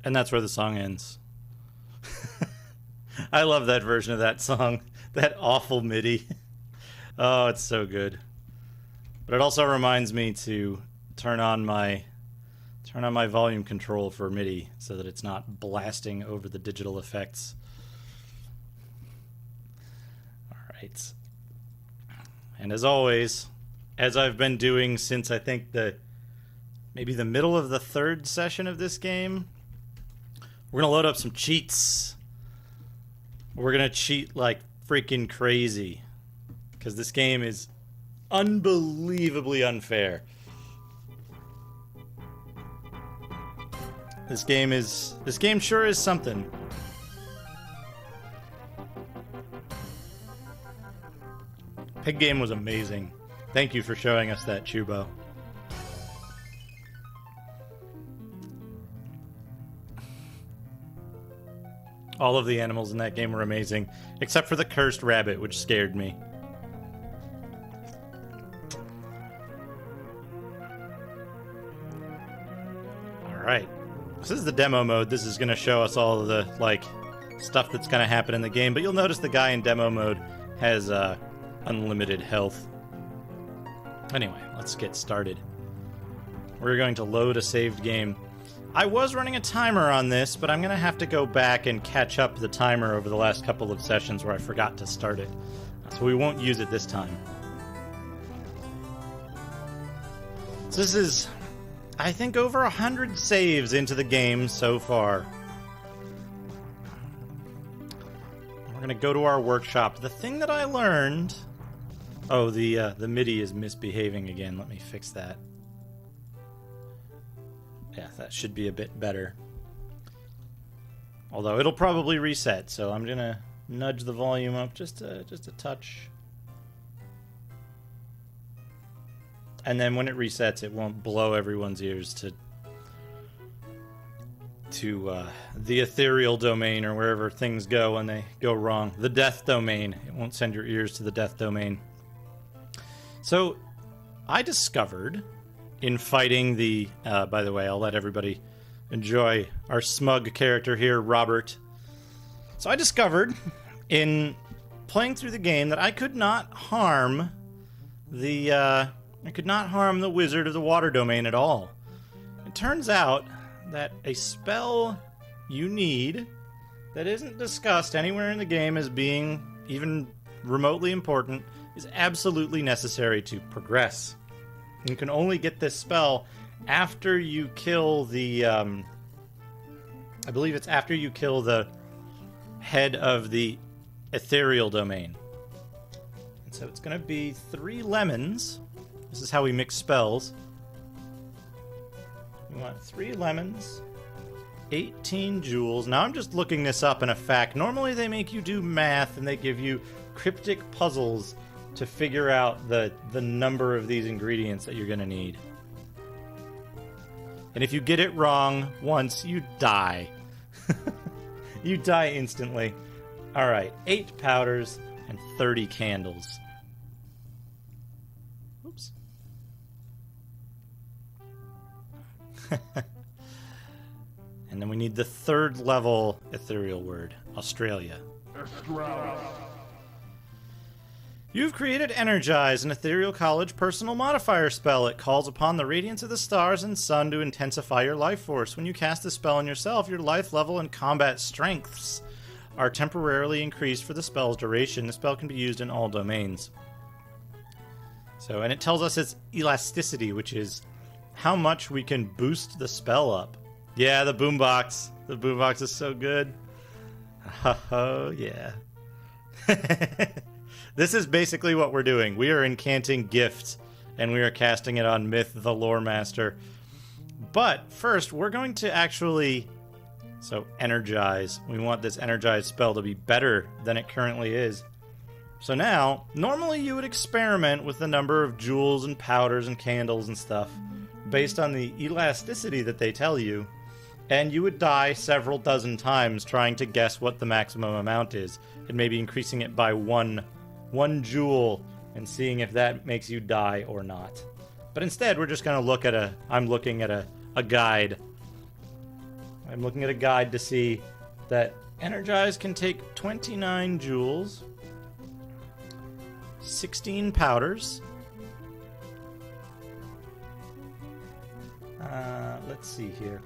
And that's where the song ends. I love that version of that song. That awful MIDI. Oh, it's so good. But it also reminds me to turn on my volume control for MIDI so that it's not blasting over the digital effects. All right. And as always, as I've been doing since I think maybe the middle of the third session of this game, we're going to load up some cheats. We're going to cheat like freaking crazy because this game is unbelievably unfair. This game sure is something. Pig game was amazing. Thank you for showing us that, Chubo. All of the animals in that game were amazing, except for the cursed rabbit, which scared me. Alright. This is the demo mode. This is going to show us all of the, stuff that's going to happen in the game, but you'll notice the guy in demo mode has, unlimited health. Anyway, let's get started. We're going to load a saved game. I was running a timer on this, but I'm going to have to go back and catch up the timer over the last couple of sessions where I forgot to start it. So we won't use it this time. So this is, I think, over 100 saves into the game so far. We're going to go to our workshop. The thing that I learned... Oh, the MIDI is misbehaving again. Let me fix that. Yeah, that should be a bit better. Although it'll probably reset, so I'm gonna nudge the volume up just a touch. And then when it resets, it won't blow everyone's ears to the ethereal domain or wherever things go when they go wrong. The death domain. It won't send your ears to the death domain. So, I discovered... in fighting the... by the way, I'll let everybody enjoy our smug character here, Robert. So I discovered, in playing through the game, that I could not harm the wizard of the water domain at all. It turns out that a spell you need that isn't discussed anywhere in the game as being even remotely important is absolutely necessary to progress. You can only get this spell after you kill the, I believe it's after you kill the head of the ethereal domain. And so it's going to be 3 lemons. This is how we mix spells. We want 3 lemons, 18 jewels. Now I'm just looking this up in a fact. Normally they make you do math and they give you cryptic puzzles to figure out the number of these ingredients that you're going to need. And if you get it wrong once, you die. You die instantly. Alright, 8 powders and 30 candles. Oops. And then we need the 3rd level ethereal word, Australia. Australia. You've created Energize, an Ethereal College personal modifier spell. It calls upon the radiance of the stars and sun to intensify your life force. When you cast the spell on yourself, your life level and combat strengths are temporarily increased for the spell's duration. The spell can be used in all domains. So, and it tells us its elasticity, which is how much we can boost the spell up. Yeah, the boombox. The boombox is so good. Oh, yeah. This is basically what we're doing. We are incanting Gift, and we are casting it on Myth, the Lore Master. But first, we're going to actually... So, Energize. We want this Energize spell to be better than it currently is. So now, normally you would experiment with the number of jewels and powders and candles and stuff based on the elasticity that they tell you, and you would die several dozen times trying to guess what the maximum amount is, and maybe increasing it by one jewel and seeing if that makes you die or not. But instead, we're just going to look at I'm looking at a guide I'm looking at a guide to see that Energize can take 29 joules, 16 powders. Let's see here.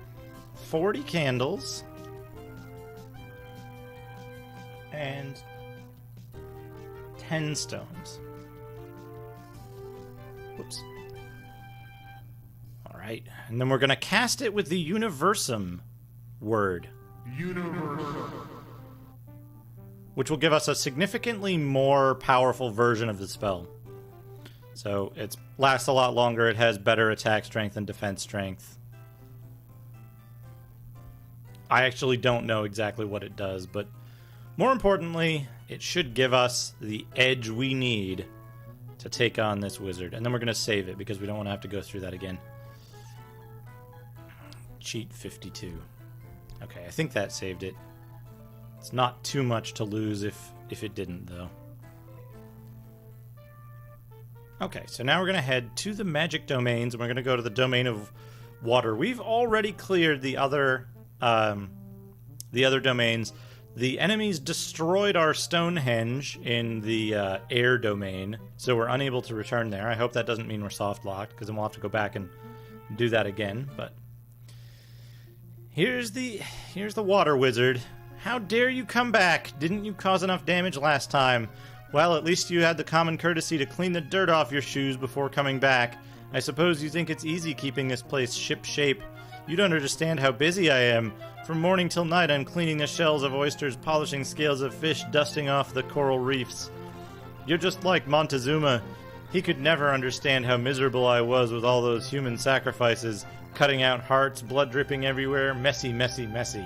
40 candles. And 10 stones. Whoops. Alright, and then we're going to cast it with the Universum word. Universum. Which will give us a significantly more powerful version of the spell. So it lasts a lot longer, it has better attack strength and defense strength. I actually don't know exactly what it does, but more importantly, it should give us the edge we need to take on this wizard. And then we're going to save it because we don't want to have to go through that again. Cheat 52. Okay, I think that saved it. It's not too much to lose if it didn't, though. Okay, so now we're going to head to the magic domains, and we're going to go to the domain of water. We've already cleared the other domains. The enemies destroyed our Stonehenge in the air domain, so we're unable to return there. I hope that doesn't mean we're soft-locked, because then we'll have to go back and do that again. But here's the water wizard. How dare you come back? Didn't you cause enough damage last time? Well, at least you had the common courtesy to clean the dirt off your shoes before coming back. I suppose you think it's easy keeping this place ship-shape. You don't understand how busy I am. From morning till night, I'm cleaning the shells of oysters, polishing scales of fish, dusting off the coral reefs. You're just like Montezuma. He could never understand how miserable I was with all those human sacrifices, cutting out hearts, blood dripping everywhere, messy, messy, messy.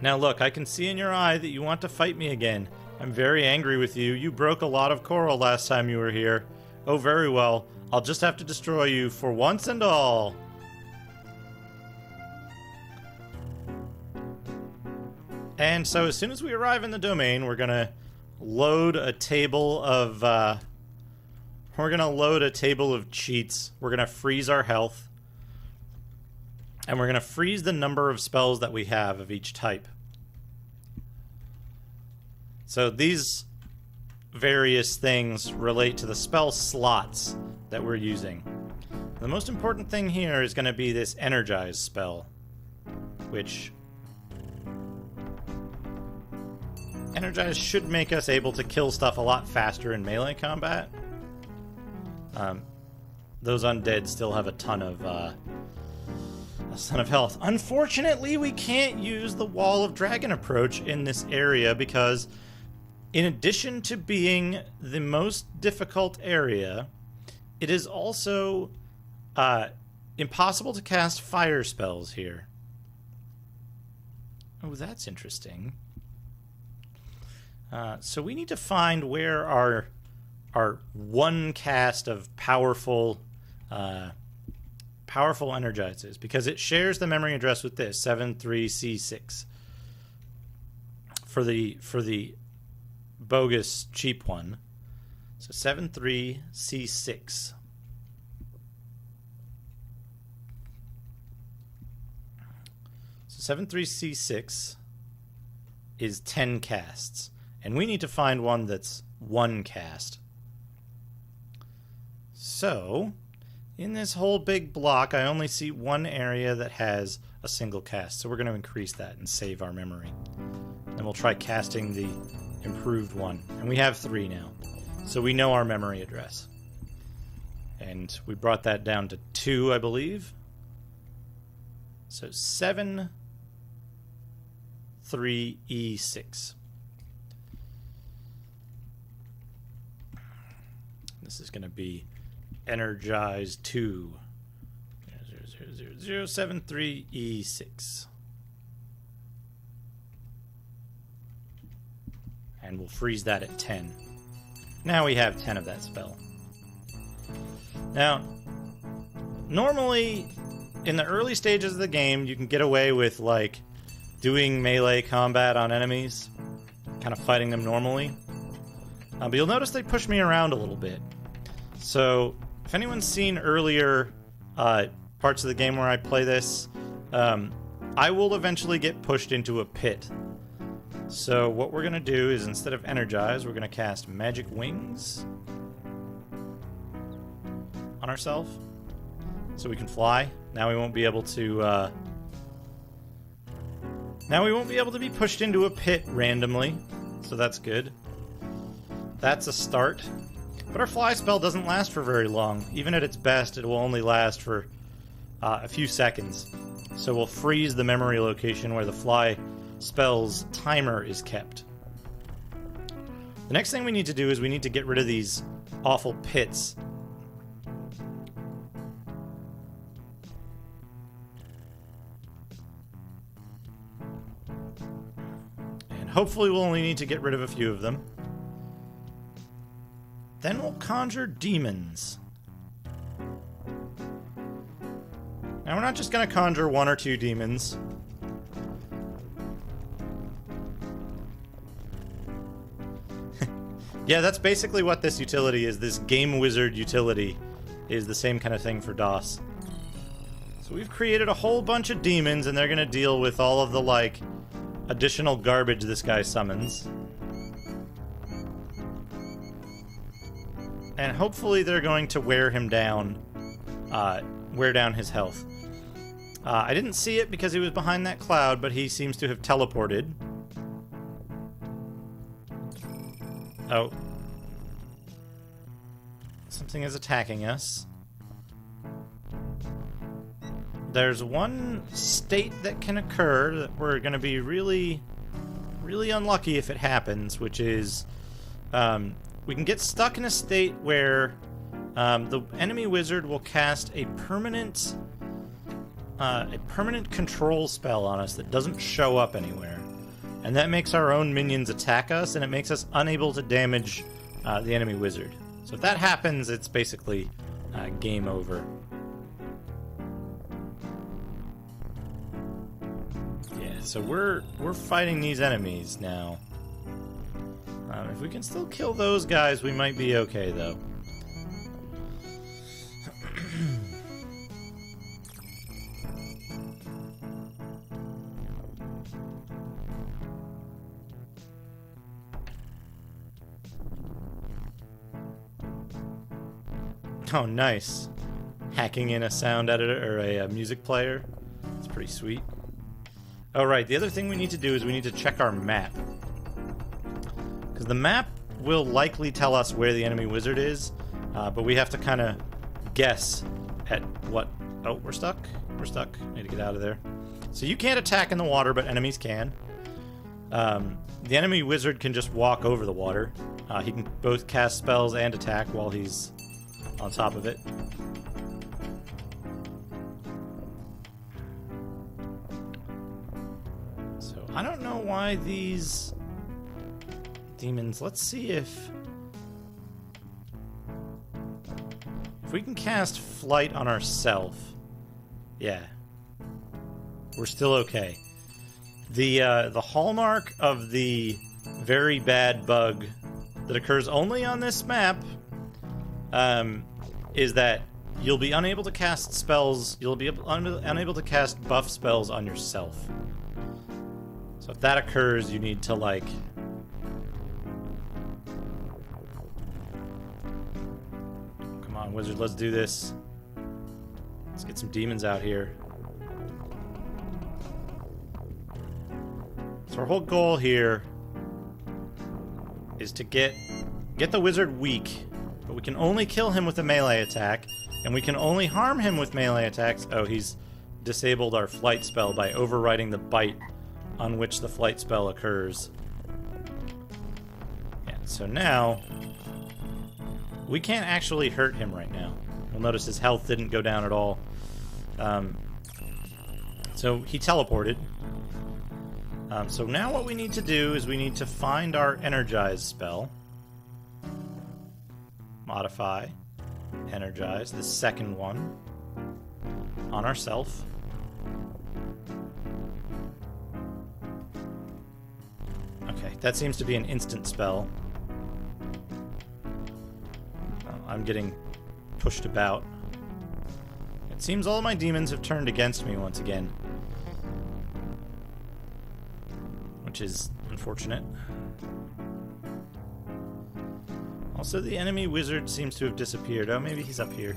Now look, I can see in your eye that you want to fight me again. I'm very angry with you. You broke a lot of coral last time you were here. Oh, very well. I'll just have to destroy you for once and all. And so as soon as we arrive in the domain, we're gonna load a table of cheats. We're gonna freeze our health. And we're gonna freeze the number of spells that we have of each type. So these various things relate to the spell slots that we're using. The most important thing here is going to be this Energize spell, which Energize should make us able to kill stuff a lot faster in melee combat. Those undead still have a ton of health. Unfortunately, we can't use the Wall of Dragon approach in this area because in addition to being the most difficult area, it is also impossible to cast fire spells here. Oh, that's interesting. So we need to find where our one cast of powerful Energize is, because it shares the memory address with this 73C6 for the bogus cheap one. So 73C6. So 73C6 is 10 casts, and we need to find one that's one cast. So in this whole big block, I only see one area that has a single cast, so we're going to increase that and save our memory. Then we'll try casting the improved one, and we have 3 now, so we know our memory address, and we brought that down to 2, I believe. So 73E6. This is going to be Energize 2 00073E6. And we'll freeze that at 10. Now we have 10 of that spell. Now, normally, in the early stages of the game, you can get away with, like, doing melee combat on enemies, kind of fighting them normally. But you'll notice they push me around a little bit. So, if anyone's seen earlier parts of the game where I play this, I will eventually get pushed into a pit. So what we're going to do is, instead of energize, we're going to cast magic wings on ourselves so we can fly. Now we won't be able to be pushed into a pit randomly, so that's good. That's a start. But our fly spell doesn't last for very long. Even at its best, it will only last for a few seconds. So we'll freeze the memory location where the fly spell's timer is kept. The next thing we need to do is we need to get rid of these awful pits. And hopefully we'll only need to get rid of a few of them. Then we'll conjure demons. Now we're not just going to conjure one or two demons. Yeah, that's basically what this utility is. This game wizard utility is the same kind of thing for DOS. So we've created a whole bunch of demons, and they're going to deal with all of the, like, additional garbage this guy summons. And hopefully they're going to wear him down, wear down his health. I didn't see it because he was behind that cloud, but he seems to have teleported. Oh. Something is attacking us. There's one state that can occur that we're going to be really, really unlucky if it happens, which is we can get stuck in a state where the enemy wizard will cast a permanent control spell on us that doesn't show up anywhere. And that makes our own minions attack us, and it makes us unable to damage the enemy wizard. So if that happens, it's basically game over. Yeah, so we're fighting these enemies now. If we can still kill those guys, we might be okay, though. Oh, nice. Hacking in a sound editor, or a music player. It's pretty sweet. Alright, the other thing we need to do is we need to check our map. Because the map will likely tell us where the enemy wizard is, but we have to kind of guess at what... Oh, we're stuck. We're stuck. Need to get out of there. So you can't attack in the water, but enemies can. The enemy wizard can just walk over the water. He can both cast spells and attack while he's on top of it. So I don't know why these demons... Let's see if we can cast flight on ourselves. Yeah. We're still okay. The hallmark of the very bad bug that occurs only on this map is that you'll be unable to cast spells, you'll be unable to cast buff spells on yourself. So if that occurs, you need to, like... Come on, wizard, let's do this. Let's get some demons out here. So our whole goal here is to get the wizard weak. But we can only kill him with a melee attack, and we can only harm him with melee attacks. Oh, he's disabled our flight spell by overriding the bite on which the flight spell occurs. Yeah, so now we can't actually hurt him right now. You'll notice his health didn't go down at all. So he teleported. So now what we need to do is we need to find our energize spell. Modify, energize, the second one on ourself. Okay, that seems to be an instant spell. Oh, I'm getting pushed about. It seems all of my demons have turned against me once again. which is unfortunate. Also, the enemy wizard seems to have disappeared. Oh, maybe he's up here.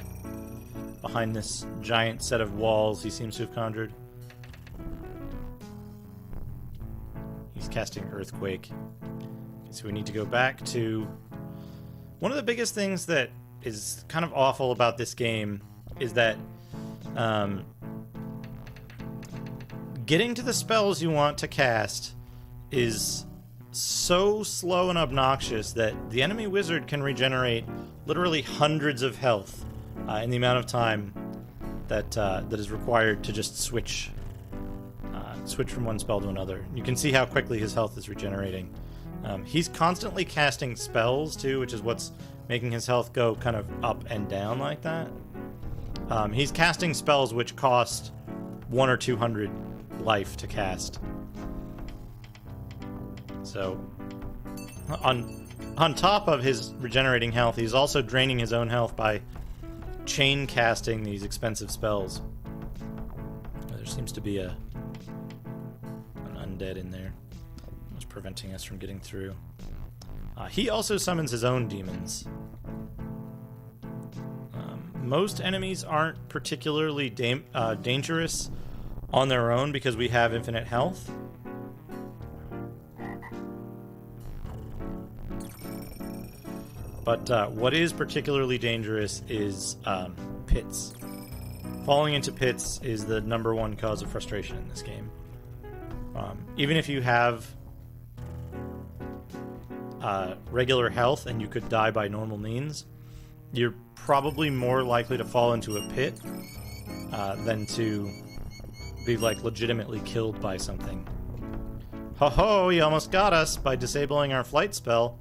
Behind this giant set of walls he seems to have conjured. He's casting Earthquake. Okay, so we need to go back to... One of the biggest things that is kind of awful about this game is that getting to the spells you want to cast is so slow and obnoxious that the enemy wizard can regenerate literally hundreds of health in the amount of time that that is required to just switch from one spell to another. You can see how quickly his health is regenerating. He's constantly casting spells too, which is what's making his health go kind of up and down like that. He's casting spells which cost 100 or 200 life to cast. So, on top of his regenerating health, he's also draining his own health by chain casting these expensive spells. There seems to be an undead in there. It's preventing us from getting through. He also summons his own demons. Most enemies aren't particularly dangerous on their own because we have infinite health. But what is particularly dangerous is pits. Falling into pits is the #1 cause of frustration in this game. Even if you have regular health and you could die by normal means, you're probably more likely to fall into a pit than to be like legitimately killed by something. Ho ho, he almost got us by disabling our flight spell.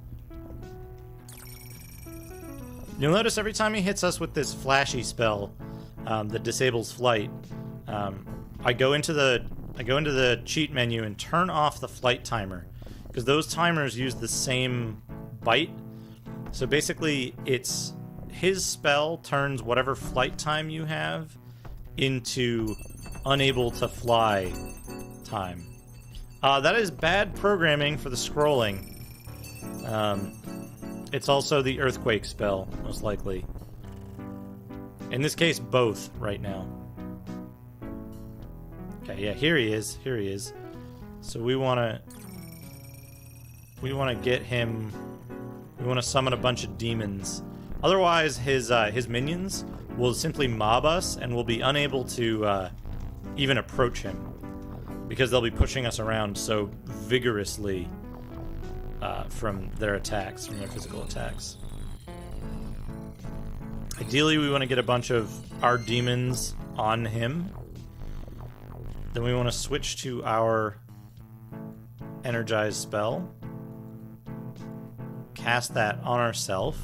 You'll notice every time he hits us with this flashy spell that disables flight, I go into the cheat menu and turn off the flight timer, because those timers use the same bite. So basically, it's his spell turns whatever flight time you have into unable to fly time. That is bad programming for the scrolling. It's also the Earthquake spell, most likely. In this case, both right now. Okay, yeah, here he is. Here he is. So we want to get him. We want to summon a bunch of demons. Otherwise, his minions will simply mob us, and we'll be unable to even approach him because they'll be pushing us around so vigorously from their attacks, from their physical attacks. Ideally, we want to get a bunch of our demons on him. Then we want to switch to our energized spell. Cast that on ourselves.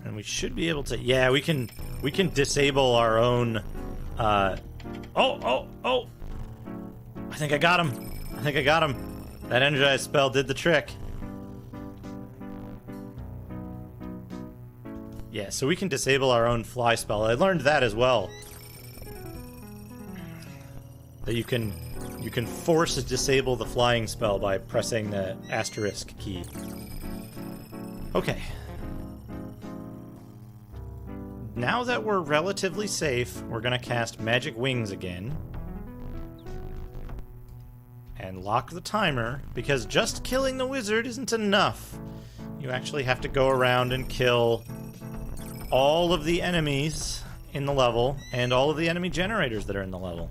And we should be able to... Yeah, we can disable our own... Oh! I think I got him. That energized spell did the trick. Yeah, so we can disable our own fly spell. I learned that as well. That you can force to disable the flying spell by pressing the asterisk key. Okay. Now that we're relatively safe, we're gonna cast Magic Wings again. And lock the timer, because just killing the wizard isn't enough. You actually have to go around and kill all of the enemies in the level, and all of the enemy generators that are in the level.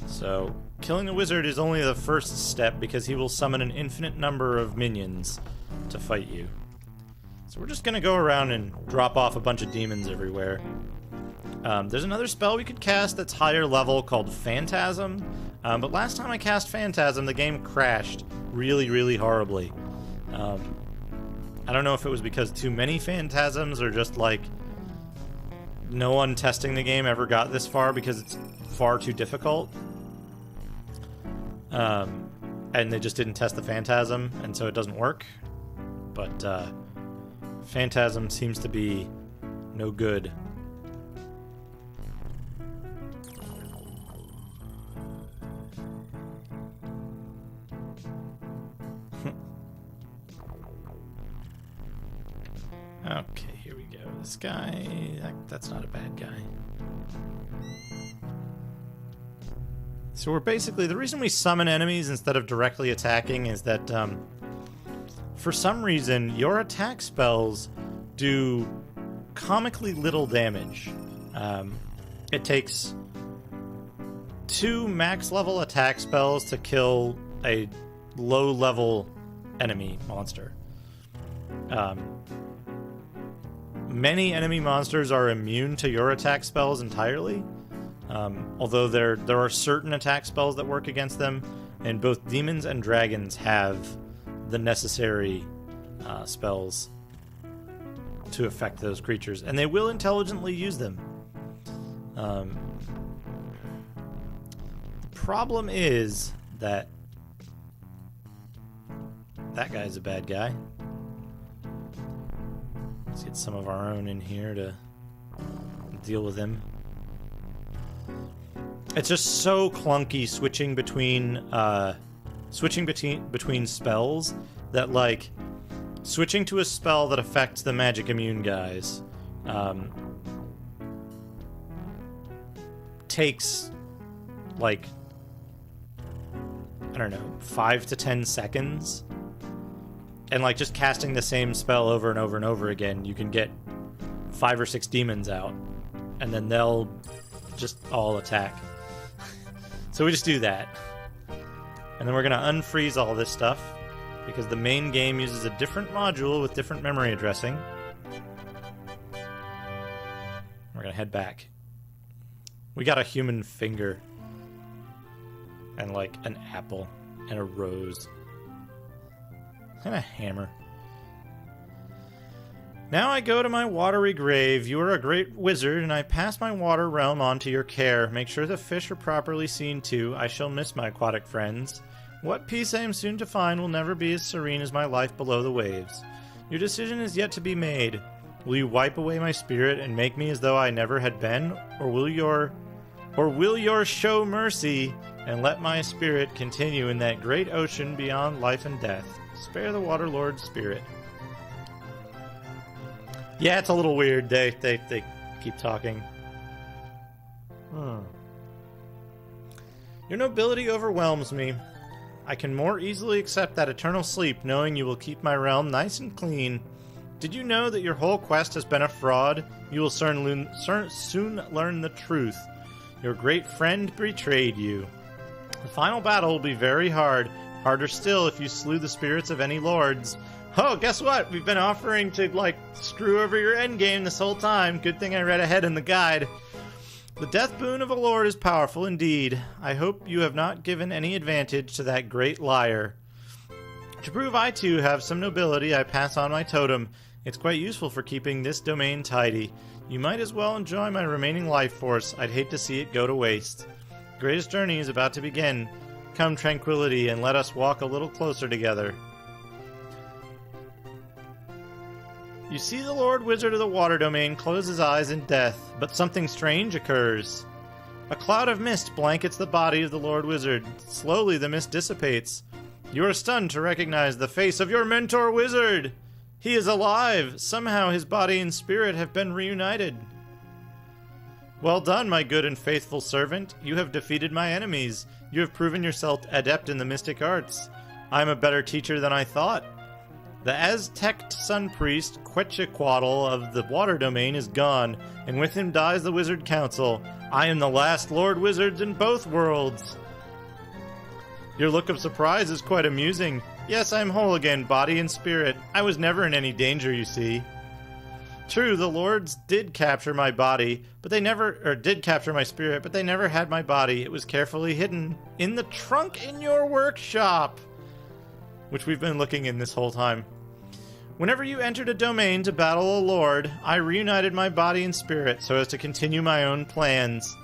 So, killing the wizard is only the first step, because he will summon an infinite number of minions to fight you. So we're just gonna go around and drop off a bunch of demons everywhere. There's another spell we could cast that's higher level called Phantasm, but last time I cast Phantasm, the game crashed really, really horribly. I don't know if it was because too many Phantasms or just like no one testing the game ever got this far because it's far too difficult. And they just didn't test the Phantasm, and so it doesn't work. But Phantasm seems to be no good. This guy, that's not a bad guy. So we're basically, the reason we summon enemies instead of directly attacking is that for some reason your attack spells do comically little damage. It takes 2 max level attack spells to kill a low level enemy monster. Many enemy monsters are immune to your attack spells entirely, although there are certain attack spells that work against them, and both demons and dragons have the necessary spells to affect those creatures, and they will intelligently use them. The problem is that guy's a bad guy. Let's get some of our own in here to deal with him. It's just so clunky switching between spells that, like, switching to a spell that affects the magic immune guys takes, like, I don't know, 5 to 10 seconds. And, like, just casting the same spell over and over and over again, you can get 5 or 6 demons out, and then they'll just all attack. So we just do that. And then we're going to unfreeze all this stuff, because the main game uses a different module with different memory addressing. We're going to head back. We got a human finger, and, like, an apple, and a rose. And a hammer. Now I go to my watery grave. You are a great wizard, and I pass my water realm on to your care. Make sure the fish are properly seen to. I shall miss my aquatic friends. What peace I am soon to find will never be as serene as my life below the waves. Your decision is yet to be made. Will you wipe away my spirit and make me as though I never had been, or will your show mercy and let my spirit continue in that great ocean beyond life and death? Spare the Water Lord's spirit. Yeah, it's a little weird. They keep talking. Your nobility overwhelms me. I can more easily accept that eternal sleep, knowing you will keep my realm nice and clean. Did you know that your whole quest has been a fraud? You will soon learn the truth. Your great friend betrayed you. The final battle will be very hard. Harder still if you slew the spirits of any lords. Oh, guess what? We've been offering to, like, screw over your endgame this whole time. Good thing I read ahead in the guide. The death boon of a lord is powerful indeed. I hope you have not given any advantage to that great liar. To prove I too have some nobility, I pass on my totem. It's quite useful for keeping this domain tidy. You might as well enjoy my remaining life force. I'd hate to see it go to waste. The greatest journey is about to begin. Come, tranquility, and let us walk a little closer together. You see the Lord Wizard of the Water Domain close his eyes in death, but something strange occurs. A cloud of mist blankets the body of the Lord Wizard. Slowly the mist dissipates. You are stunned to recognize the face of your mentor wizard! He is alive! Somehow his body and spirit have been reunited. Well done, my good and faithful servant. You have defeated my enemies. You have proven yourself adept in the mystic arts. I am a better teacher than I thought. The Aztec sun priest, Quetzalcoatl of the Water Domain, is gone, and with him dies the Wizard Council. I am the last Lord Wizard in both worlds. Your look of surprise is quite amusing. Yes, I am whole again, body and spirit. I was never in any danger, you see. True, the lords did capture my body, but they never, or did capture my spirit, but they never had my body. It was carefully hidden in the trunk in your workshop, which we've been looking in this whole time. Whenever you entered a domain to battle a lord, I reunited my body and spirit so as to continue my own plans.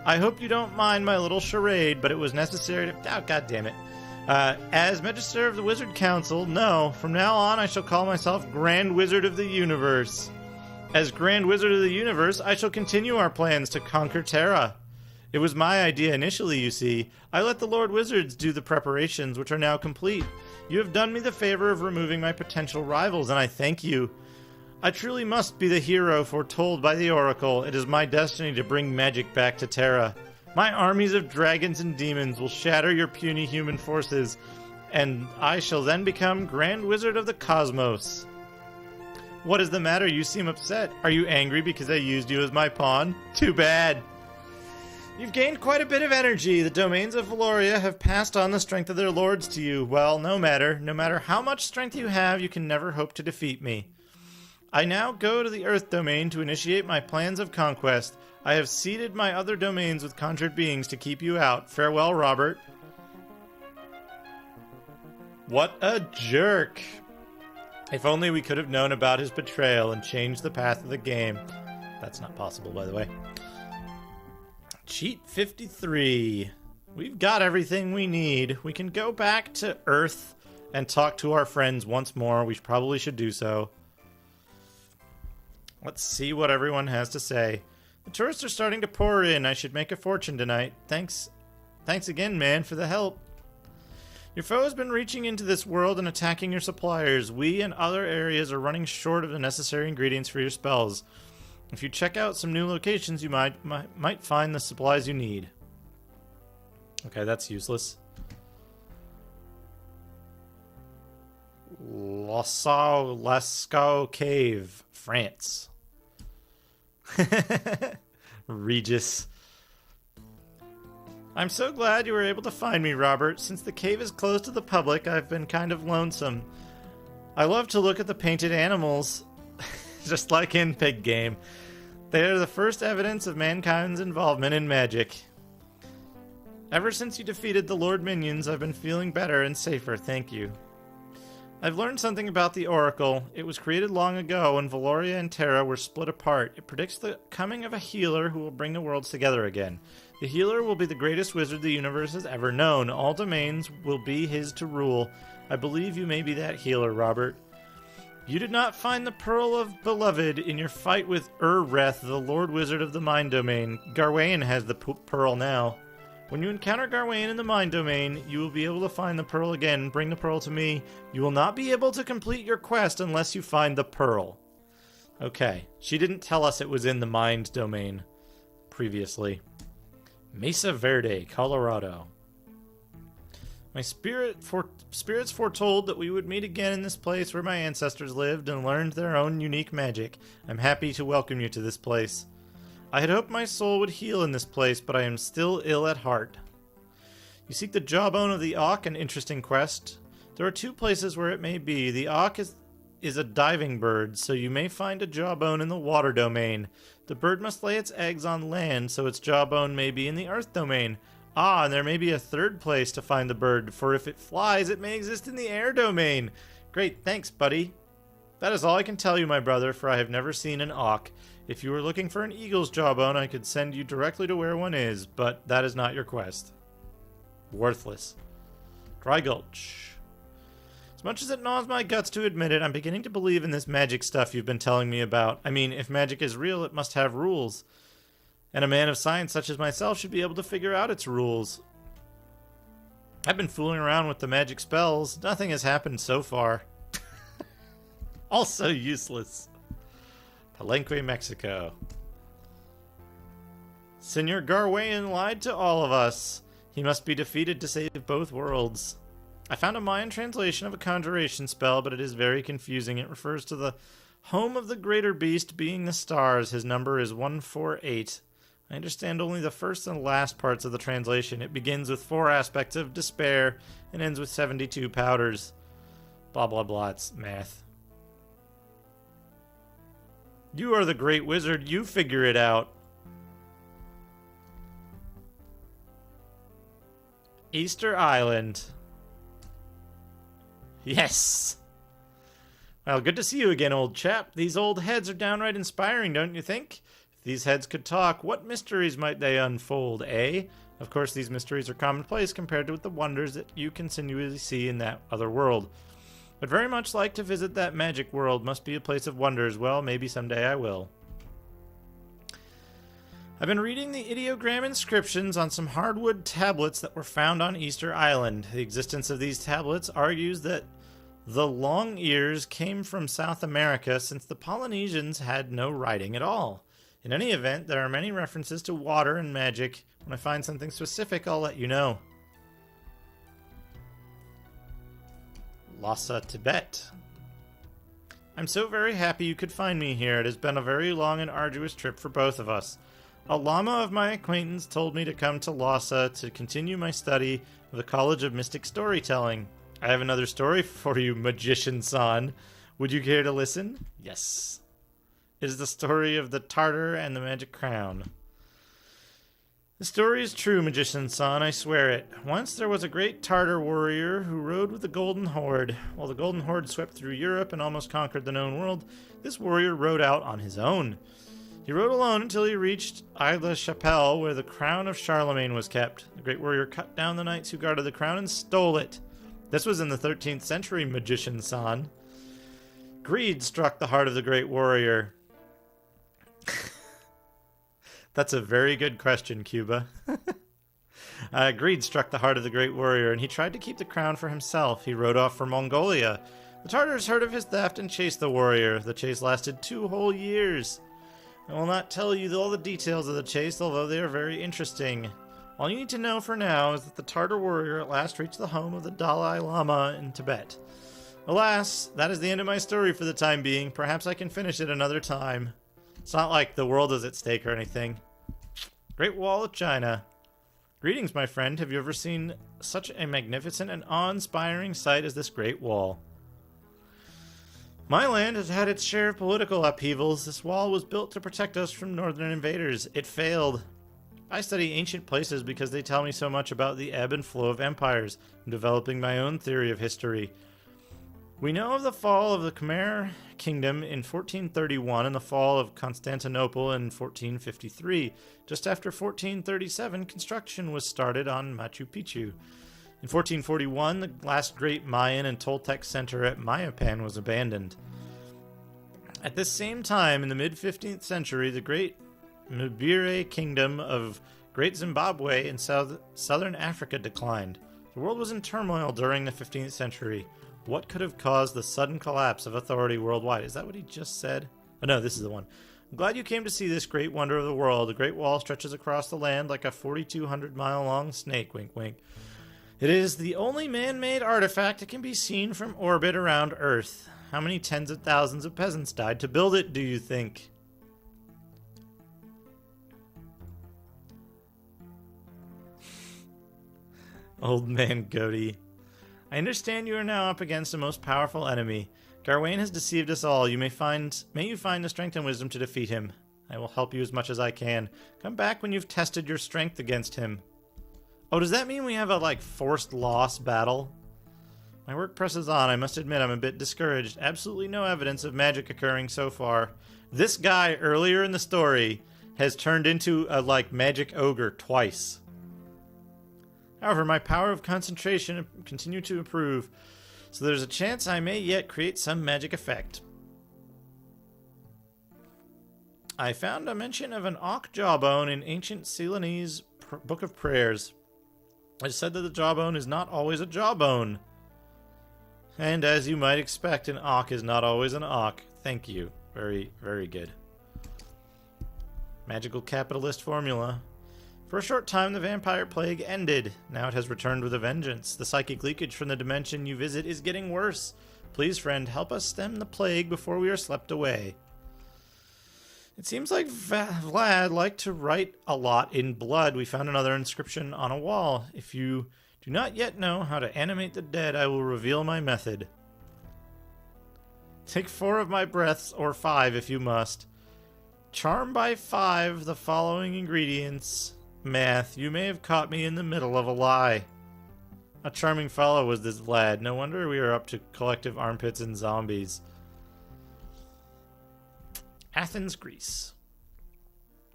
I hope you don't mind my little charade, but it was necessary to... Oh, God damn it. As Magister of the Wizard Council, no. From now on, I shall call myself Grand Wizard of the Universe. As Grand Wizard of the Universe, I shall continue our plans to conquer Terra. It was my idea initially, you see. I let the Lord Wizards do the preparations, which are now complete. You have done me the favor of removing my potential rivals, and I thank you. I truly must be the hero foretold by the Oracle. It is my destiny to bring magic back to Terra. My armies of dragons and demons will shatter your puny human forces, and I shall then become Grand Wizard of the Cosmos. What is the matter? You seem upset. Are you angry because I used you as my pawn? Too bad. You've gained quite a bit of energy. The domains of Valoria have passed on the strength of their lords to you. Well, no matter. No matter how much strength you have, you can never hope to defeat me. I now go to the Earth domain to initiate my plans of conquest. I have seeded my other domains with conjured beings to keep you out. Farewell, Robert. What a jerk. If only we could have known about his betrayal and changed the path of the game. That's not possible, by the way. Cheat 53. We've got everything we need. We can go back to Earth and talk to our friends once more. We probably should do so. Let's see what everyone has to say. The tourists are starting to pour in. I should make a fortune tonight. Thanks again, man, for the help. Your foe has been reaching into this world and attacking your suppliers. We and other areas are running short of the necessary ingredients for your spells. If you check out some new locations, you might find the supplies you need. Okay, that's useless. Lascaux Cave, France. Regis. I'm so glad you were able to find me, Robert. Since the cave is closed to the public, I've been kind of lonesome. I love to look at the painted animals, just like in Pig Game. They are the first evidence of mankind's involvement in magic. Ever since you defeated the Lord Minions, I've been feeling better and safer, thank you. I've learned something about the Oracle. It was created long ago when Valoria and Terra were split apart. It predicts the coming of a healer who will bring the worlds together again. The healer will be the greatest wizard the universe has ever known. All domains will be his to rule. I believe you may be that healer, Robert. You did not find the Pearl of Beloved in your fight with Urreth, the Lord Wizard of the Mind Domain. Garwain has the pearl now. When you encounter Garwain in the Mind Domain, you will be able to find the pearl again. Bring the pearl to me. You will not be able to complete your quest unless you find the pearl. Okay. She didn't tell us it was in the Mind Domain previously. Mesa Verde, Colorado. My spirits foretold that we would meet again in this place where my ancestors lived and learned their own unique magic. I'm happy to welcome you to this place. I had hoped my soul would heal in this place, but I am still ill at heart. You seek the jawbone of the auk, an interesting quest. There are two places where it may be. The auk is a diving bird, so you may find a jawbone in the water domain. The bird must lay its eggs on land, so its jawbone may be in the earth domain. Ah, and there may be a third place to find the bird, for if it flies, it may exist in the air domain. Great, thanks, buddy. That is all I can tell you, my brother, for I have never seen an auk. If you were looking for an eagle's jawbone, I could send you directly to where one is, but that is not your quest. Worthless. Dry Gulch. As much as it gnaws my guts to admit it, I'm beginning to believe in this magic stuff you've been telling me about. I mean, if magic is real, it must have rules. And a man of science such as myself should be able to figure out its rules. I've been fooling around with the magic spells. Nothing has happened so far. Also useless. Palenque, Mexico. Senor Garwain lied to all of us. He must be defeated to save both worlds. I found a Mayan translation of a conjuration spell, but it is very confusing. It refers to the home of the greater beast being the stars. His number is 148. I understand only the first and last parts of the translation. It begins with 4 aspects of despair and ends with 72 powders. Blah, blah, blah. It's math. You are the great wizard. You figure it out. Easter Island. Yes. Well, good to see you again, old chap. These old heads are downright inspiring, don't you think? If these heads could talk, what mysteries might they unfold, eh? Of course, these mysteries are commonplace compared to the wonders that you continually see in that other world. But very much like to visit that magic world. Must be a place of wonders. Well, maybe someday I will. I've been reading the ideogram inscriptions on some hardwood tablets that were found on Easter Island. The existence of these tablets argues that The long ears came from South America since the Polynesians had no writing at all. In any event, there are many references to water and magic. When I find something specific, I'll let you know. Lhasa, Tibet. I'm so very happy you could find me here. It has been a very long and arduous trip for both of us. A lama of my acquaintance told me to come to Lhasa to continue my study of the College of Mystic Storytelling. I have another story for you, Magician-san. Would you care to listen? Yes. It is the story of the Tartar and the Magic Crown. The story is true, Magician-san, I swear it. Once there was a great Tartar warrior who rode with the Golden Horde. While the Golden Horde swept through Europe and almost conquered the known world, this warrior rode out on his own. He rode alone until he reached Aix-la-Chapelle, where the crown of Charlemagne was kept. The great warrior cut down the knights who guarded the crown and stole it. This was in the 13th century, Magician-san. Greed struck the heart of the great warrior. That's a very good question, Cuba. Greed struck the heart of the great warrior, and he tried to keep the crown for himself. He rode off for Mongolia. The Tartars heard of his theft and chased the warrior. The chase lasted 2 whole years. I will not tell you all the details of the chase, although they are very interesting. All you need to know for now is that the Tartar warrior at last reached the home of the Dalai Lama in Tibet. Alas, that is the end of my story for the time being. Perhaps I can finish it another time. It's not like the world is at stake or anything. Great Wall of China. Greetings, my friend. Have you ever seen such a magnificent and awe-inspiring sight as this Great Wall? My land has had its share of political upheavals. This wall was built to protect us from northern invaders. It failed. I study ancient places because they tell me so much about the ebb and flow of empires. I'm developing my own theory of history. We know of the fall of the Khmer Kingdom in 1431 and the fall of Constantinople in 1453. Just after 1437, construction was started on Machu Picchu. In 1441, the last great Mayan and Toltec center at Mayapan was abandoned. At this same time, in the mid-15th century, the great Mbire Kingdom of Great Zimbabwe in southern Africa declined. The world was in turmoil during the 15th century. What could have caused the sudden collapse of authority worldwide? Is that what he just said? Oh, no, this is the one. I'm glad you came to see this great wonder of the world. The Great Wall stretches across the land like a 4,200-mile-long snake, wink, wink. It is the only man-made artifact that can be seen from orbit around Earth. How many tens of thousands of peasants died to build it, do you think? Old man Goaty. I understand you are now up against a most powerful enemy. Garwain has deceived us all. May you find the strength and wisdom to defeat him. I will help you as much as I can. Come back when you've tested your strength against him. Oh, does that mean we have a, forced loss battle? My work presses on. I must admit I'm a bit discouraged. Absolutely no evidence of magic occurring so far. This guy, earlier in the story, has turned into a, magic ogre twice. However, my power of concentration continue to improve, so there's a chance I may yet create some magic effect. I found a mention of an auk jawbone in ancient Ceylonese Book of Prayers. It said that the jawbone is not always a jawbone. And as you might expect, an auk is not always an auk. Thank you. Very, very good. Magical capitalist formula. For a short time, the vampire plague ended. Now it has returned with a vengeance. The psychic leakage from the dimension you visit is getting worse. Please, friend, help us stem the plague before we are swept away. It seems like Vlad liked to write a lot in blood. We found another inscription on a wall. If you do not yet know how to animate the dead, I will reveal my method. Take 4 of my breaths, or 5 if you must. Charm by 5 the following ingredients. Math, you may have caught me in the middle of a lie. A charming fellow was this Vlad. No wonder we are up to collective armpits and zombies. Athens, Greece.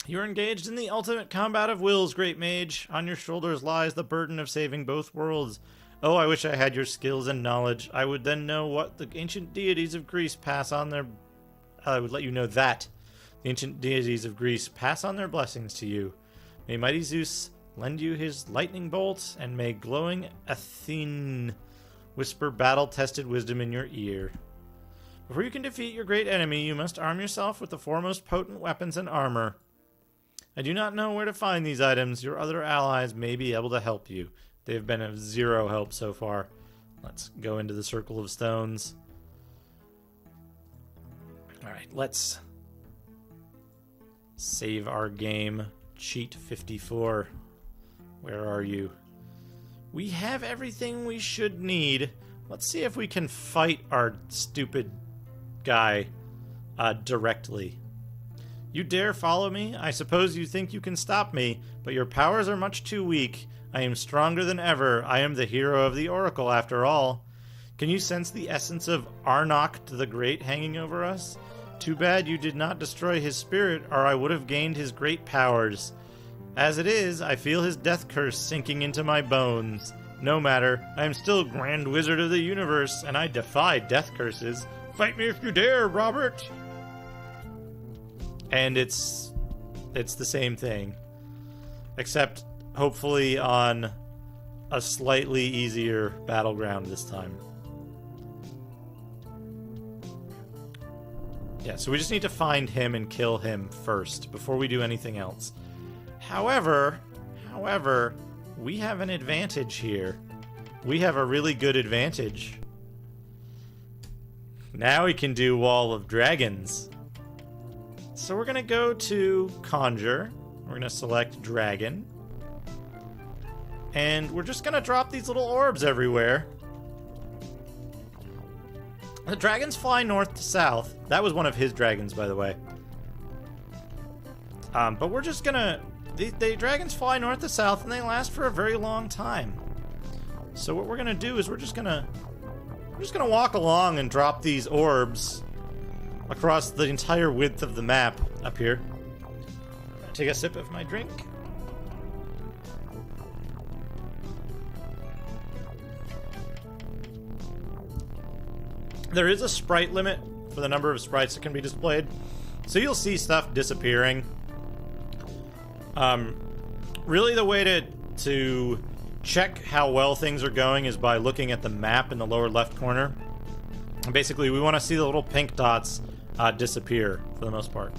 You are engaged in the ultimate combat of wills, great mage. On your shoulders lies the burden of saving both worlds. Oh, I wish I had your skills and knowledge. I would then know what the ancient deities of Greece pass on their... I would let you know that. The ancient deities of Greece pass on their blessings to you. May mighty Zeus lend you his lightning bolt, and may glowing Athene whisper battle-tested wisdom in your ear. Before you can defeat your great enemy, you must arm yourself with the foremost potent weapons and armor. I do not know where to find these items. Your other allies may be able to help you. They have been of zero help so far. Let's go into the Circle of Stones. Alright, let's save our game. Cheat 54. Where are you? We have everything we should need. Let's see if we can fight our stupid guy directly. You dare follow me? I suppose you think you can stop me, but your powers are much too weak. I am stronger than ever. I am the hero of the Oracle, after all. Can you sense the essence of Arnok the Great hanging over us? Too bad you did not destroy his spirit, or I would have gained his great powers. As it is, I feel his death curse sinking into my bones. No matter, I am still Grand Wizard of the Universe, and I defy death curses. Fight me if you dare, Robert! And it's the same thing. Except, hopefully, on a slightly easier battleground this time. Yeah, so we just need to find him and kill him first, before we do anything else. However, we have an advantage here. We have a really good advantage. Now we can do Wall of Dragons. So we're going to go to Conjure. We're going to select Dragon. And we're just going to drop these little orbs everywhere. The dragons fly north to south. That was one of his dragons, by the way. But we're just going to... The dragons fly north to south, and they last for a very long time. So what we're going to do is we're just going to walk along and drop these orbs across the entire width of the map up here. Take a sip of my drink. There is a sprite limit for the number of sprites that can be displayed, so you'll see stuff disappearing. Really the way to check how well things are going is by looking at the map in the lower left corner. And basically, we want to see the little pink dots disappear for the most part.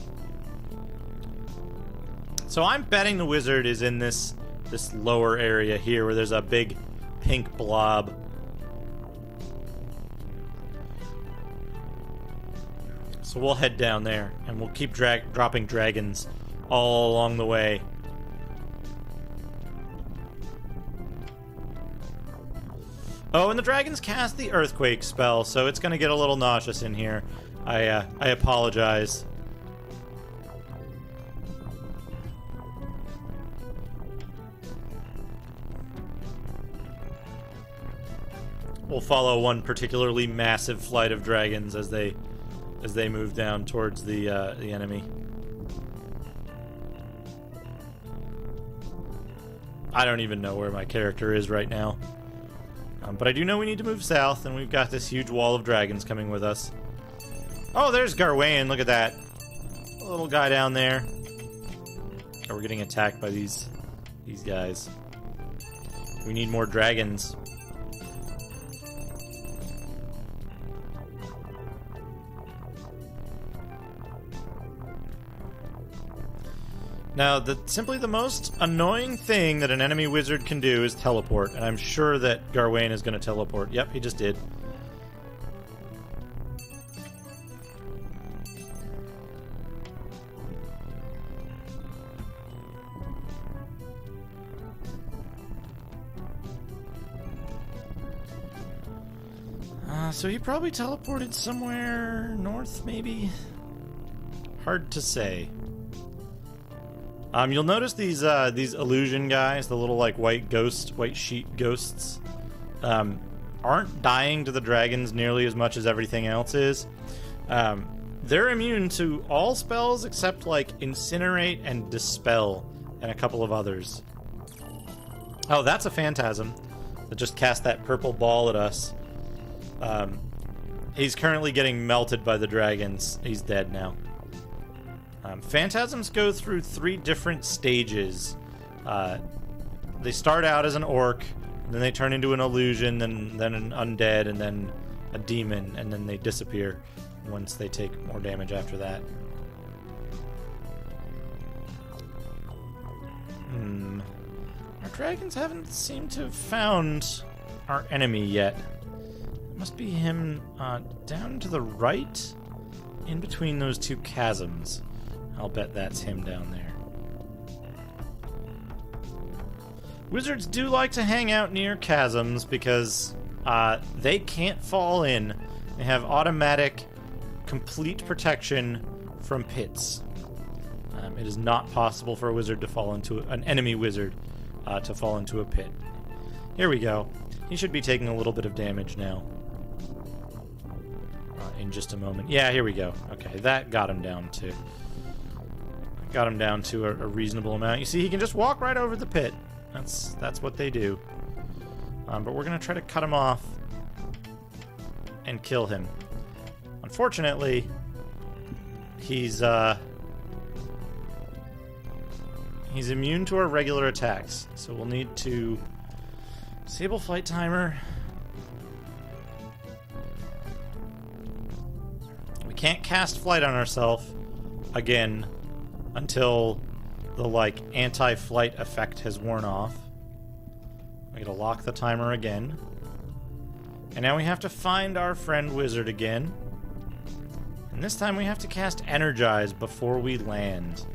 So I'm betting the wizard is in this lower area here where there's a big pink blob. So we'll head down there and we'll keep dropping dragons all along the way. Oh, and the dragons cast the earthquake spell, so it's going to get a little nauseous in here. I apologize. We'll follow one particularly massive flight of dragons as they move down towards the enemy. I don't even know where my character is right now. But I do know we need to move south, and we've got this huge wall of dragons coming with us. Oh, there's Garwain. Look at that. A little guy down there. Oh, we're getting attacked by these guys. We need more dragons. Now, simply the most annoying thing that an enemy wizard can do is teleport, and I'm sure that Garwain is going to teleport. Yep, he just did. So he probably teleported somewhere north, maybe? Hard to say. You'll notice these illusion guys, the little like white sheet ghosts, aren't dying to the dragons nearly as much as everything else is. They're immune to all spells except like Incinerate and Dispel, and a couple of others. Oh, that's a phantasm that just cast that purple ball at us. He's currently getting melted by the dragons. He's dead now. Phantasms go through 3 different stages. They start out as an orc, then they turn into an illusion, then an undead, and then a demon, and then they disappear once they take more damage after that. Our dragons haven't seemed to have found our enemy yet. It must be him down to the right, in between those two chasms. I'll bet that's him down there. Wizards do like to hang out near chasms because they can't fall in. They have automatic, complete protection from pits. It is not possible for a wizard to fall into an enemy wizard to fall into a pit. Here we go. He should be taking a little bit of damage now. In just a moment. Yeah, here we go. Okay, that got him down to a reasonable amount. You see, he can just walk right over the pit. That's what they do. But we're gonna try to cut him off and kill him. Unfortunately, he's immune to our regular attacks, so we'll need to disable flight timer. We can't cast flight on ourselves again until the anti-flight effect has worn off. We gotta lock the timer again. And now we have to find our friend wizard again. And this time we have to cast Energize before we land.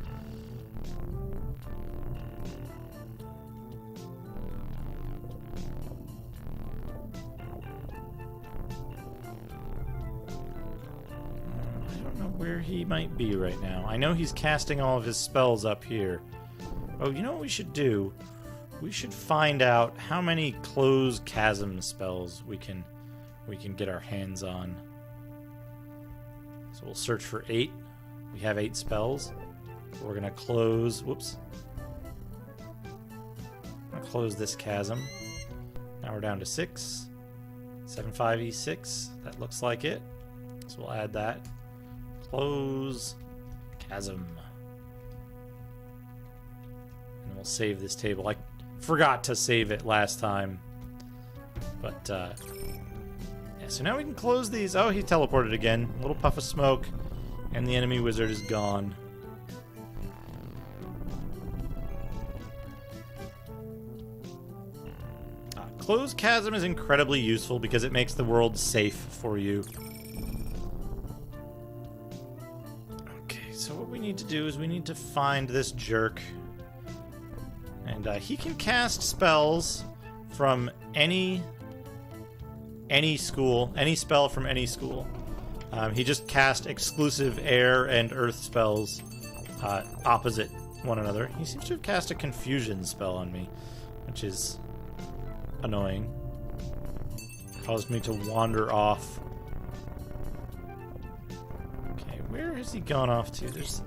Where he might be right now. I know he's casting all of his spells up here. Oh, you know what we should do? We should find out how many close chasm spells we can get our hands on. So we'll search for 8. We have 8 spells. So we're gonna close. Whoops. I'm gonna close this chasm. Now we're down to 6. 7-5-E6. That looks like it. So we'll add that. Close chasm. And we'll save this table. I forgot to save it last time. But, yeah, so now we can close these. Oh, he teleported again. A little puff of smoke, and the enemy wizard is gone. Close chasm is incredibly useful because it makes the world safe for you. So what we need to do is we need to find this jerk. And he can cast spells from any school, any spell from any school. He just cast exclusive air and earth spells opposite one another. He seems to have cast a confusion spell on me, which is annoying. Caused me to wander off. Where has he gone off to? There's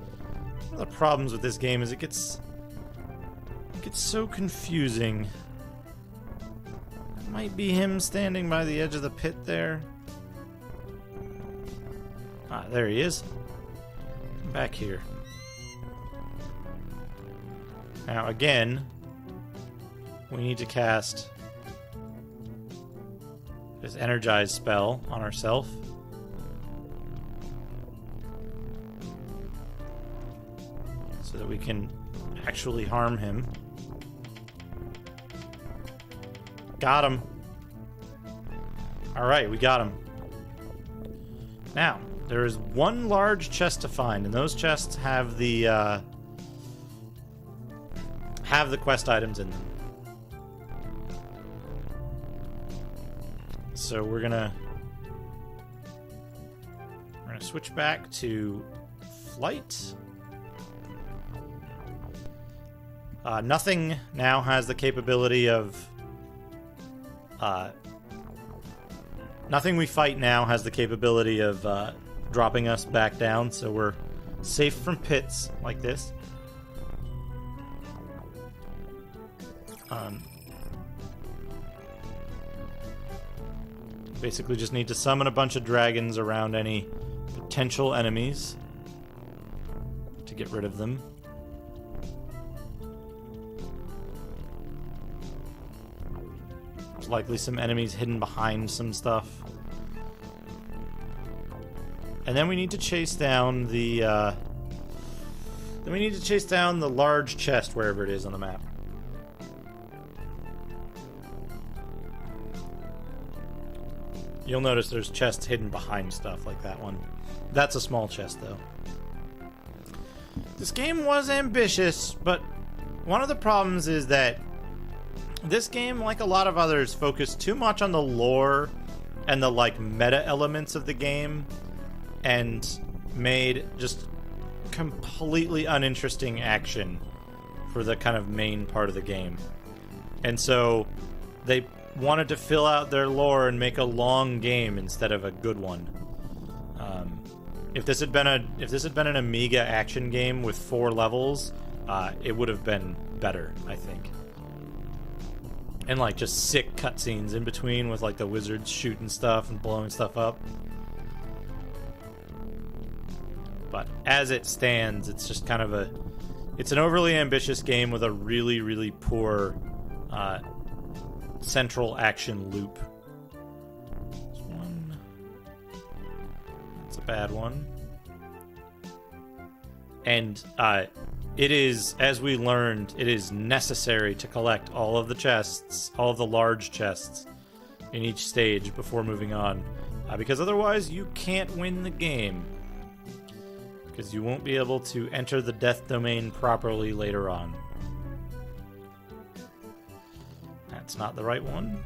one of the problems with this game is it gets so confusing. It might be him standing by the edge of the pit there. Ah, there he is. Back here. Now again, we need to cast this Energize spell on ourselves. So that we can actually harm him. Got him. Alright, we got him. Now, there is one large chest to find, and those chests have the quest items in them. So we're gonna switch back to flight. Nothing now has the capability of... nothing we fight now has the capability of dropping us back down, so we're safe from pits like this. Basically just need to summon a bunch of dragons around any potential enemies to get rid of them. There's likely some enemies hidden behind some stuff. And then we need to chase down the, large chest wherever it is on the map. You'll notice there's chests hidden behind stuff, like that one. That's a small chest, though. This game was ambitious, but one of the problems is that this game, like a lot of others, focused too much on the lore and the, like, meta elements of the game, and made just completely uninteresting action for the kind of main part of the game. And so they wanted to fill out their lore and make a long game instead of a good one. If this had been an Amiga action game with 4 levels, it would have been better, I think. And like just sick cutscenes in between with like the wizards shooting stuff and blowing stuff up. But as it stands, it's just kind of it's an overly ambitious game with a really, really poor central action loop. There's one. That's a bad one. And it is, as we learned, it is necessary to collect all of the chests, all of the large chests in each stage before moving on. Because otherwise you can't win the game. Because you won't be able to enter the death domain properly later on. That's not the right one.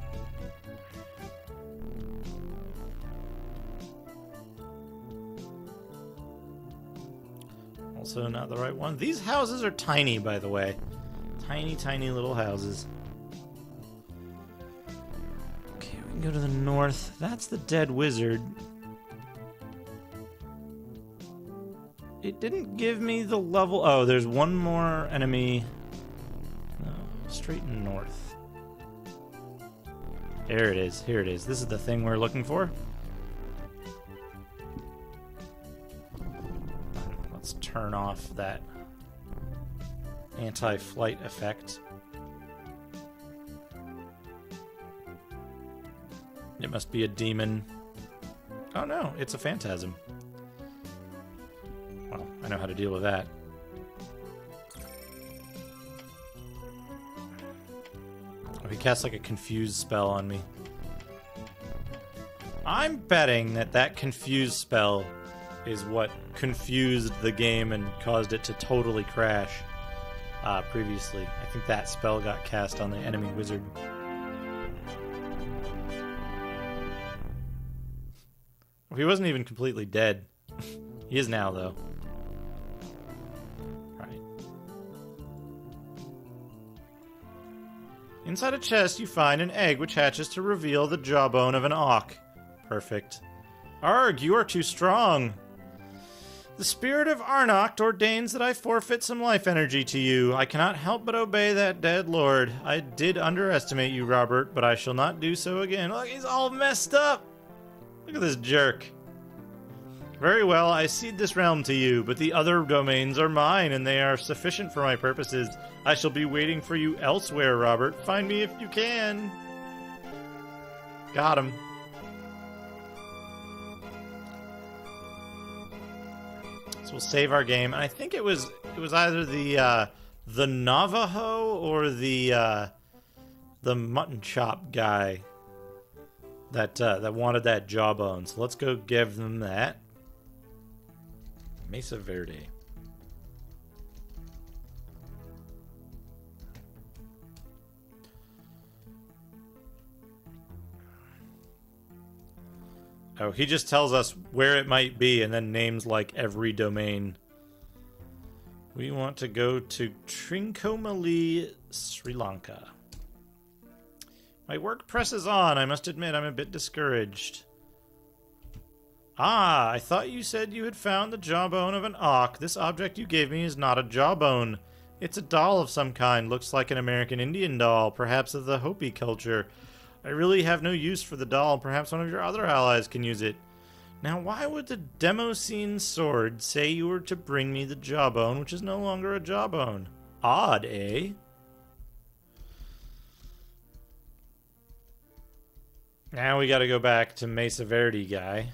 Also not the right one. These houses are tiny, by the way. Tiny, tiny little houses. Okay, we can go to the north. That's the dead wizard. It didn't give me the level... Oh, there's one more enemy. No, straight north. There it is. Here it is. This is the thing we're looking for. Let's turn off that anti-flight effect. It must be a demon. Oh no, it's a phantasm. Well, I know how to deal with that. Oh, he casts like a confuse spell on me. I'm betting that confuse spell is what confused the game and caused it to totally crash previously. I think that spell got cast on the enemy wizard. Well, he wasn't even completely dead. He is now, though. Right. Inside a chest, you find an egg which hatches to reveal the jawbone of an auk. Perfect. Arg, you are too strong. The spirit of Arnocht ordains that I forfeit some life energy to you. I cannot help but obey that dead lord. I did underestimate you, Robert, but I shall not do so again. Look, he's all messed up. Look at this jerk. Very well, I cede this realm to you, but the other domains are mine, and they are sufficient for my purposes. I shall be waiting for you elsewhere, Robert. Find me if you can. Got him. So we'll save our game, and I think it was either the Navajo or the mutton chop guy that wanted that jawbone. So let's go give them that. Mesa Verde. Oh, he just tells us where it might be and then names like every domain. We want to go to Trincomalee, Sri Lanka. My work presses on. I must admit I'm a bit discouraged. Ah, I thought you said you had found the jawbone of an auk. This object you gave me is not a jawbone. It's a doll of some kind. Looks like an American Indian doll, perhaps of the Hopi culture. I really have no use for the doll. Perhaps one of your other allies can use it. Now, why would the Demoscene sword say you were to bring me the jawbone, which is no longer a jawbone? Odd, eh? Now we gotta go back to Mesa Verde guy.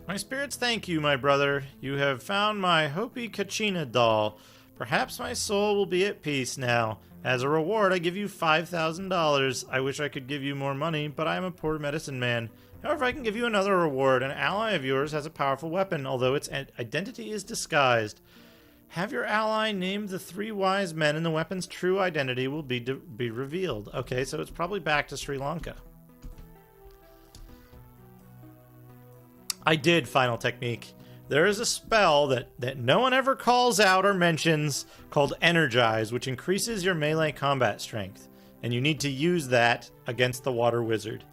My spirits thank you, my brother. You have found my Hopi Kachina doll. Perhaps my soul will be at peace now. As a reward, I give you $5,000. I wish I could give you more money, but I am a poor medicine man. However, I can give you another reward. An ally of yours has a powerful weapon, although its identity is disguised. Have your ally name the 3 wise men, and the weapon's true identity will be revealed. Okay, so it's probably back to Sri Lanka. I did Final Technique. There is a spell that no one ever calls out or mentions called Energize, which increases your melee combat strength. And you need to use that against the Water Wizard.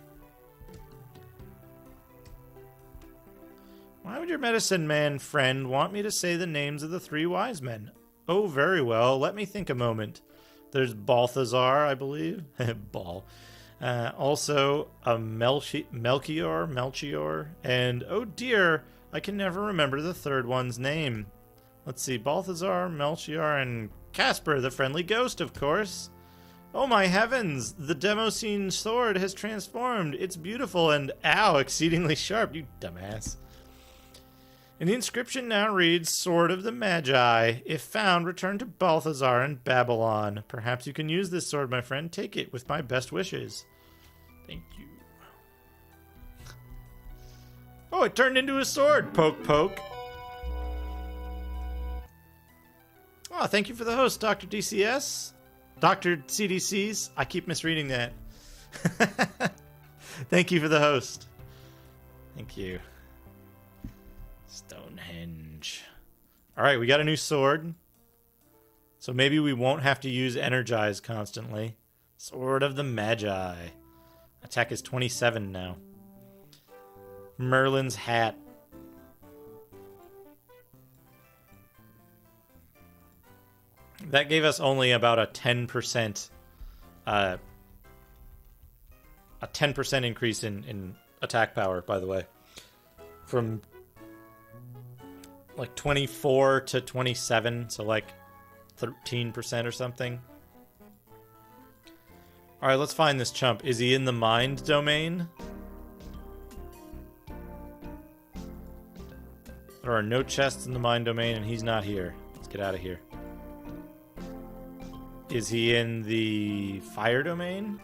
Why would your medicine man friend want me to say the names of the 3 wise men? Oh, very well. Let me think a moment. There's Balthazar, I believe. Ball. Also, a Melchior, and oh dear, I can never remember the third one's name. Let's see, Balthazar, Melchior, and Casper, the friendly ghost, of course. Oh my heavens, the Demoscene sword has transformed. It's beautiful and, ow, exceedingly sharp, you dumbass. And the inscription now reads, Sword of the Magi. If found, return to Balthazar in Babylon. Perhaps you can use this sword, my friend. Take it with my best wishes. Thank you. Oh, it turned into a sword. Poke, poke. Oh, thank you for the host, Dr. DCS. Dr. CDCs. I keep misreading that. Thank you for the host. Thank you. Stonehenge. Alright, we got a new sword. So maybe we won't have to use Energize constantly. Sword of the Magi. Attack is 27 now. Merlin's hat. That gave us only about a 10% a 10% increase in attack power, by the way. From like 24 to 27, so like 13% or something. Alright, let's find this chump. Is he in the mind domain? There are no chests in the mind domain, and he's not here. Let's get out of here. Is he in the fire domain?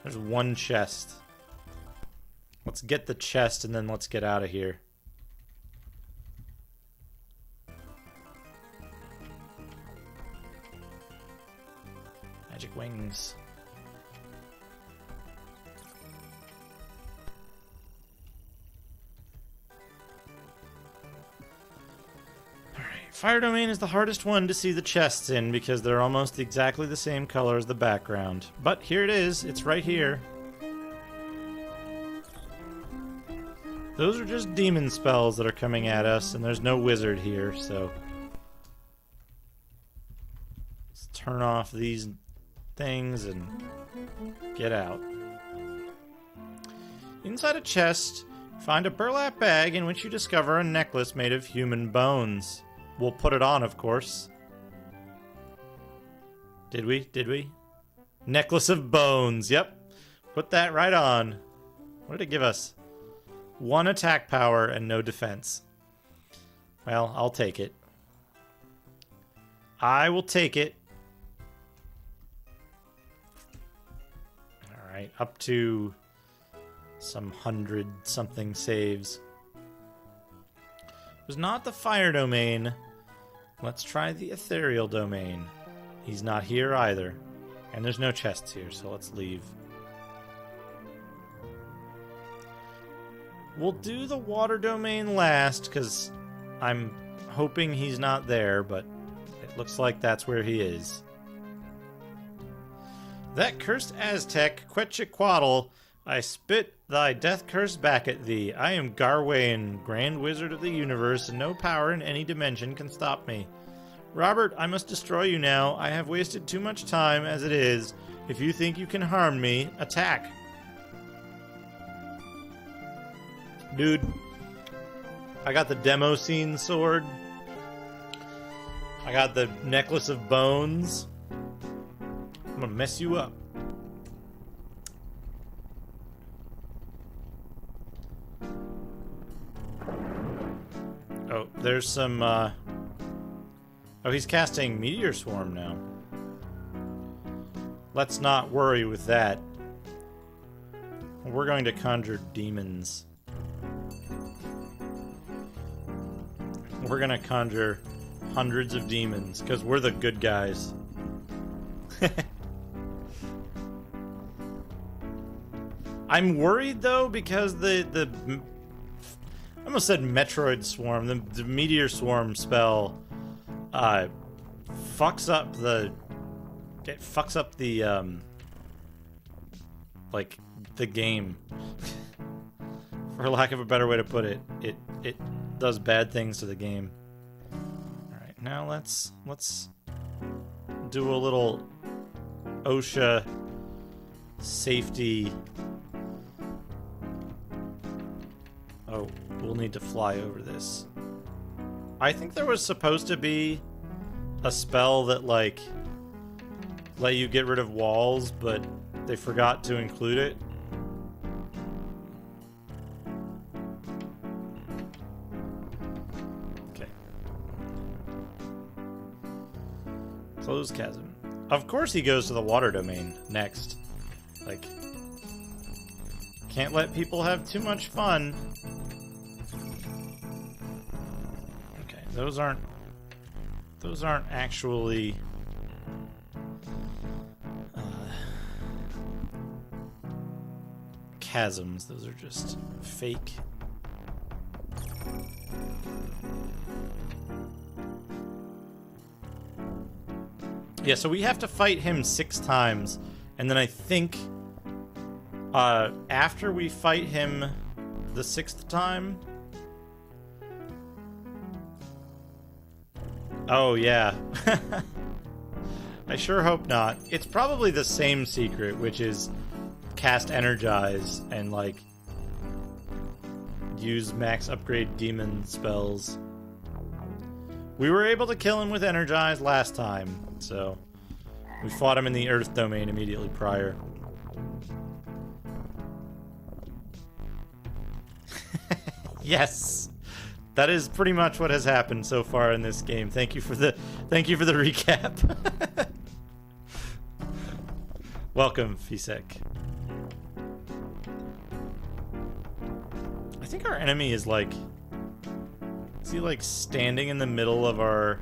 There's one chest. Let's get the chest, and then let's get out of here. Magic wings. Alright, fire domain is the hardest one to see the chests in because they're almost exactly the same color as the background. But here it is, it's right here. Those are just demon spells that are coming at us, and there's no wizard here, so... Let's turn off these things and get out. Inside a chest, find a burlap bag in which you discover a necklace made of human bones. We'll put it on, of course. Did we? Did we? Necklace of bones, yep. Put that right on. What did it give us? 1 attack power and no defense. Well, I'll take it. I will take it. Alright, up to some 100-something saves. It was not the fire domain. Let's try the ethereal domain. He's not here either. And there's no chests here, so let's leave. We'll do the water domain last, because I'm hoping he's not there, but it looks like that's where he is. That cursed Aztec, Quetzalcoatl, I spit thy death curse back at thee. I am Garwain, Grand Wizard of the Universe, and no power in any dimension can stop me. Robert, I must destroy you now. I have wasted too much time as it is. If you think you can harm me, attack. Dude, I got the Demoscene sword. I got the necklace of bones. I'm gonna mess you up. Oh, there's some, Oh, he's casting Meteor Swarm now. Let's not worry with that. We're going to conjure demons. We're gonna conjure hundreds of demons, because we're the good guys. I'm worried, though, because the I almost said Metroid Swarm. The Meteor Swarm spell fucks up the... It fucks up the, like, the game. For lack of a better way to put it. It does bad things to the game. Alright, now let's do a little OSHA safety... Oh, we'll need to fly over this. I think there was supposed to be a spell that, like, let you get rid of walls, but they forgot to include it. Okay. Closed chasm. Of course he goes to the water domain next. Like, can't let people have too much fun. Okay, those aren't actually chasms. Those are just fake. Yeah, so we have to fight him 6 times, and then I think after we fight him the 6th time... Oh, yeah. I sure hope not. It's probably the same secret, which is cast Energize and, like, use max upgrade demon spells. We were able to kill him with Energize last time, so we fought him in the Earth domain immediately prior. Yes, that is pretty much what has happened so far in this game. Thank you for the recap. Welcome, Fisek. I think our enemy is like... Is he like standing in the middle of our...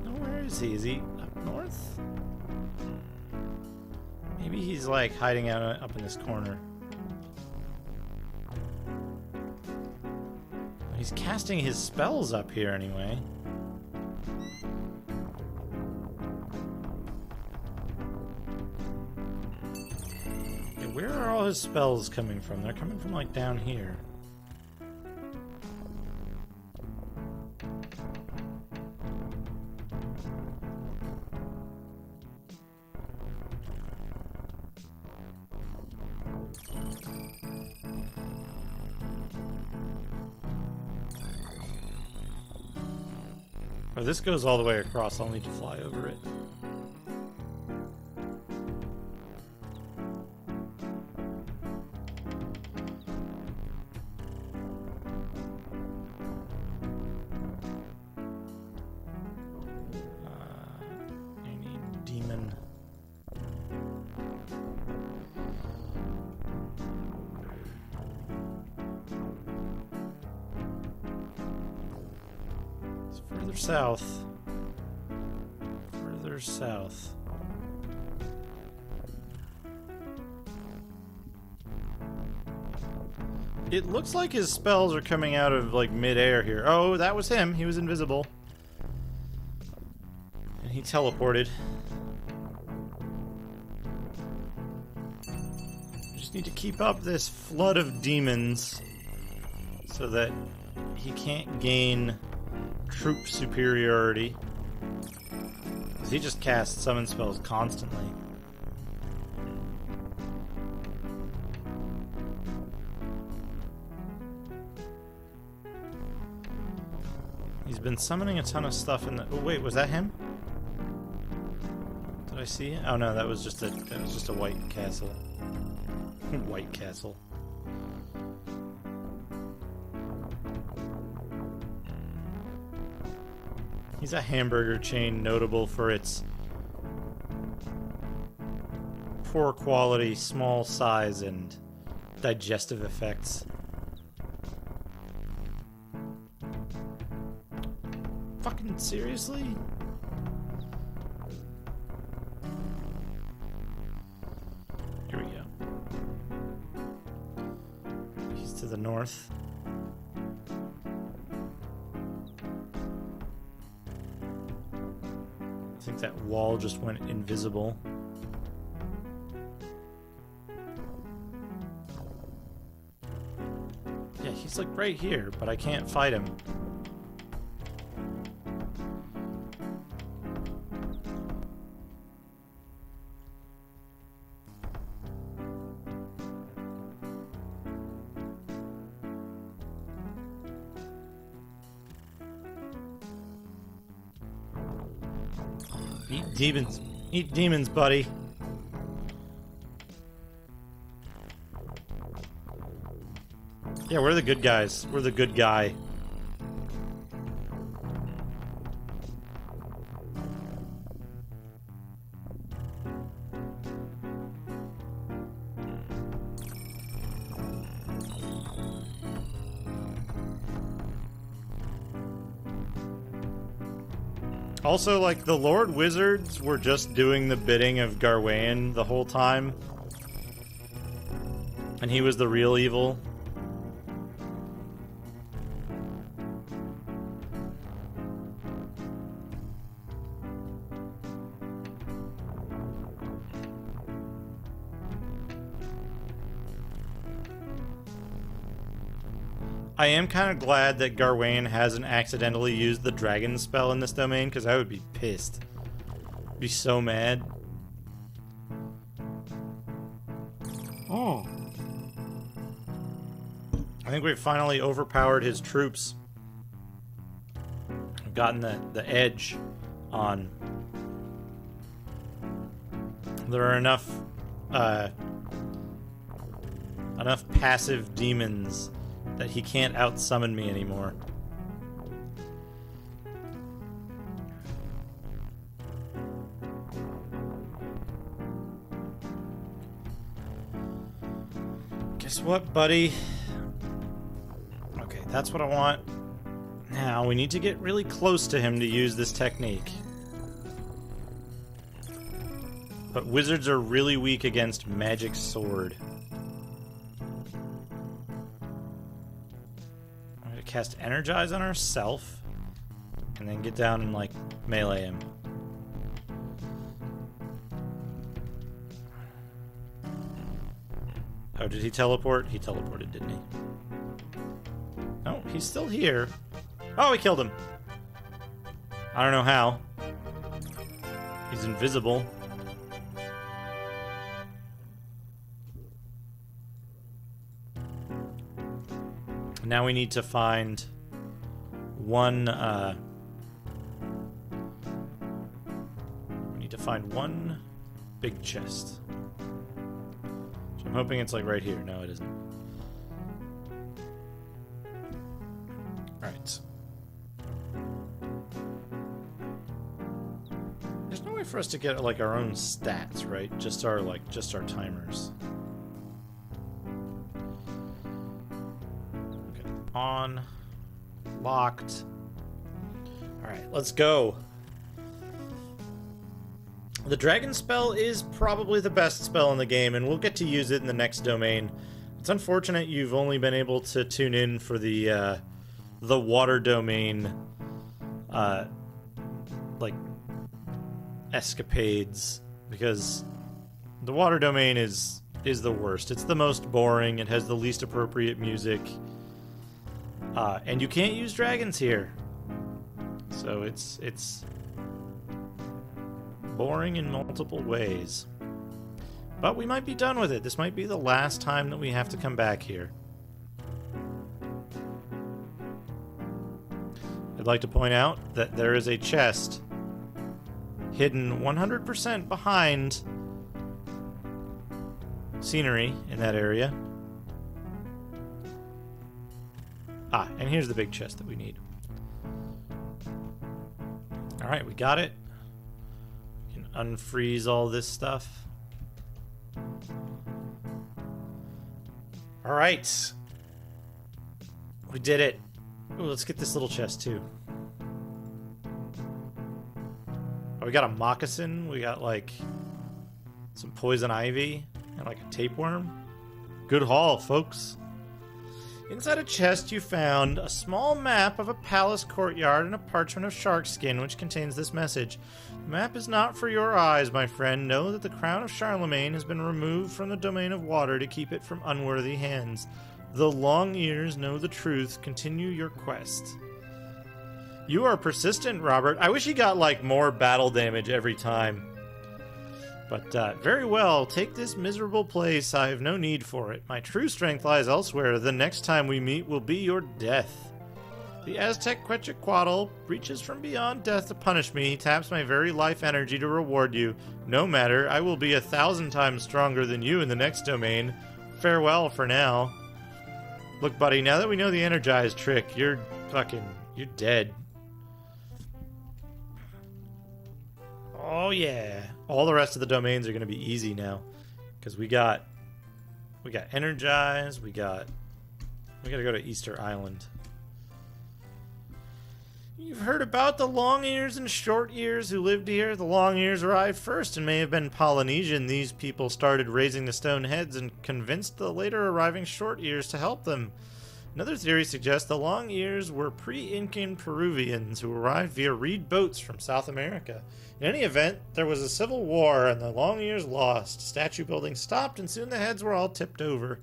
No, where is he? Is he up north? Maybe he's like hiding out up in this corner. He's casting his spells up here anyway. Yeah, where are all his spells coming from? They're coming from like down here. Oh, this goes all the way across. I'll need to fly over it. I need demon. Further south. Further south. It looks like his spells are coming out of, like, mid-air here. Oh, that was him. He was invisible. And he teleported. Just need to keep up this flood of demons so that he can't gain troop superiority. Because he just casts summon spells constantly. He's been summoning a ton of stuff in the... Oh, wait, was that him? Did I see it? Oh, no, that was just a white castle. White castle. He's a hamburger chain notable for its poor quality, small size, and digestive effects. Fucking seriously? Here we go. He's to the north. I think that wall just went invisible. Yeah, he's like right here, but I can't fight him. Eat demons. Eat demons, buddy. Yeah, we're the good guys. We're the good guy. Also, like, the Lord Wizards were just doing the bidding of Garwain the whole time. And he was the real evil. I am kind of glad that Garwain hasn't accidentally used the dragon spell in this domain, because I would be pissed. I'd be so mad. Oh. I think we've finally overpowered his troops. We've gotten the edge on. There are enough passive demons that he can't out-summon me anymore. Guess what, buddy? Okay, that's what I want. Now, we need to get really close to him to use this technique. But wizards are really weak against magic sword. Cast Energize on herself, and then get down and, like, melee him. Oh, did he teleport? He teleported, didn't he? No, he's still here. Oh, he killed him. I don't know how. He's invisible. Now we need to find one, we need to find one big chest. So I'm hoping it's like right here. No, it isn't. Alright. There's no way for us to get, like, our own stats, right? Just our timers. On. Locked. Alright, let's go. The dragon spell is probably the best spell in the game, and we'll get to use it in the next domain. It's unfortunate you've only been able to tune in for the water domain, like, escapades, because the water domain is the worst. It's the most boring, it has the least appropriate music. And you can't use dragons here. So it's boring in multiple ways. But we might be done with it. This might be the last time that we have to come back here. I'd like to point out that there is a chest hidden 100% behind scenery in that area. Ah, and here's the big chest that we need. Alright, we got it. We can unfreeze all this stuff. Alright. We did it. Ooh, let's get this little chest too. Oh, we got a moccasin. We got like some poison ivy and like a tapeworm. Good haul, folks. Inside a chest you found a small map of a palace courtyard and a parchment of shark skin which contains this message. The map is not for your eyes, my friend. Know that the crown of Charlemagne has been removed from the domain of water to keep it from unworthy hands. The long ears know the truth. Continue your quest. You are persistent, Robert. I wish he got like more battle damage every time. But, very well, take this miserable place. I have no need for it. My true strength lies elsewhere. The next time we meet will be your death. The Aztec Quetzalcoatl reaches from beyond death to punish me. He taps my very life energy to reward you. No matter, I will be 1,000 times stronger than you in the next domain. Farewell for now. Look, buddy, now that we know the energize trick, you're dead. Oh, yeah. All the rest of the domains are going to be easy now. Because we got energize, we gotta go to Easter Island. You've heard about the long ears and short ears who lived here. The long ears arrived first and may have been Polynesian. These people started raising the stone heads and convinced the later arriving short ears to help them. Another theory suggests the long ears were pre-Incan Peruvians who arrived via reed boats from South America. In any event, there was a civil war and the long ears lost. Statue building stopped and soon the heads were all tipped over.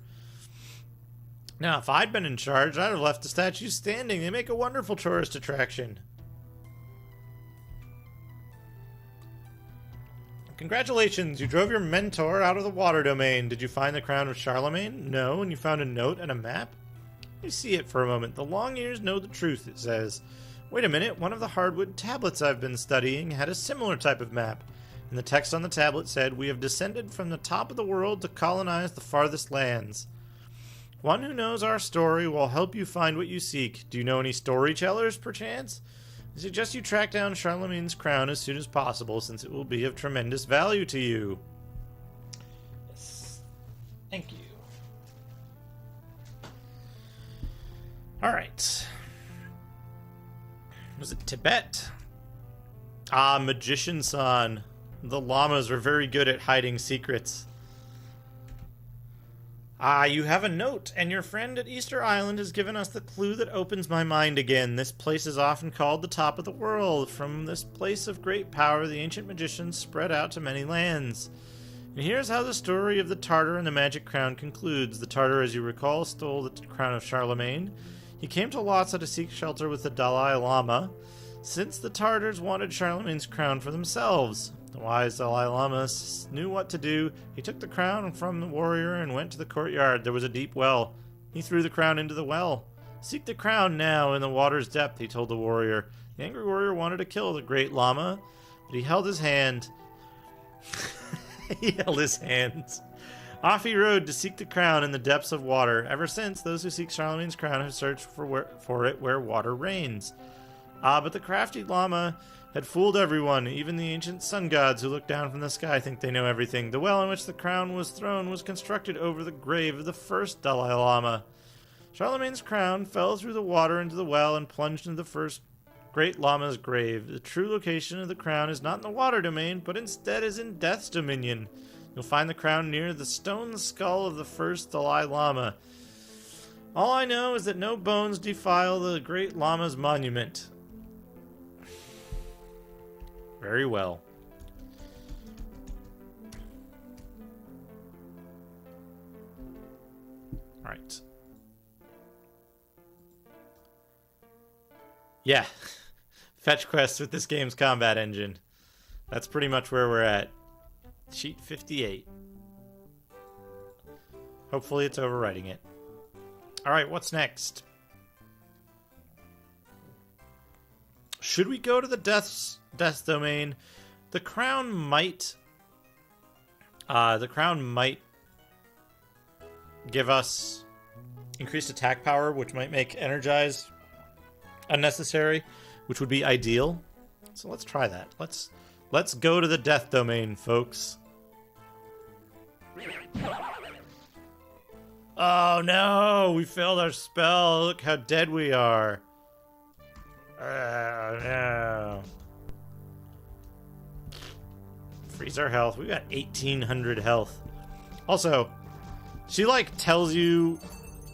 Now, if I'd been in charge, I'd have left the statues standing. They make a wonderful tourist attraction. Congratulations, you drove your mentor out of the water domain. Did you find the crown of Charlemagne? No, and you found a note and a map? You see it for a moment. The long ears know the truth, it says. Wait a minute, one of the hardwood tablets I've been studying had a similar type of map. And the text on the tablet said, "We have descended from the top of the world to colonize the farthest lands. One who knows our story will help you find what you seek. Do you know any storytellers, perchance? I suggest you track down Charlemagne's crown as soon as possible, since it will be of tremendous value to you." Yes. Thank you. Alright. Was it Tibet? Ah, Magician-san. The llamas are very good at hiding secrets. Ah, you have a note, and your friend at Easter Island has given us the clue that opens my mind again. This place is often called the top of the world. From this place of great power, the ancient magicians spread out to many lands. And here's how the story of the Tartar and the magic crown concludes. The Tartar, as you recall, stole the crown of Charlemagne. He came to Lhasa to seek shelter with the Dalai Lama, since the Tartars wanted Charlemagne's crown for themselves. The wise Dalai Lama knew what to do. He took the crown from the warrior and went to the courtyard. There was a deep well. He threw the crown into the well. "Seek the crown now in the water's depth," he told the warrior. The angry warrior wanted to kill the great Lama, but he held his hand. He held his hands. Off he rode to seek the crown in the depths of water. Ever since, those who seek Charlemagne's crown have searched for it where water reigns. Ah, but the crafty Lama had fooled everyone. Even the ancient sun gods who look down from the sky think they know everything. The well in which the crown was thrown was constructed over the grave of the first Dalai Lama. Charlemagne's crown fell through the water into the well and plunged into the first great Lama's grave. The true location of the crown is not in the water domain, but instead is in Death's dominion. You'll find the crown near the stone skull of the first Dalai Lama. All I know is that no bones defile the great Lama's monument. Very well. Alright. Yeah. Fetch quests with this game's combat engine. That's pretty much where we're at. Sheet 58. Hopefully it's overwriting it. Alright, what's next? Should we go to the death domain? The crown might give us increased attack power, which might make energize unnecessary, which would be ideal. So let's try that. Let's go to the death domain, folks. Oh no, we failed our spell. Look how dead we are. Oh no. Freeze our health. We got 1,800 health. Also, she like tells you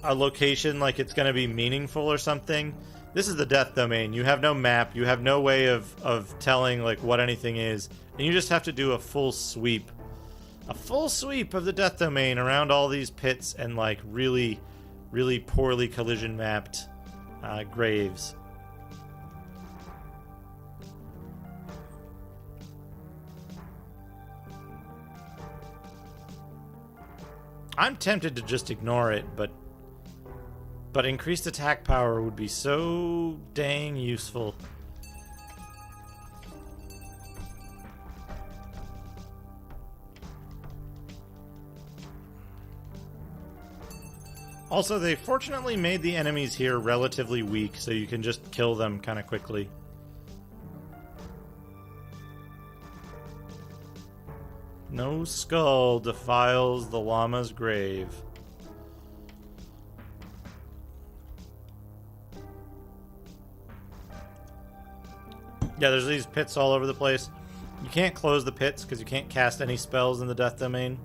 a location like it's gonna be meaningful or something. This is the death domain. You have no map. You have no way of telling like what anything is, and you just have to do a full sweep. A full sweep of the death domain around all these pits and like really, really poorly collision mapped graves. I'm tempted to just ignore it, but increased attack power would be so dang useful. Also, they fortunately made the enemies here relatively weak, so you can just kill them kind of quickly. No skull defiles the llama's grave. Yeah, there's these pits all over the place. You can't close the pits because you can't cast any spells in the death domain.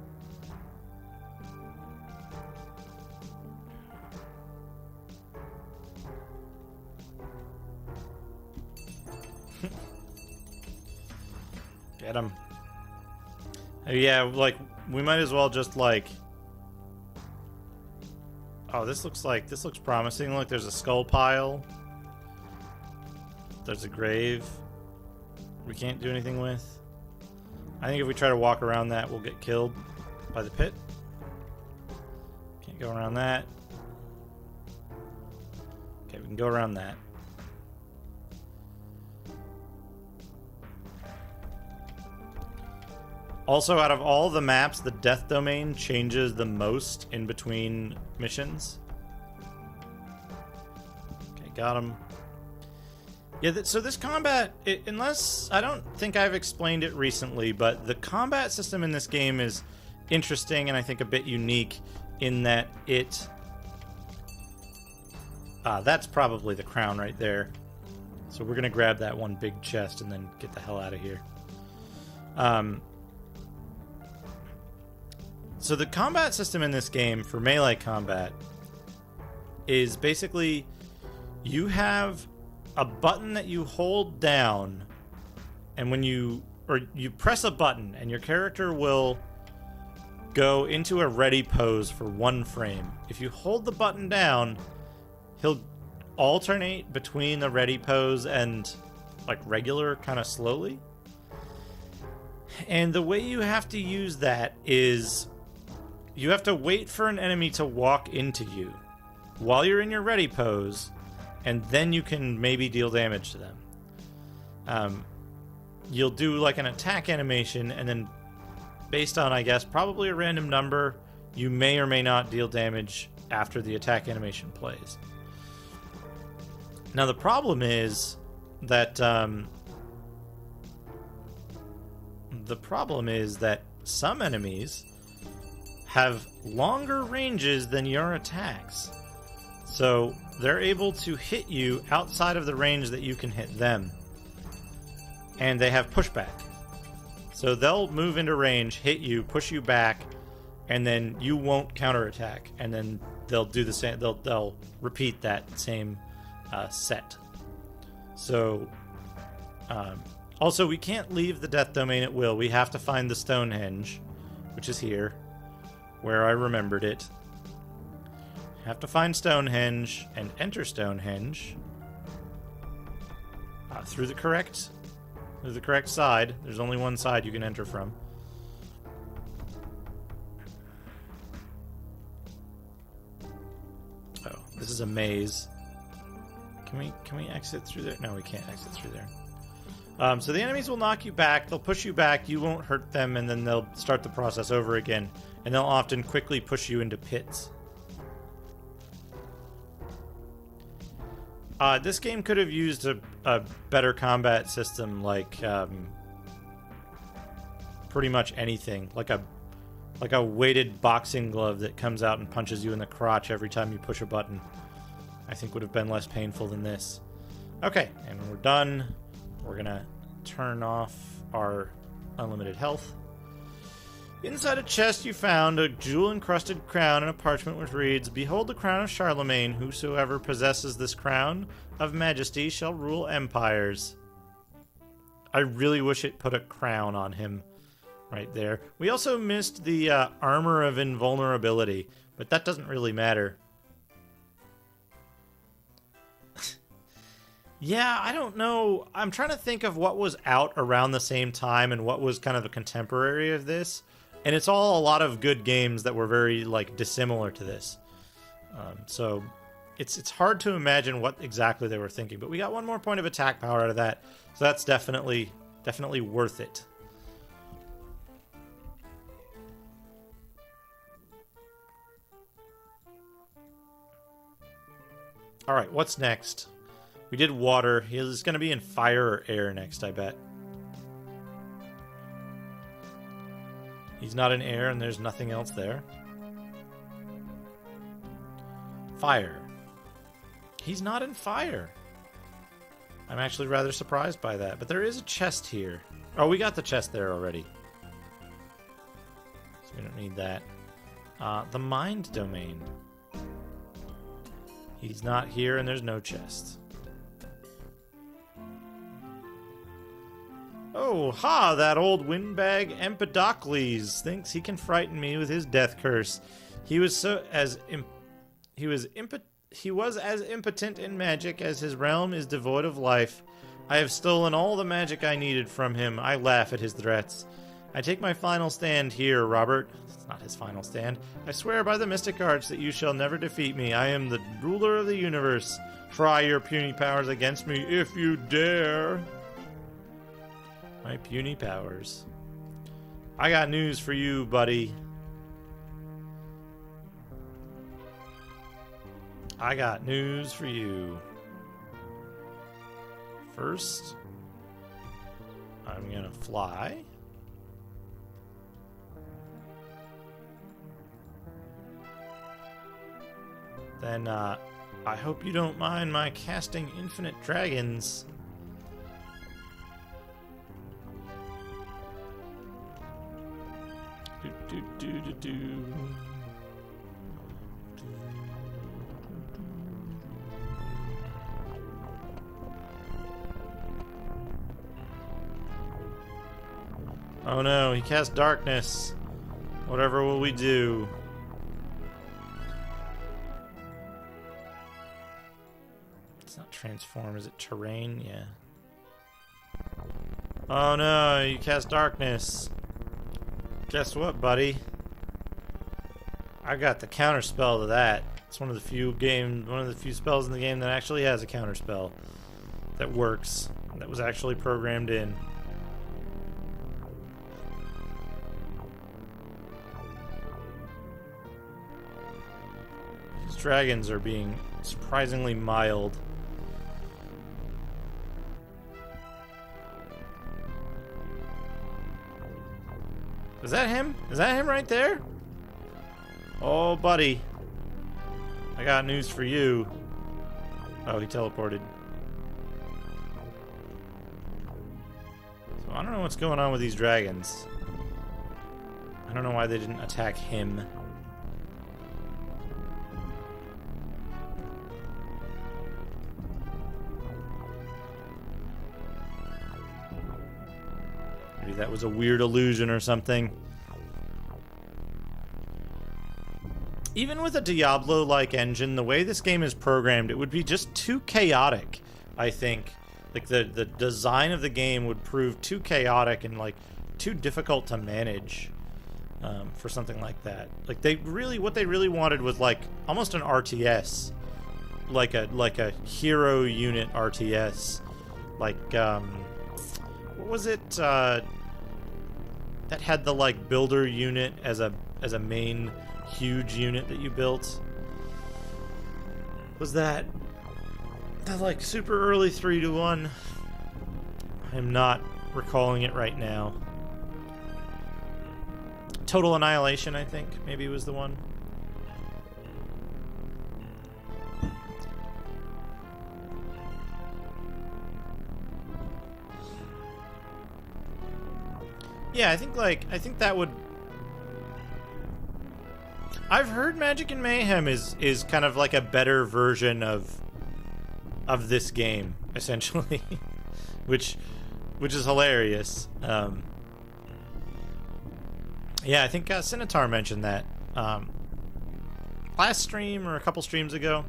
Get him. Yeah, like, we might as well just, like... Oh, this looks promising. Look, there's a skull pile. There's a grave we can't do anything with. I think if we try to walk around that, we'll get killed by the pit. Can't go around that. Okay, we can go around that. Also, out of all the maps, the death domain changes the most in between missions. Okay, got him. Yeah, so this combat, unless... I don't think I've explained it recently, but the combat system in this game is interesting and I think a bit unique in that it... that's probably the crown right there. So we're going to grab that one big chest and then get the hell out of here. So the combat system in this game for melee combat is basically you have a button that you hold down, and when you press a button and your character will go into a ready pose for 1 frame. If you hold the button down, he'll alternate between the ready pose and like regular kind of slowly. And the way you have to use that is you have to wait for an enemy to walk into you while you're in your ready pose, and then you can maybe deal damage to them. You'll do like an attack animation, and then based on, I guess, probably a random number, you may or may not deal damage after the attack animation plays. Now the problem is that some enemies have longer ranges than your attacks. So they're able to hit you outside of the range that you can hit them. And they have pushback. So they'll move into range, hit you, push you back, and then you won't counterattack. And then they'll do the same. They'll repeat that same set. So also, we can't leave the death domain at will. We have to find the Stonehenge, which is here, where I remembered it. Have to find Stonehenge and enter Stonehenge through the correct side. There's only one side you can enter from. Oh, this is a maze. Can Can we exit through there? No, we can't exit through there. So the enemies will knock you back, they'll push you back, you won't hurt them, and then they'll start the process over again. And they'll often quickly push you into pits. This game could have used a better combat system, like pretty much anything. Like a weighted boxing glove that comes out and punches you in the crotch every time you push a button. I think would have been less painful than this. Okay, and we're done. We're gonna turn off our unlimited health. Inside a chest you found a jewel-encrusted crown and a parchment which reads, "Behold the crown of Charlemagne. Whosoever possesses this crown of majesty shall rule empires." I really wish it put a crown on him right there. We also missed the armor of invulnerability, but that doesn't really matter. Yeah, I don't know. I'm trying to think of what was out around the same time and what was kind of a contemporary of this. And it's all a lot of good games that were very, like, dissimilar to this. So it's hard to imagine what exactly they were thinking. But we got one more point of attack power out of that. So that's definitely worth it. Alright, what's next? We did water. He's going to be in fire or air next, I bet. He's not in air, and there's nothing else there. Fire. He's not in fire. I'm actually rather surprised by that. But there is a chest here. Oh, we got the chest there already. So we don't need that. The mind domain. He's not here, and there's no chest. Oh, ha! That old windbag Empedocles thinks he can frighten me with his death curse. He was as impotent in magic as his realm is devoid of life. I have stolen all the magic I needed from him. I laugh at his threats. I take my final stand here, Robert. It's not his final stand. I swear by the mystic arts that you shall never defeat me. I am the ruler of the universe. Try your puny powers against me if you dare. My puny powers. I got news for you, buddy. I got news for you. First, I'm gonna fly. Then, I hope you don't mind my casting infinite dragons. Do. Oh no, he cast darkness. Whatever will we do? It's not transform, is it terrain? Yeah. Oh no, you cast darkness. Guess what, buddy? I got the counter spell to that. It's one of the few spells in the game that actually has a counter spell that works. That was actually programmed in. These dragons are being surprisingly mild. Is that him? Is that him right there? Oh, buddy. I got news for you. Oh, he teleported. So I don't know what's going on with these dragons. I don't know why they didn't attack him. Maybe that was a weird illusion or something. Even with a Diablo-like engine, the way this game is programmed, it would be just too chaotic, I think. Like, the design of the game would prove too chaotic and, like, too difficult to manage for something like that. Like, what they really wanted was, like, almost an RTS. like a hero unit RTS, like what was it that had the like builder unit as a main huge unit that you built? Was that like super early 3-1? I'm not recalling it right now. Total Annihilation, I think, maybe was the one. Yeah, I think that would... I've heard Magic and Mayhem is kind of like a better version of this game, essentially. which is hilarious. Yeah, I think Cinotar mentioned that last stream or a couple streams ago.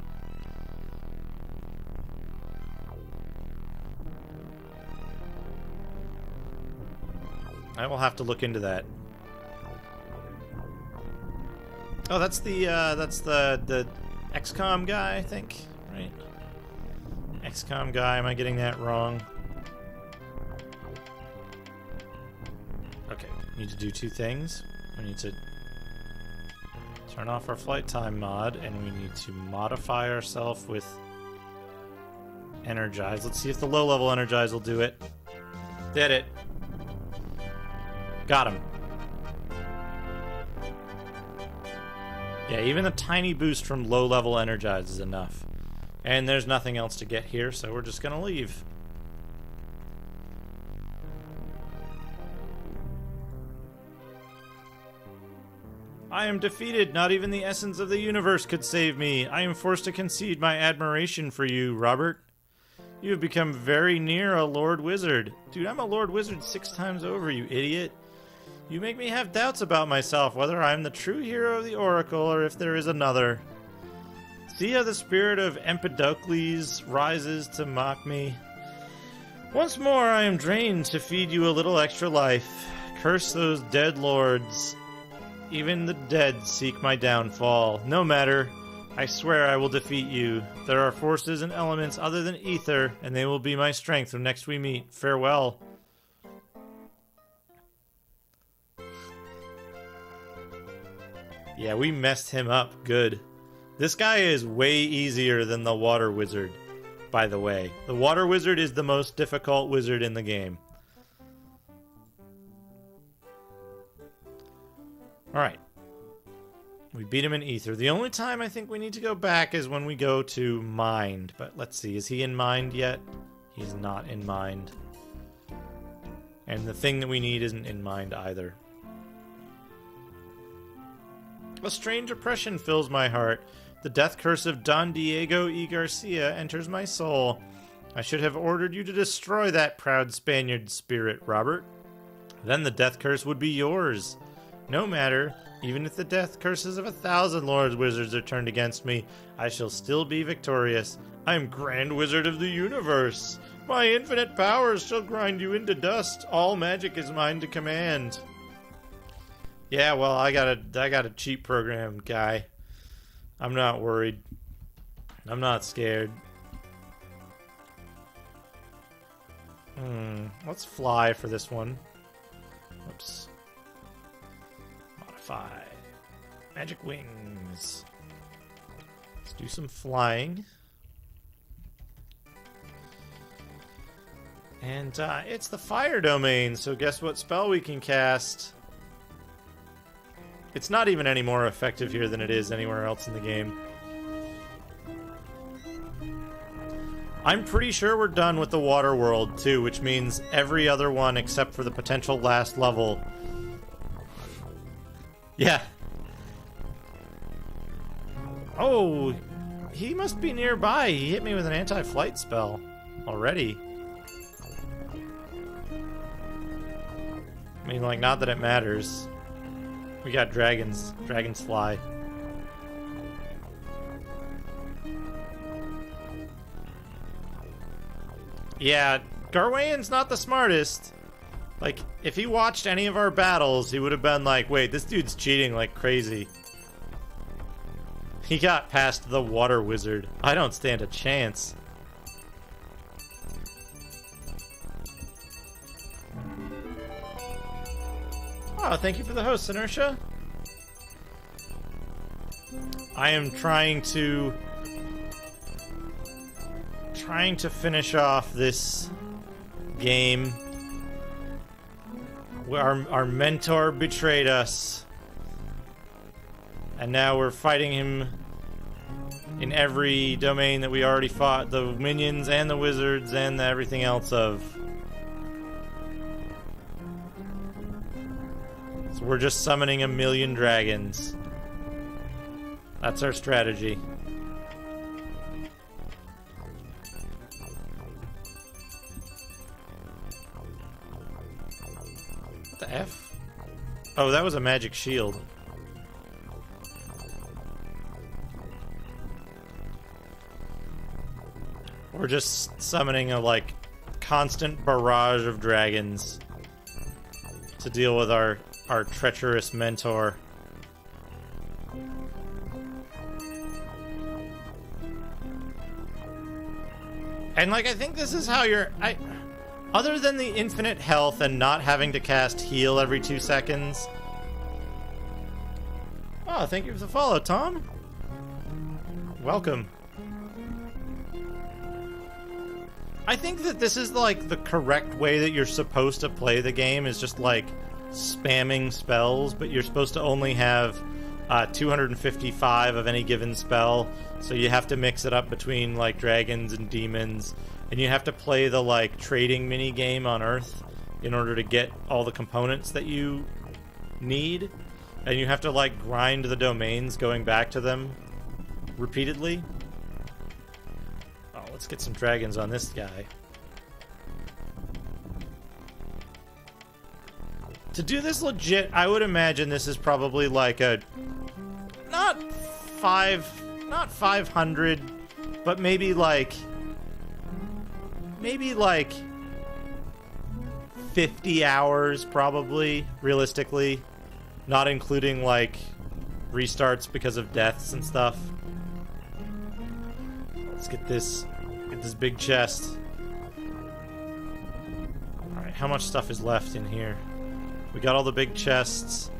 I will have to look into that. Oh, that's the XCOM guy, I think, right? XCOM guy, am I getting that wrong? Okay, we need to do two things. We need to turn off our flight time mod, and we need to modify ourselves with Energize. Let's see if the low-level Energize will do it. Did it. Got him. Yeah, even a tiny boost from low-level Energize is enough. And there's nothing else to get here, so we're just gonna leave. I am defeated. Not even the essence of the universe could save me. I am forced to concede my admiration for you, Robert. You have become very near a Lord Wizard. Dude, I'm a Lord Wizard 6 times over, you idiot. You make me have doubts about myself, whether I'm the true hero of the Oracle or if there is another. See how the spirit of Empedocles rises to mock me? Once more I am drained to feed you a little extra life. Curse those dead lords. Even the dead seek my downfall. No matter. I swear I will defeat you. There are forces and elements other than ether, and they will be my strength when next we meet. Farewell. Yeah, we messed him up good. This guy is way easier than the Water Wizard, by the way. The Water Wizard is the most difficult wizard in the game. Alright. We beat him in Ether. The only time I think we need to go back is when we go to Mind. But let's see, is he in Mind yet? He's not in Mind. And the thing that we need isn't in Mind either. A strange oppression fills my heart. The death curse of Don Diego y Garcia enters my soul. I should have ordered you to destroy that proud Spaniard spirit, Robert. Then the death curse would be yours. No matter, even if the death curses of 1,000 Lord Wizards are turned against me, I shall still be victorious. I am Grand Wizard of the Universe. My infinite powers shall grind you into dust. All magic is mine to command. Yeah, well, I got a cheat program, guy. I'm not worried. I'm not scared. Let's fly for this one. Oops. Modify. Magic wings. Let's do some flying. And it's the fire domain, so guess what spell we can cast? It's not even any more effective here than it is anywhere else in the game. I'm pretty sure we're done with the water world, too, which means every other one except for the potential last level. Yeah. Oh, he must be nearby. He hit me with an anti-flight spell already. I mean, like, not that it matters. We got dragons. Dragons fly. Yeah, Garwayan's not the smartest. Like, if he watched any of our battles, he would have been like, wait, this dude's cheating like crazy. He got past the water wizard. I don't stand a chance. Oh, thank you for the host, Inertia. I am trying to finish off this game. Our mentor betrayed us. And now we're fighting him in every domain that we already fought. The minions and the wizards and everything else of. So we're just summoning 1,000,000 dragons. That's our strategy. What the F? Oh, that was a magic shield. We're just summoning a, like, constant barrage of dragons to deal with our treacherous mentor. And, like, I think this is how you're... other than the infinite health and not having to cast heal every 2 seconds... Oh, thank you for the follow, Tom. Welcome. I think that this is, like, the correct way that you're supposed to play the game, is just, like, spamming spells, but you're supposed to only have 255 of any given spell, so you have to mix it up between, like, dragons and demons, and you have to play the, like, trading mini-game on Earth in order to get all the components that you need, and you have to, like, grind the domains going back to them repeatedly. Let's get some dragons on this guy. To do this legit, I would imagine this is probably like a... Not 500, but maybe like 50 hours, probably, realistically. Not including, like, restarts because of deaths and stuff. Let's get this big chest. Alright, how much stuff is left in here? We got all the big chests.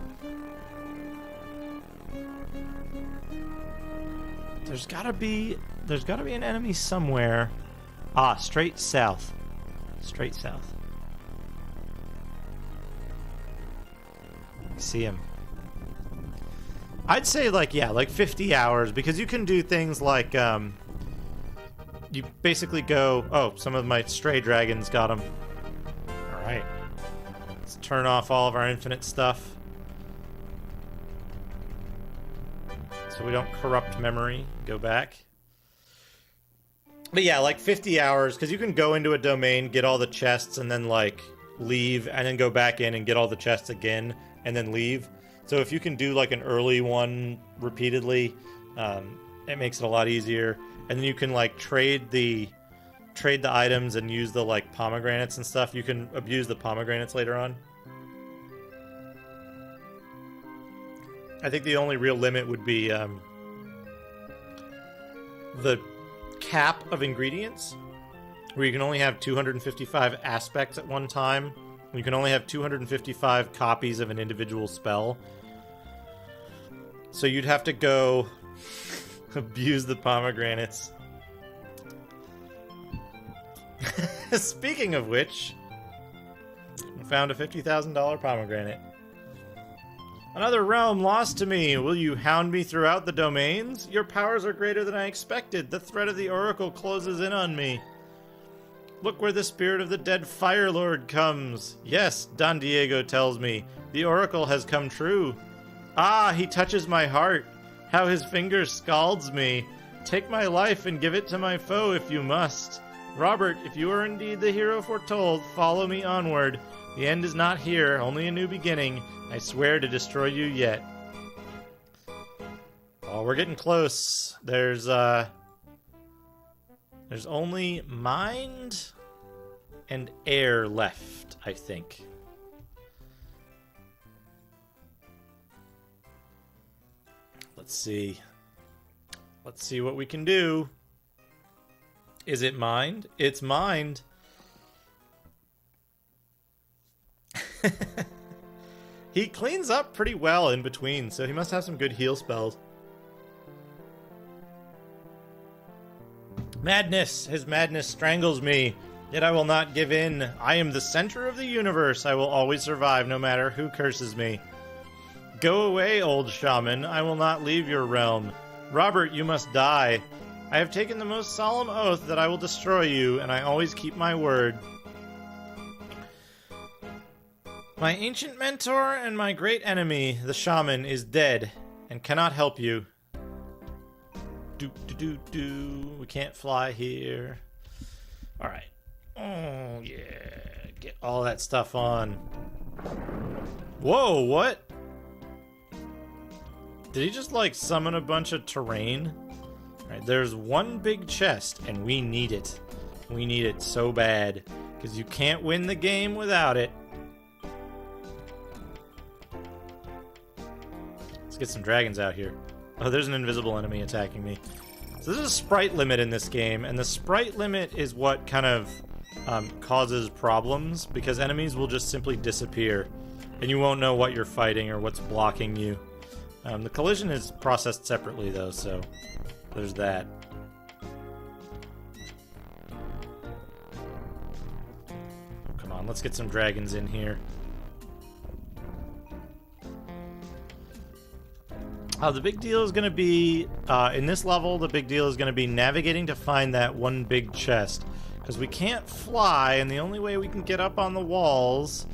There's gotta be an enemy somewhere. Ah, straight south. Straight south. See him. I'd say, like, yeah, like 50 hours, because you can do things like, you basically go... Oh, some of my stray dragons got them. Alright. Let's turn off all of our infinite stuff, so we don't corrupt memory. Go back. But yeah, like 50 hours, because you can go into a domain, get all the chests, and then, like, leave, and then go back in and get all the chests again, and then leave. So if you can do, like, an early one repeatedly, it makes it a lot easier. And then you can, like, trade the items and use the, like, pomegranates and stuff. You can abuse the pomegranates later on. I think the only real limit would be the cap of ingredients, where you can only have 255 aspects at one time. You can only have 255 copies of an individual spell. So you'd have to go... abuse the pomegranates. Speaking of which, I found a $50,000 pomegranate. Another realm lost to me. Will you hound me throughout the domains? Your powers are greater than I expected. The threat of the oracle closes in on me. Look where the spirit of the dead Fire Lord comes. Yes, Don Diego tells me. The oracle has come true. Ah, he touches my heart. How his finger scalds me. Take my life and give it to my foe if you must. Robert, if you are indeed the hero foretold, follow me onward. The end is not here, only a new beginning. I swear to destroy you yet. Oh, we're getting close. There's only mind and air left, I think. Let's see. Let's see what we can do. Is it mined? It's mined. He cleans up pretty well in between, so he must have some good heal spells. Madness! His madness strangles me, yet I will not give in. I am the center of the universe. I will always survive, no matter who curses me. Go away, old shaman. I will not leave your realm. Robert, you must die. I have taken the most solemn oath that I will destroy you, and I always keep my word. My ancient mentor and my great enemy, the shaman, is dead and cannot help you. We can't fly here. Alright. Oh, yeah. Get all that stuff on. Whoa, what? Did he just, like, summon a bunch of terrain? Alright, there's one big chest, and we need it. We need it so bad. Because you can't win the game without it. Get some dragons out here. Oh, there's an invisible enemy attacking me. So there's a sprite limit in this game, and the sprite limit is what kind of causes problems, because enemies will just simply disappear, and you won't know what you're fighting or what's blocking you. The collision is processed separately, though, so there's that. Come on, let's get some dragons in here. The big deal is going to be, in this level, the big deal is going to be navigating to find that one big chest. Because we can't fly, and the only way we can get up on the walls,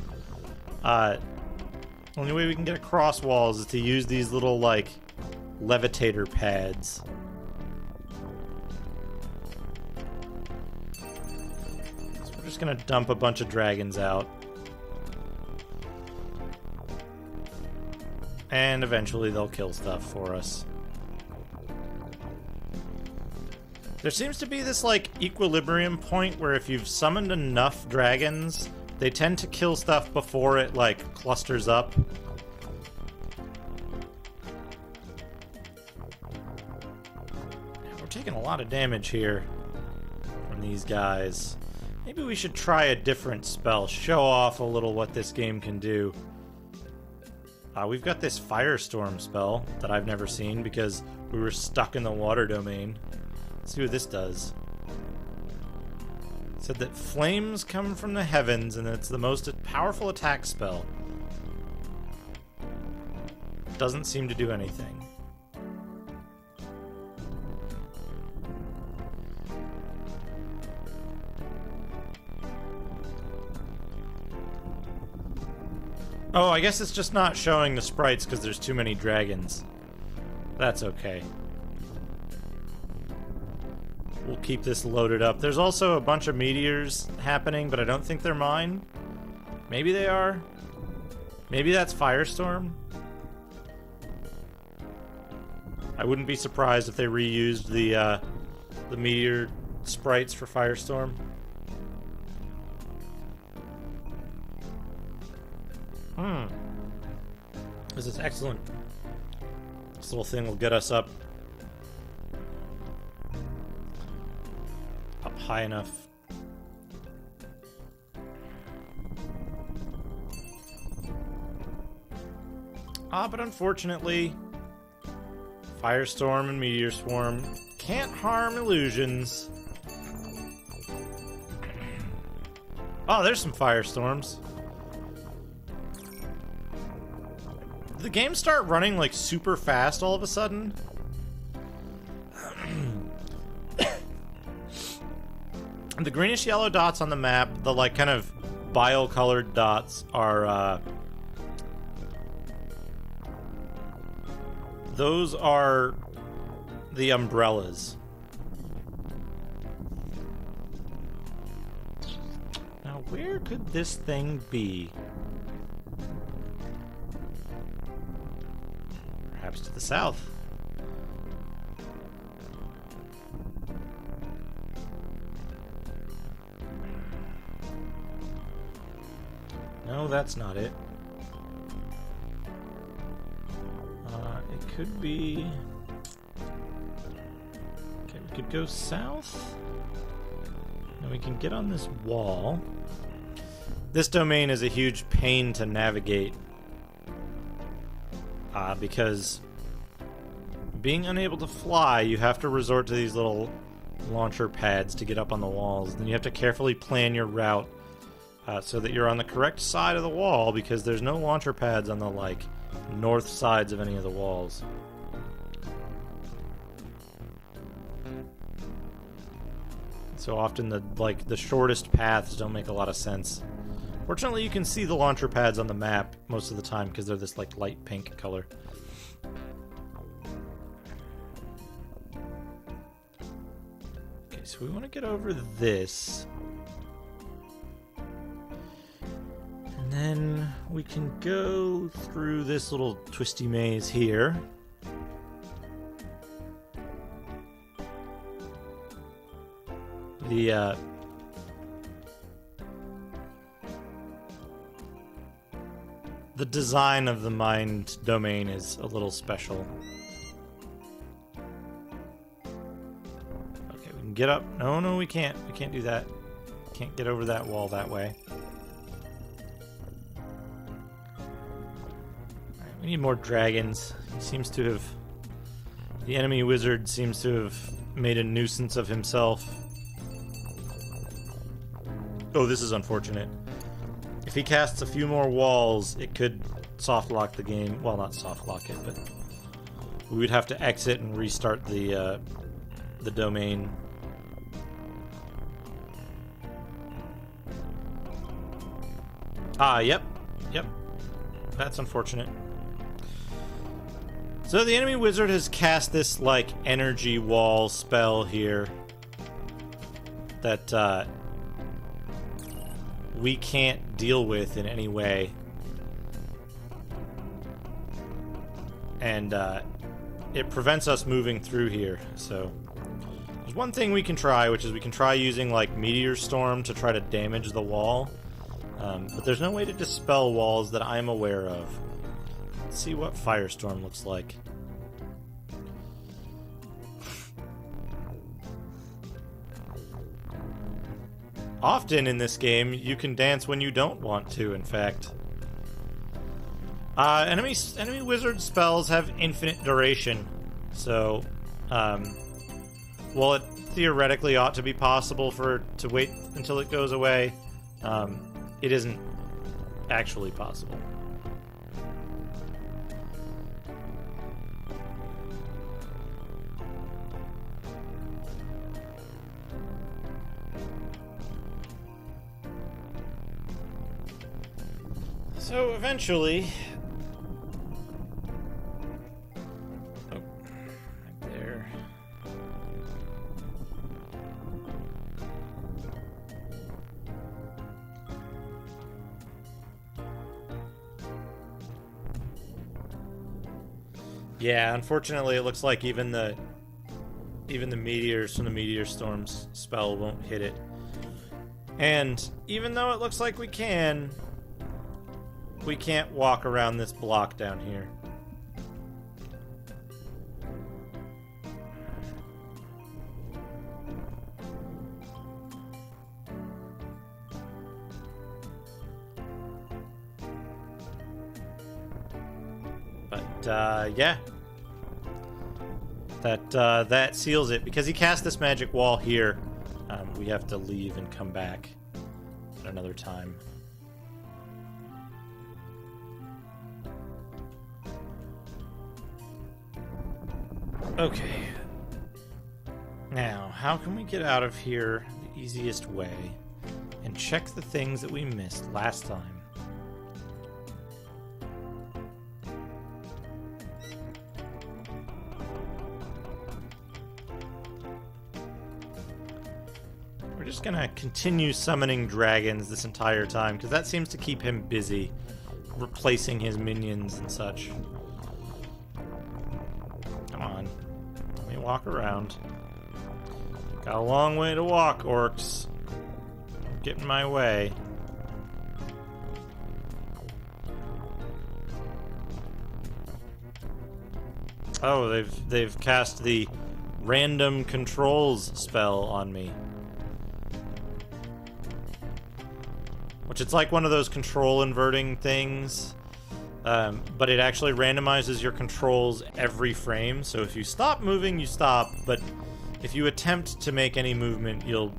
only way we can get across walls is to use these little, like, levitator pads. So we're just going to dump a bunch of dragons out. And eventually they'll kill stuff for us. There seems to be this, like, equilibrium point where if you've summoned enough dragons, they tend to kill stuff before it, like, clusters up. We're taking a lot of damage here from these guys. Maybe we should try a different spell. Show off a little what this game can do. We've got this Firestorm spell that I've never seen because we were stuck in the water domain. Let's see what this does. It said that flames come from the heavens and it's the most powerful attack spell. Doesn't seem to do anything. Oh, I guess it's just not showing the sprites because there's too many dragons. That's okay. We'll keep this loaded up. There's also a bunch of meteors happening, but I don't think they're mine. Maybe they are. Maybe that's Firestorm. I wouldn't be surprised if they reused the meteor sprites for Firestorm. This is excellent. This little thing will get us up high enough. But unfortunately, Firestorm and Meteor Swarm can't harm illusions. Oh, there's some Firestorms. Did the game start running like super fast all of a sudden? The greenish yellow dots on the map, the like kind of bile colored dots are those are the umbrellas. Now where could this thing be? Perhaps to the south. No, that's not it. It could be... could go south. And we can get on this wall. This domain is a huge pain to navigate. Because being unable to fly, you have to resort to these little launcher pads to get up on the walls. Then you have to carefully plan your route so that you're on the correct side of the wall, because there's no launcher pads on the, like, north sides of any of the walls. So often the shortest paths don't make a lot of sense. Fortunately, you can see the launcher pads on the map most of the time because they're this like light pink color. Okay, so we want to get over this. And then we can go through this little twisty maze here. The design of the mined domain is a little special. Okay, we can get up. No, we can't. We can't do that. Can't get over that wall that way. Alright, we need more dragons. He seems to have... The enemy wizard seems to have made a nuisance of himself. Oh, this is unfortunate. If he casts a few more walls, it could soft lock the game. Well, not soft lock it, but we would have to exit and restart the domain. Yep. That's unfortunate. So the enemy wizard has cast this, like, energy wall spell here that, we can't deal with in any way. And it prevents us moving through here. So there's one thing we can try, which is we can try using like Meteor Storm to try to damage the wall. But there's no way to dispel walls that I'm aware of. Let's see what Firestorm looks like. Often in this game, you can dance when you don't want to, in fact. Enemy wizard spells have infinite duration. So, while it theoretically ought to be possible to wait until it goes away, it isn't actually possible. So eventually... Oh, right there. Yeah, unfortunately it looks like even the meteors from the Meteor Storm's spell won't hit it. And even though it looks like we can't walk around this block down here. But, yeah. That seals it. Because he cast this magic wall here, we have to leave and come back at another time. Okay. Now, how can we get out of here the easiest way and check the things that we missed last time? We're just gonna continue summoning dragons this entire time, because that seems to keep him busy, replacing his minions and such. Walk around. Got a long way to walk, orcs. Get in my way. Oh, they've cast the random controls spell on me. Which it's like one of those control inverting things. But it actually randomizes your controls every frame. So if you stop moving, you stop. But if you attempt to make any movement, you'll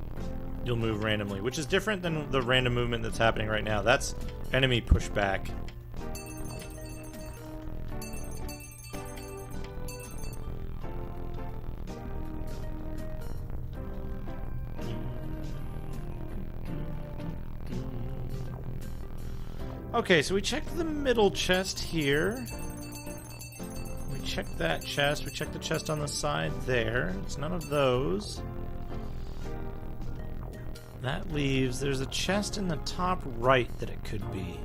move randomly. Which is different than the random movement that's happening right now. That's enemy pushback. Okay, so we checked the middle chest here. We checked that chest. We checked the chest on the side there. It's none of those. That leaves... There's a chest in the top right that it could be.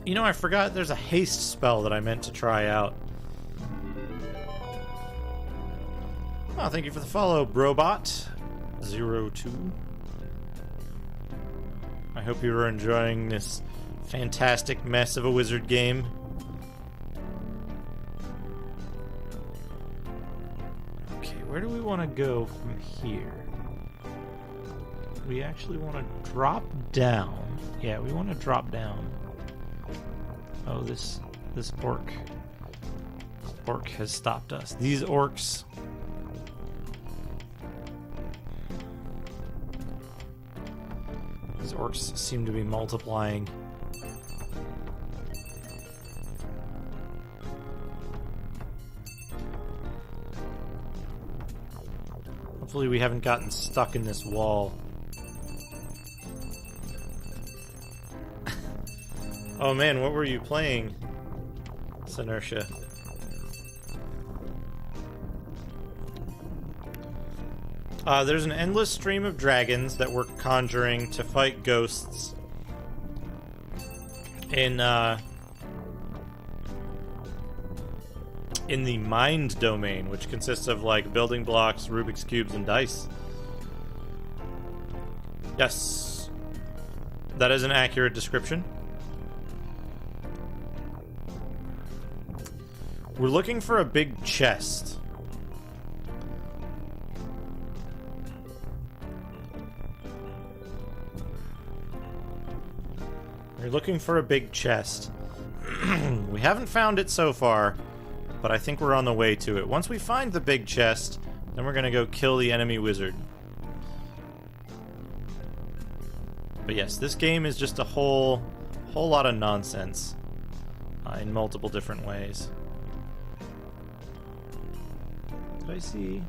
You know, I forgot there's a haste spell that I meant to try out. Oh, thank you for the follow, Brobot02. I hope you were enjoying this fantastic mess of a wizard game. Okay, where do we want to go from here? We actually want to drop down. Yeah, we want to drop down. Oh, this orc. Orc has stopped us. These orcs... These orcs seem to be multiplying. Hopefully we haven't gotten stuck in this wall. Oh man, what were you playing, Sinersha? There's an endless stream of dragons that we're conjuring to fight ghosts in the mind domain, which consists of like building blocks, Rubik's cubes, and dice. Yes, that is an accurate description. We're looking for a big chest. We're looking for a big chest. We haven't found it so far, but I think we're on the way to it. Once we find the big chest, then we're gonna go kill the enemy wizard. But yes, this game is just a whole lot of nonsense in multiple different ways. Did I see?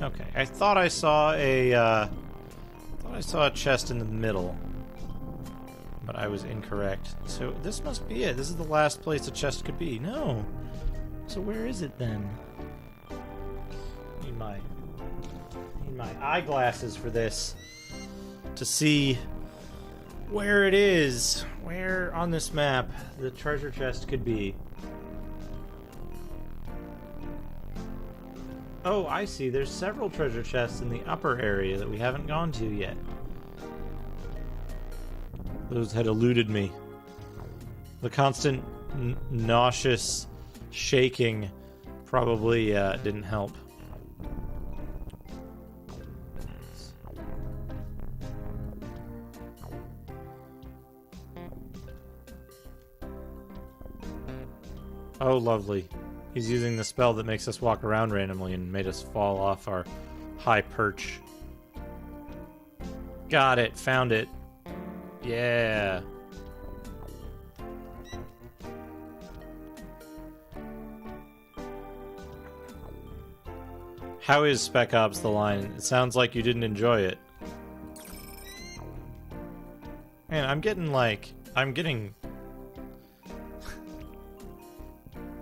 Okay, I thought I saw a chest in the middle. But I was incorrect. So this must be it. This is the last place a chest could be. No. So where is it then? Need my eyeglasses for this to see where it is. Where on this map the treasure chest could be. Oh, I see. There's several treasure chests in the upper area that we haven't gone to yet. Those had eluded me. The constant nauseous shaking probably didn't help. Oh, lovely. He's using the spell that makes us walk around randomly and made us fall off our high perch. Got it. Found it. Yeah. How is Spec Ops the line? It sounds like you didn't enjoy it. Man, I'm getting...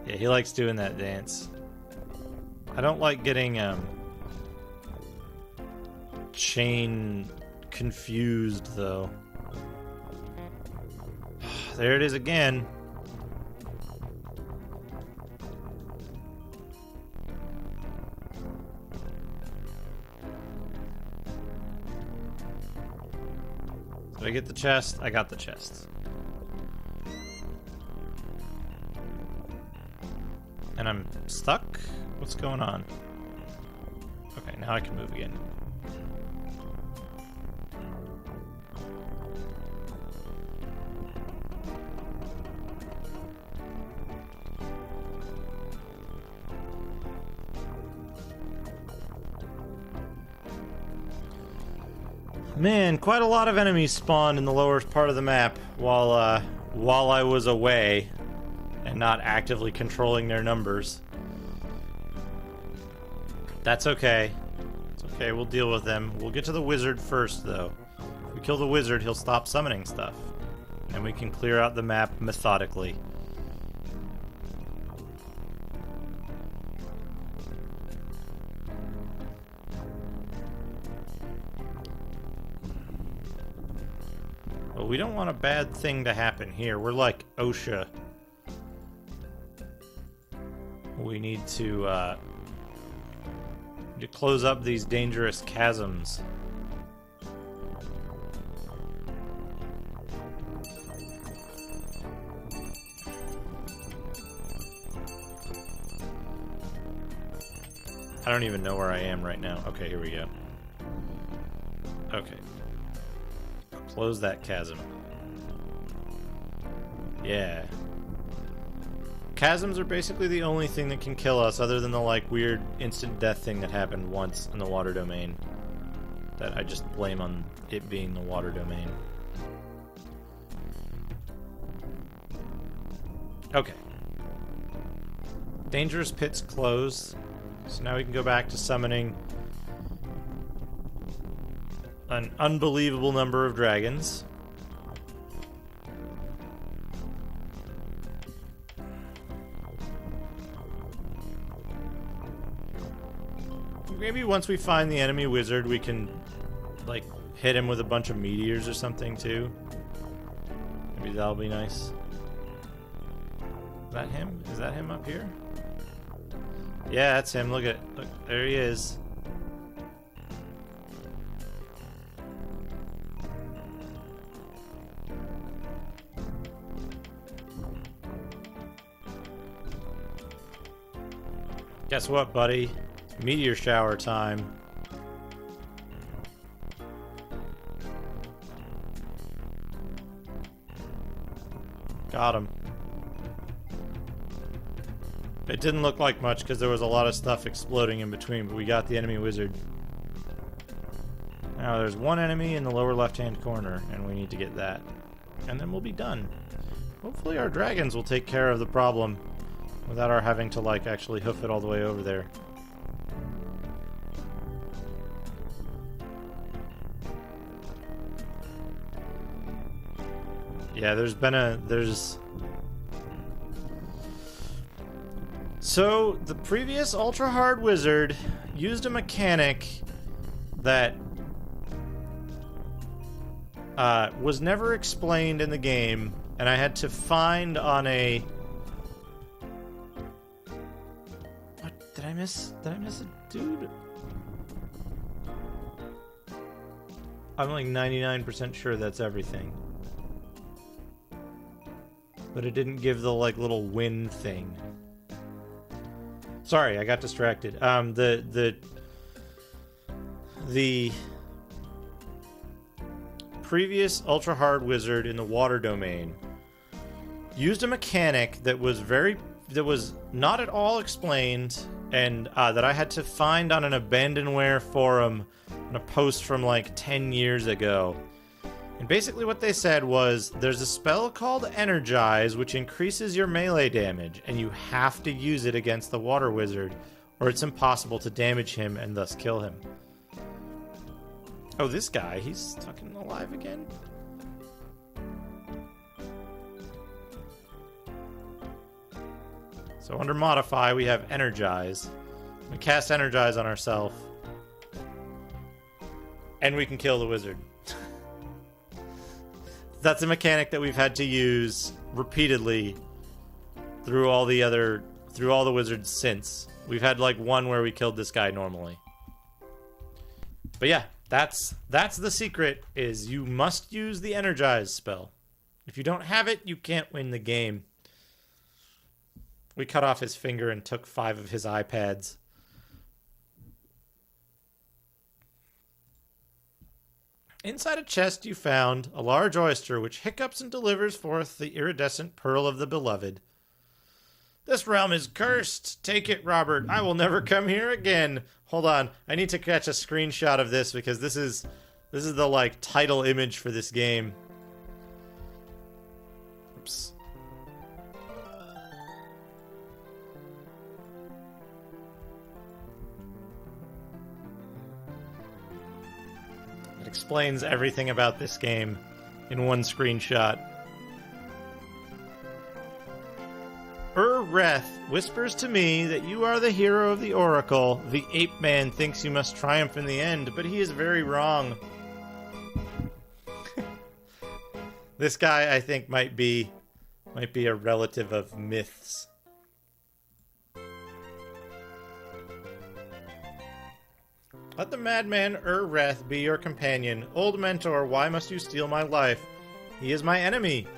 Yeah, he likes doing that dance. I don't like getting, chain confused, though. There it is again. Did I get the chest? I got the chest. And I'm stuck? What's going on? Okay, now I can move again. Man, quite a lot of enemies spawned in the lower part of the map while I was away and not actively controlling their numbers. That's okay. It's okay, we'll deal with them. We'll get to the wizard first, though. If we kill the wizard, he'll stop summoning stuff. And we can clear out the map methodically. But we don't want a bad thing to happen here. We're like OSHA. We need to close up these dangerous chasms. I don't even know where I am right now. Okay, here we go. Okay. Close that chasm. Yeah. Chasms are basically the only thing that can kill us, other than the, like, weird instant death thing that happened once in the water domain. That I just blame on it being the water domain. Okay. Dangerous pits closed. So now we can go back to summoning an unbelievable number of dragons. Maybe once we find the enemy wizard, we can, like, hit him with a bunch of meteors or something, too. Maybe that'll be nice. Is that him? Is that him up here? Yeah, that's him. Look, there he is. Guess what, buddy? Meteor shower time. Got him. It didn't look like much because there was a lot of stuff exploding in between, but we got the enemy wizard. Now there's one enemy in the lower left-hand corner, and we need to get that. And then we'll be done. Hopefully our dragons will take care of the problem without our having to, like, actually hoof it all the way over there. Yeah, there's... So, the previous Ultra Hard Wizard used a mechanic that was never explained in the game, and I had to find on a... What? Did I miss a dude? I'm like 99% sure that's everything. But it didn't give the, like, little wind thing. Sorry, I got distracted. The previous Ultra Hard Wizard in the water domain used a mechanic that was not at all explained, and that I had to find on an abandonware forum on a post from like 10 years ago. And basically what they said was, there's a spell called Energize, which increases your melee damage, and you have to use it against the water wizard, or it's impossible to damage him and thus kill him. Oh, this guy, he's fucking alive again? So under Modify, we have Energize. We cast Energize on ourselves, and we can kill the wizard. That's a mechanic that we've had to use repeatedly through all the wizards since. We've had like one where we killed this guy normally. But yeah, That's the secret, is you must use the energize spell. If you don't have it, you can't win the game. We cut off his finger and took 5 of his iPads. Inside a chest you found a large oyster which hiccups and delivers forth the iridescent pearl of the beloved. This realm is cursed. Take it, Robert. I will never come here again. Hold on. I need to catch a screenshot of this because this is the like title image for this game. Oops. It explains everything about this game in one screenshot. Reth whispers to me that you are the hero of the Oracle. The ape man thinks you must triumph in the end, but he is very wrong. This guy, I think, might be a relative of Myths. Let the madman Reth be your companion. Old mentor, why must you steal my life? He is my enemy.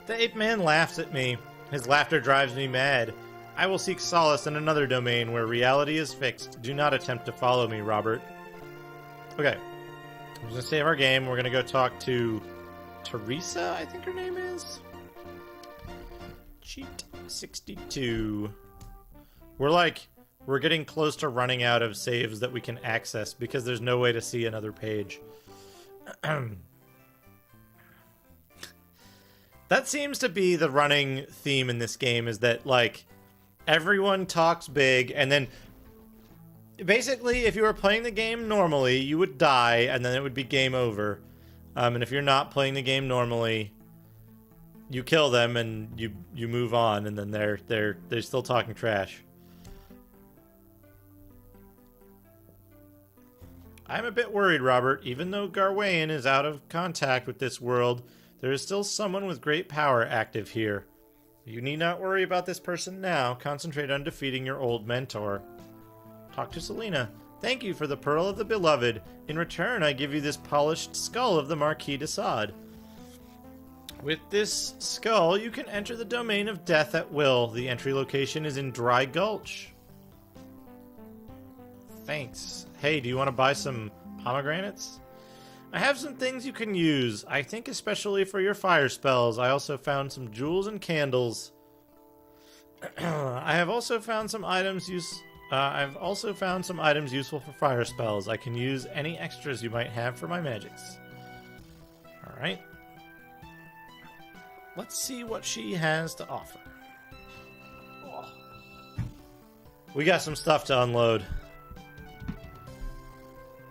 The ape man laughs at me. His laughter drives me mad. I will seek solace in another domain where reality is fixed. Do not attempt to follow me, Robert. Okay. We're going to save our game. We're going to go talk to Teresa, I think her name is. Cheat 62. We're getting close to running out of saves that we can access because there's no way to see another page. That seems to be the running theme in this game, is that, like, everyone talks big, and then basically, if you were playing the game normally, you would die, and then it would be game over. And if you're not playing the game normally, you kill them, and you move on, and then they're still talking trash. I'm a bit worried, Robert. Even though Garwain is out of contact with this world, there is still someone with great power active here. You need not worry about this person now. Concentrate on defeating your old mentor. Talk to Selena. Thank you for the Pearl of the Beloved. In return, I give you this polished skull of the Marquis de Sade. With this skull, you can enter the domain of death at will. The entry location is in Dry Gulch. Thanks. Hey, do you want to buy some pomegranates? I have some things you can use. I think especially for your fire spells. I also found some jewels and candles. I have also found some items I've also found some items useful for fire spells. I can use any extras you might have for my magics. All right. Let's see what she has to offer. Oh. We got some stuff to unload.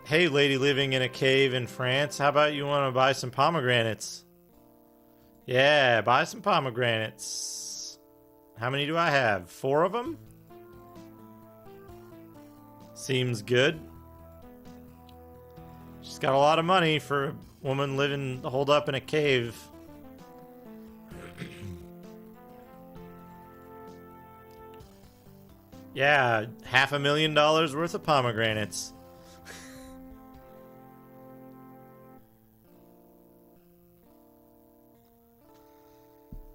Hey, lady living in a cave in France, how about you want to buy some pomegranates? Yeah, buy some pomegranates. How many do I have? 4 of them? Seems good. She's got a lot of money for a woman living holed up in a cave. Yeah, $500,000 worth of pomegranates.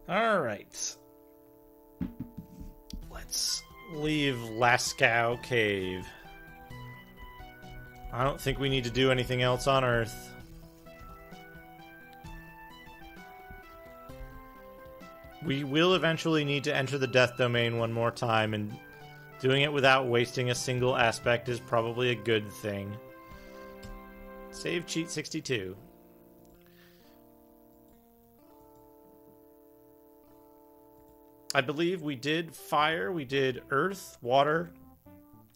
Alright. Let's leave Lascaux Cave. I don't think we need to do anything else on Earth. We will eventually need to enter the Death Domain one more time, and doing it without wasting a single aspect is probably a good thing. Save cheat 62. I believe we did fire, we did earth, water,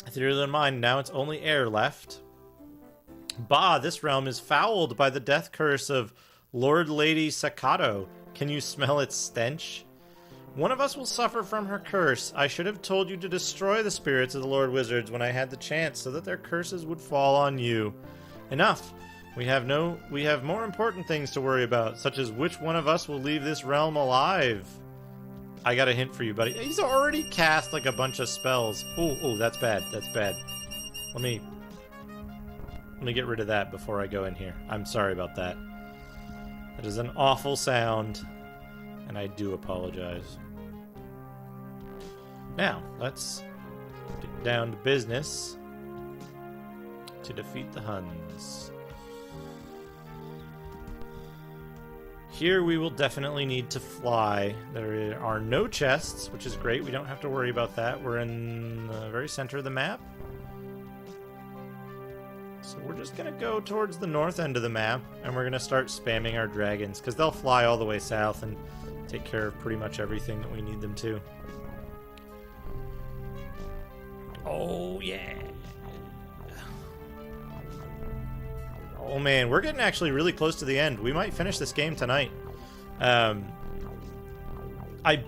ethereal and mind. Now it's only air left. Bah, this realm is fouled by the death curse of Lord Lady Sakato. Can you smell its stench? One of us will suffer from her curse. I should have told you to destroy the spirits of the Lord Wizards when I had the chance, so that their curses would fall on you. Enough. We have more important things to worry about, such as which one of us will leave this realm alive. I got a hint for you, buddy. He's already cast like a bunch of spells. Oh, that's bad. That's bad. Let me Let me get rid of that before I go in here. I'm sorry about that. That is an awful sound, and I do apologize. Now, let's get down to business to defeat the Huns. Here we will definitely need to fly. There are no chests, which is great. We don't have to worry about that. We're in the very center of the map. So we're just going to go towards the north end of the map, and we're going to start spamming our dragons, because they'll fly all the way south and take care of pretty much everything that we need them to. Oh, yeah. Oh, man, we're getting actually really close to the end. We might finish this game tonight. I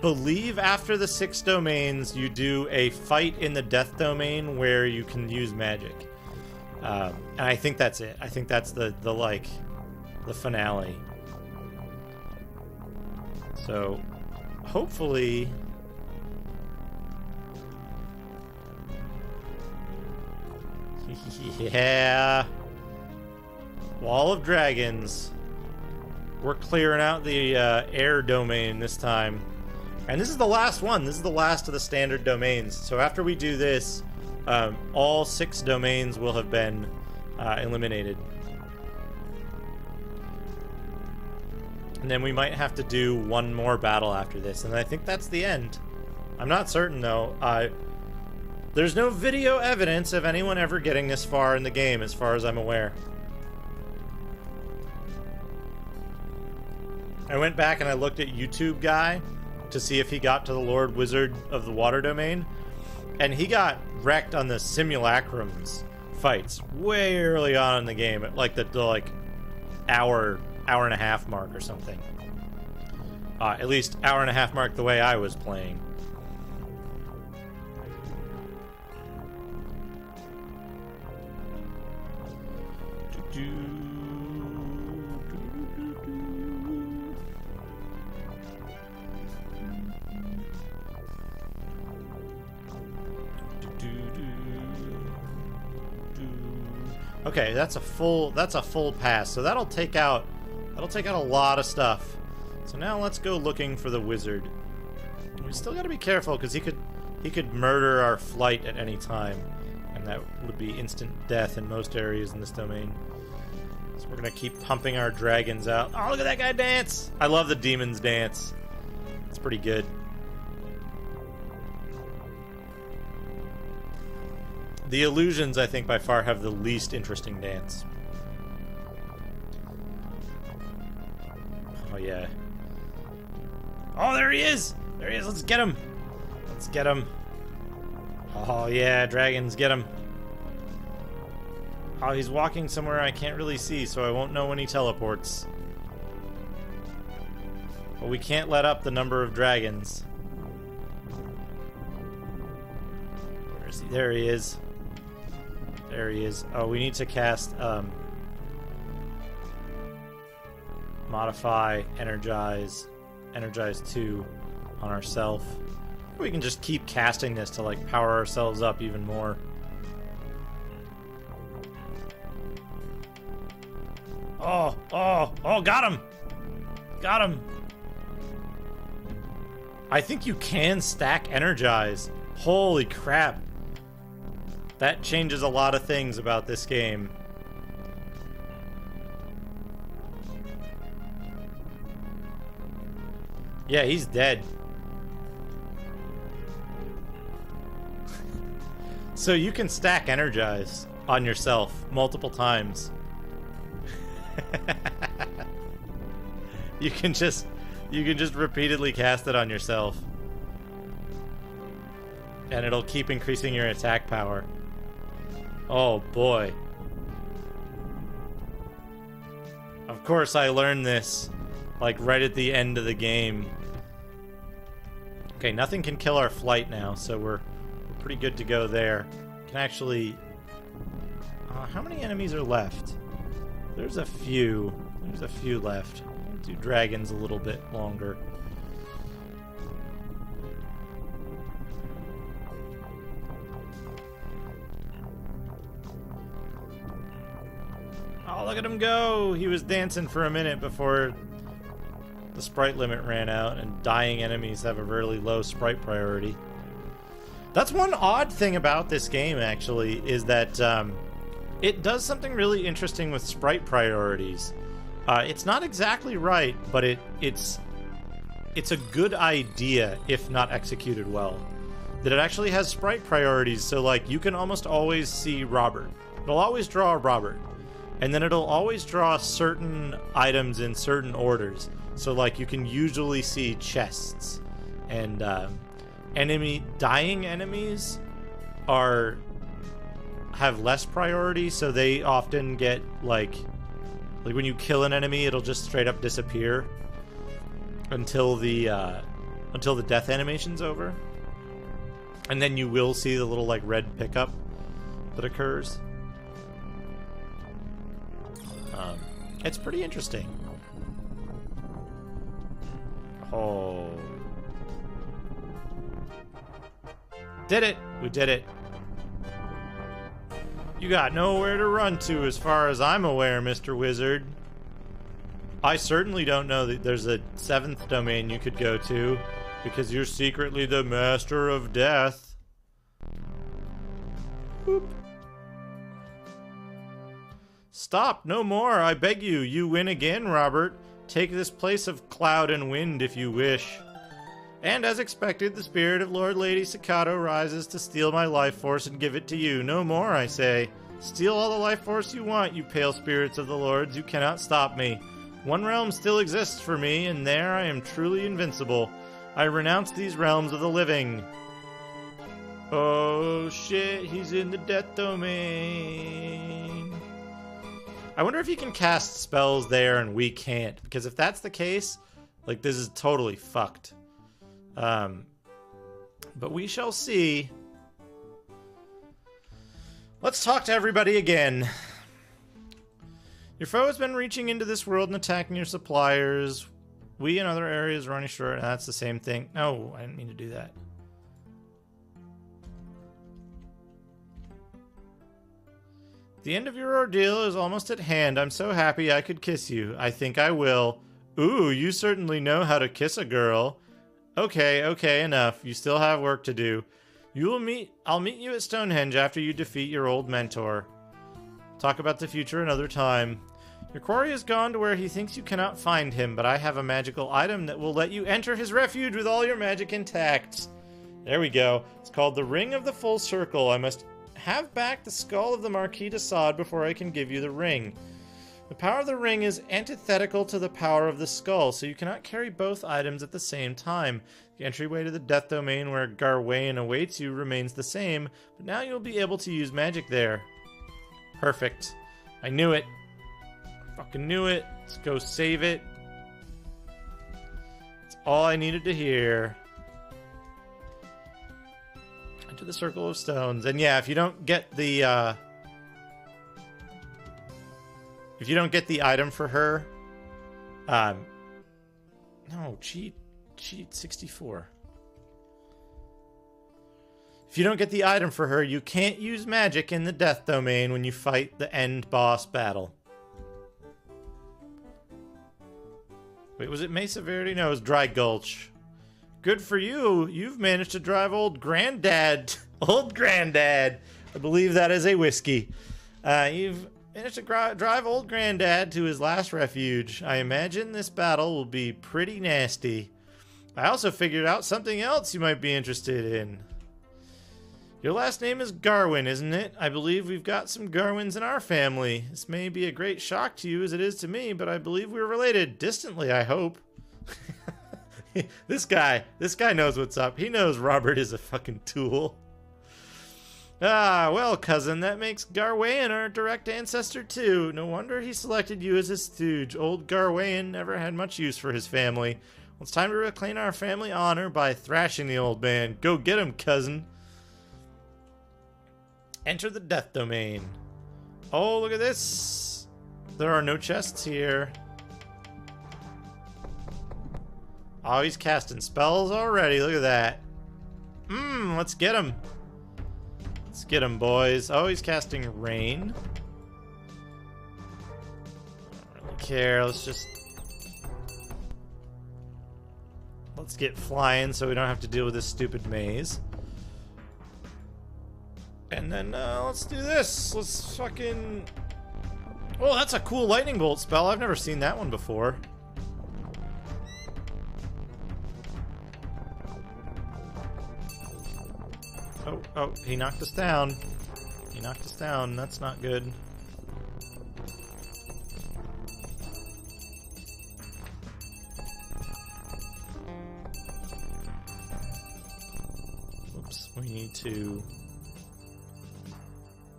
believe after the 6 domains, you do a fight in the death domain where you can use magic. And I think that's it. I think that's the finale. So, hopefully... yeah... Wall of Dragons. We're clearing out the air domain this time. And this is the last one. This is the last of the standard domains. So after we do this, all 6 domains will have been eliminated. And then we might have to do one more battle after this. And I think that's the end. I'm not certain, though. There's no video evidence of anyone ever getting this far in the game, as far as I'm aware. I went back and I looked at YouTube Guy to see if he got to the Lord Wizard of the Water Domain, and he got wrecked on the simulacrums fights way early on in the game, at like the hour and a half mark or something. At least hour and a half mark the way I was playing. Okay, that's a full pass. So that'll take out a lot of stuff. So now let's go looking for the wizard. We still got to be careful because he could murder our flight at any time, and that would be instant death in most areas in this domain. So we're gonna keep pumping our dragons out. Oh, look at that guy dance! I love the demons dance. It's pretty good. The illusions, I think, by far have the least interesting dance. Oh, yeah. Oh, there he is! There he is! Let's get him! Let's get him. Oh, yeah, dragons, get him. Oh, he's walking somewhere I can't really see, so I won't know when he teleports. But we can't let up the number of dragons. Where is he? There he is. There he is. Oh, we need to cast, modify, energize 2 on ourself. We can just keep casting this to, like, power ourselves up even more. Oh, got him! Got him! I think you can stack energize. Holy crap. That changes a lot of things about this game. Yeah, he's dead. So you can stack energize on yourself multiple times. You can just repeatedly cast it on yourself. And it'll keep increasing your attack power. Oh boy. Of course I learned this, like, right at the end of the game. Okay, nothing can kill our flight now, so we're pretty good to go there. Can actually... how many enemies are left? There's a few. There's a few left. We'll do dragons a little bit longer. Oh, look at him go! He was dancing for a minute before the sprite limit ran out, and dying enemies have a really low sprite priority. That's one odd thing about this game, actually, is that it does something really interesting with sprite priorities. It's not exactly right, but it's a good idea if not executed well. That it actually has sprite priorities, so like you can almost always see Robert. It'll always draw Robert. And then it'll always draw certain items in certain orders. So like you can usually see chests. And dying enemies have less priority, so they often get like when you kill an enemy, it'll just straight up disappear until the death animation's over. And then you will see the little like red pickup that occurs. It's pretty interesting. Oh. Did it! We did it. You got nowhere to run to as far as I'm aware, Mr. Wizard. I certainly don't know that there's a 7th domain you could go to, because you're secretly the master of death. Boop. Stop, no more, I beg you. You win again, Robert. Take this place of cloud and wind if you wish. And as expected, the spirit of Lord Lady Staccato rises to steal my life force and give it to you. No more, I say. Steal all the life force you want, you pale spirits of the lords. You cannot stop me. One realm still exists for me, and there I am truly invincible. I renounce these realms of the living. Oh shit, he's in the death domain. I wonder if you can cast spells there and we can't, because if that's the case, like, this is totally fucked. But we shall see. Let's talk to everybody again. Your foe has been reaching into this world and attacking your suppliers. We in other areas are running short. That's the same thing. No, I didn't mean to do that. The end of your ordeal is almost at hand. I'm so happy I could kiss you. I think I will. Ooh, you certainly know how to kiss a girl. Okay, enough. You still have work to do. I'll meet you at Stonehenge after you defeat your old mentor. Talk about the future another time. Your quarry has gone to where he thinks you cannot find him, but I have a magical item that will let you enter his refuge with all your magic intact. There we go. It's called the Ring of the Full Circle. I must have back the skull of the Marquis de Sade before I can give you the ring. The power of the ring is antithetical to the power of the skull, so you cannot carry both items at the same time. The entryway to the death domain where Garwain awaits you remains the same, but now you'll be able to use magic there. Perfect. I knew it. Fucking knew it. Let's go save it. That's all I needed to hear. Into the Circle of Stones. And yeah, if you don't get the item for her, no, cheat 64. If you don't get the item for her, you can't use magic in the death domain when you fight the end boss battle. Wait, was it Mesa Verde? No, it was Dry Gulch. Good for you. You've managed to drive old Granddad. Old Granddad. I believe that is a whiskey. You've managed to drive old Granddad to his last refuge. I imagine this battle will be pretty nasty. I also figured out something else you might be interested in. Your last name is Garwin, isn't it? I believe we've got some Garwins in our family. This may be a great shock to you as it is to me, but I believe we're related. Distantly, I hope. This guy knows what's up. He knows Robert is a fucking tool. Ah, well, cousin, that makes Garwain our direct ancestor, too. No wonder he selected you as his stooge. Old Garwain never had much use for his family. Well, it's time to reclaim our family honor by thrashing the old man. Go get him, cousin. Enter the death domain. Oh, look at this. There are no chests here. Oh, he's casting spells already. Look at that. Let's get him. Let's get him, boys. Oh, he's casting rain. care. Let's get flying so we don't have to deal with this stupid maze. And then let's do this. Let's fucking... Oh, that's a cool lightning bolt spell. I've never seen that one before. Oh, he knocked us down. He knocked us down. That's not good. Oops, we need to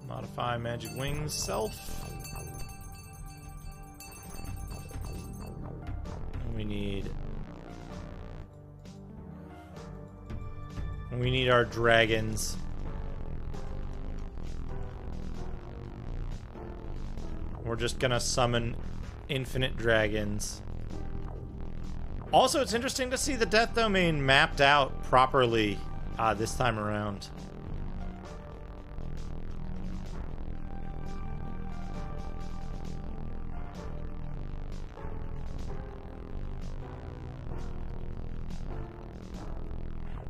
modify Magic Wings self. We need our dragons. We're just gonna summon infinite dragons. Also, it's interesting to see the Death Domain mapped out properly this time around.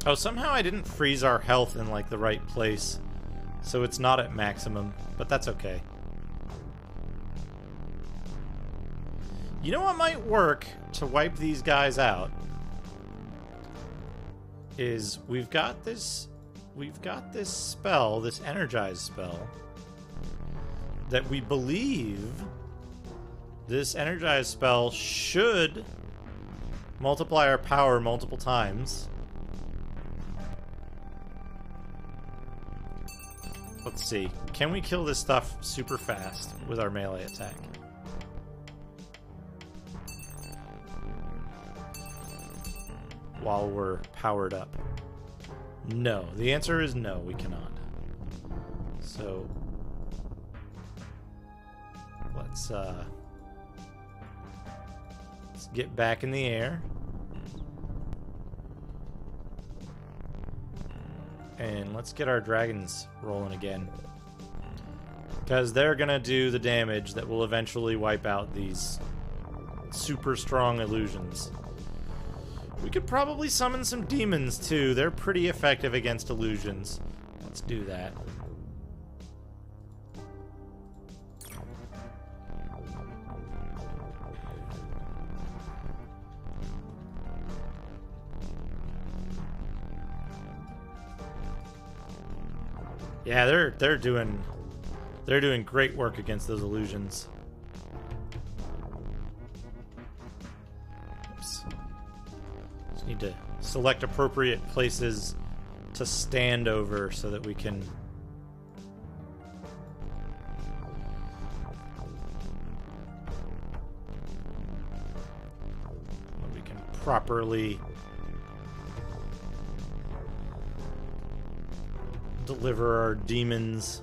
Oh, somehow I didn't freeze our health in, like, the right place. So it's not at maximum, but that's okay. You know what might work to wipe these guys out? Is we've got this spell, this energize spell, that we believe this energize spell should multiply our power multiple times. Let's see. Can we kill this stuff super fast with our melee attack? While we're powered up? No. The answer is no, we cannot. So let's get back in the air. And let's get our dragons rolling again. Because they're gonna do the damage that will eventually wipe out these super strong illusions. We could probably summon some demons too. They're pretty effective against illusions. Let's do that. Yeah, they're doing great work against those illusions. Oops. Just need to select appropriate places to stand over so that we can properly deliver our demons.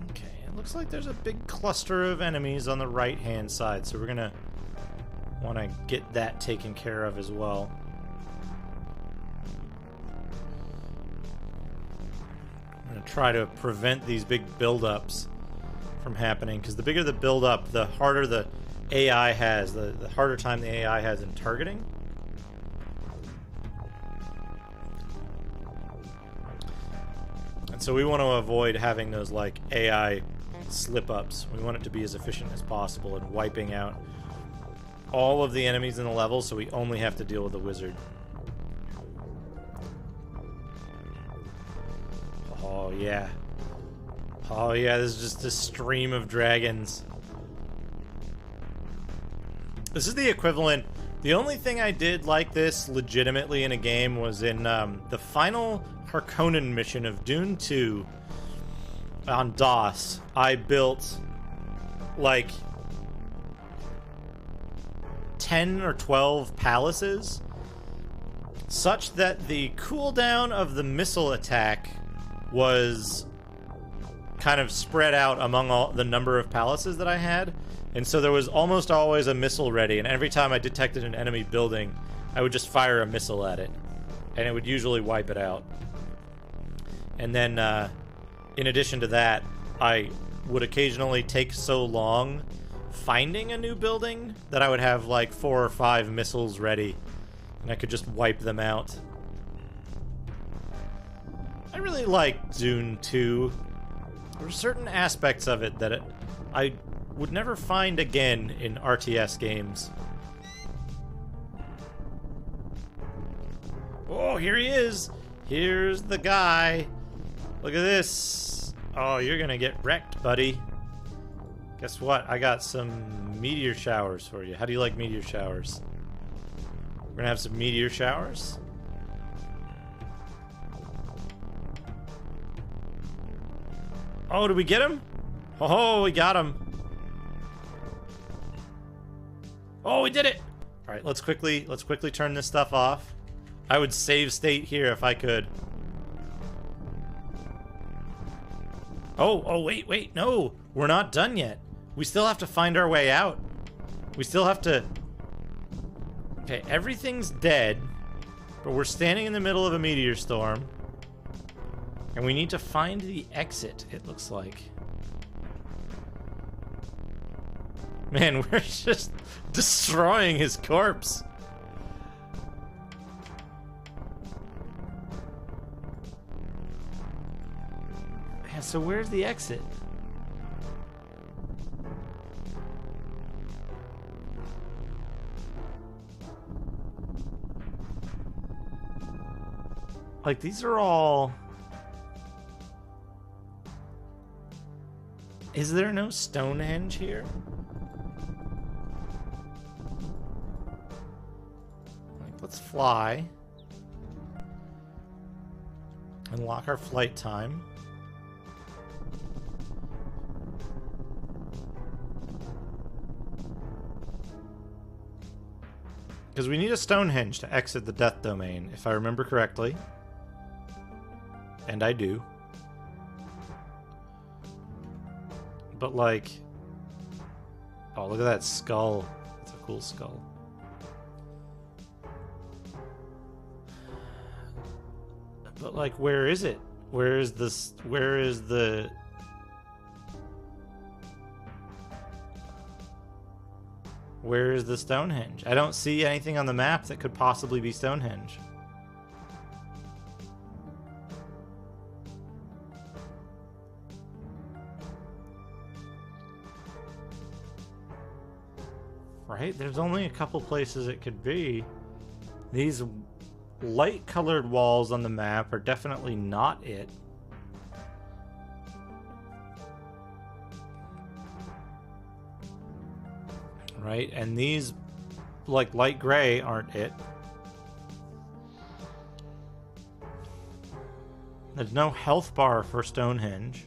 Okay, it looks like there's a big cluster of enemies on the right-hand side, so we're gonna want to get that taken care of as well. I'm gonna try to prevent these big build-ups from happening, because the bigger the build-up, the harder the AI has, the harder time the AI has in targeting. So we want to avoid having those, like, AI slip-ups. We want it to be as efficient as possible in wiping out all of the enemies in the level, so we only have to deal with the wizard. Oh, yeah. Oh, yeah, this is just a stream of dragons. This is the equivalent. The only thing I did like this legitimately in a game was in the final Harkonnen mission of Dune 2 on DOS. I built like 10 or 12 palaces such that the cooldown of the missile attack was kind of spread out among all the number of palaces that I had. And so there was almost always a missile ready, and every time I detected an enemy building, I would just fire a missile at it, and it would usually wipe it out. And then, in addition to that, I would occasionally take so long finding a new building that I would have like 4 or 5 missiles ready, and I could just wipe them out. I really like Dune 2. There are certain aspects of it that I would never find again in RTS games. Oh, here he is! Here's the guy! Look at this! Oh, you're gonna get wrecked, buddy. Guess what? I got some meteor showers for you. How do you like meteor showers? We're gonna have some meteor showers. Oh, did we get him? Oh, we got him. Oh, we did it! Alright, let's quickly turn this stuff off. I would save state here if I could. Oh, wait, no! We're not done yet. We still have to find our way out. We still have to... Okay, everything's dead, but we're standing in the middle of a meteor storm. And we need to find the exit, it looks like. Man, we're just destroying his corpse. Yeah, so where's the exit? Like, these are all... Is there no Stonehenge here? Like, let's fly. Unlock our flight time. Because we need a Stonehenge to exit the Death Domain, if I remember correctly. And I do. But like... Oh, look at that skull. That's a cool skull. But like, where is it? Where is this? Where is the... Where is the Stonehenge? I don't see anything on the map that could possibly be Stonehenge. Right? There's only a couple places it could be. These light-colored walls on the map are definitely not it. Right? And these, like, light gray aren't it. There's no health bar for Stonehenge,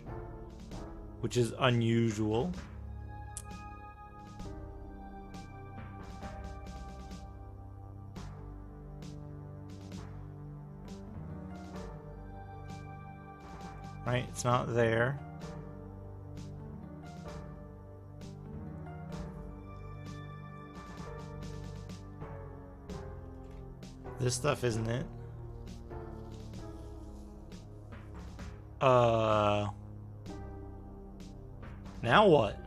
which is unusual. Right, it's not there. This stuff isn't it. Now what?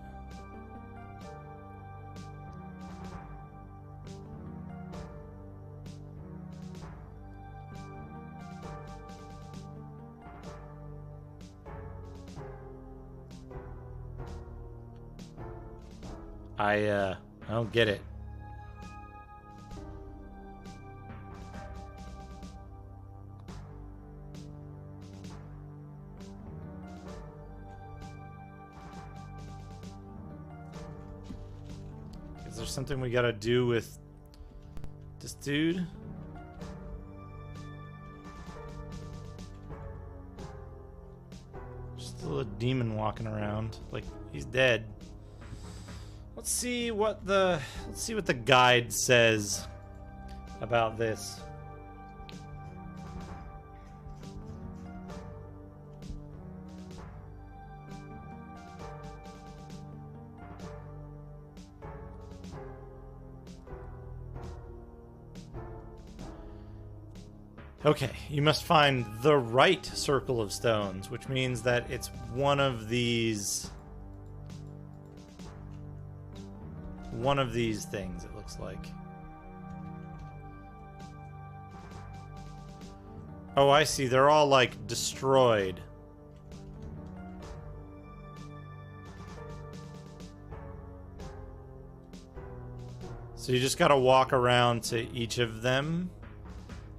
I don't get it. Is there something we gotta do with this dude? Just a little demon walking around. Like, he's dead. Let's see what the guide says about this. Okay, you must find the right circle of stones, which means that it's one of these one of these things, it looks like. Oh, I see. They're all, like, destroyed. So you just gotta walk around to each of them.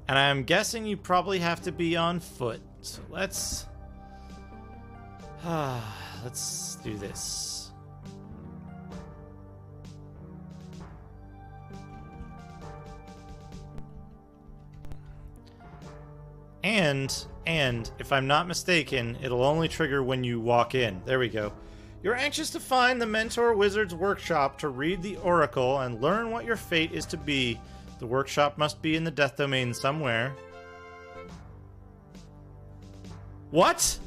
And I'm guessing you probably have to be on foot. So let's do this. And if I'm not mistaken, it'll only trigger when you walk in. There we go. You're anxious to find the Mentor Wizard's workshop to read the Oracle and learn what your fate is to be. The workshop must be in the Death Domain somewhere. What?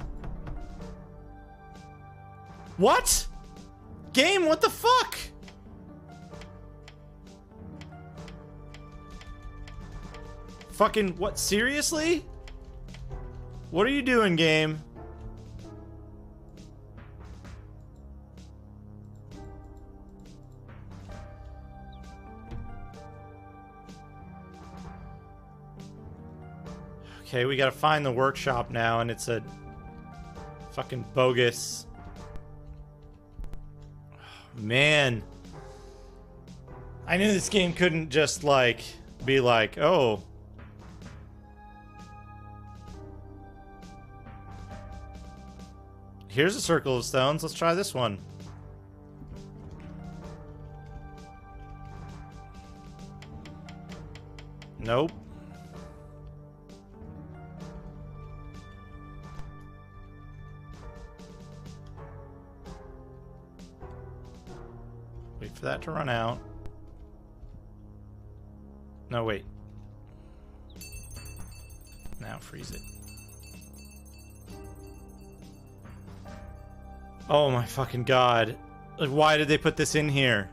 What? Game, what the fuck? Fucking, what, seriously? What are you doing, game? Okay, we gotta find the workshop now, and it's a fucking bogus. Man. I knew this game couldn't just, like, be like, oh. Here's a circle of stones. Let's try this one. Nope. Wait for that to run out. No, wait. Now freeze it. Oh my fucking god. Like, why did they put this in here?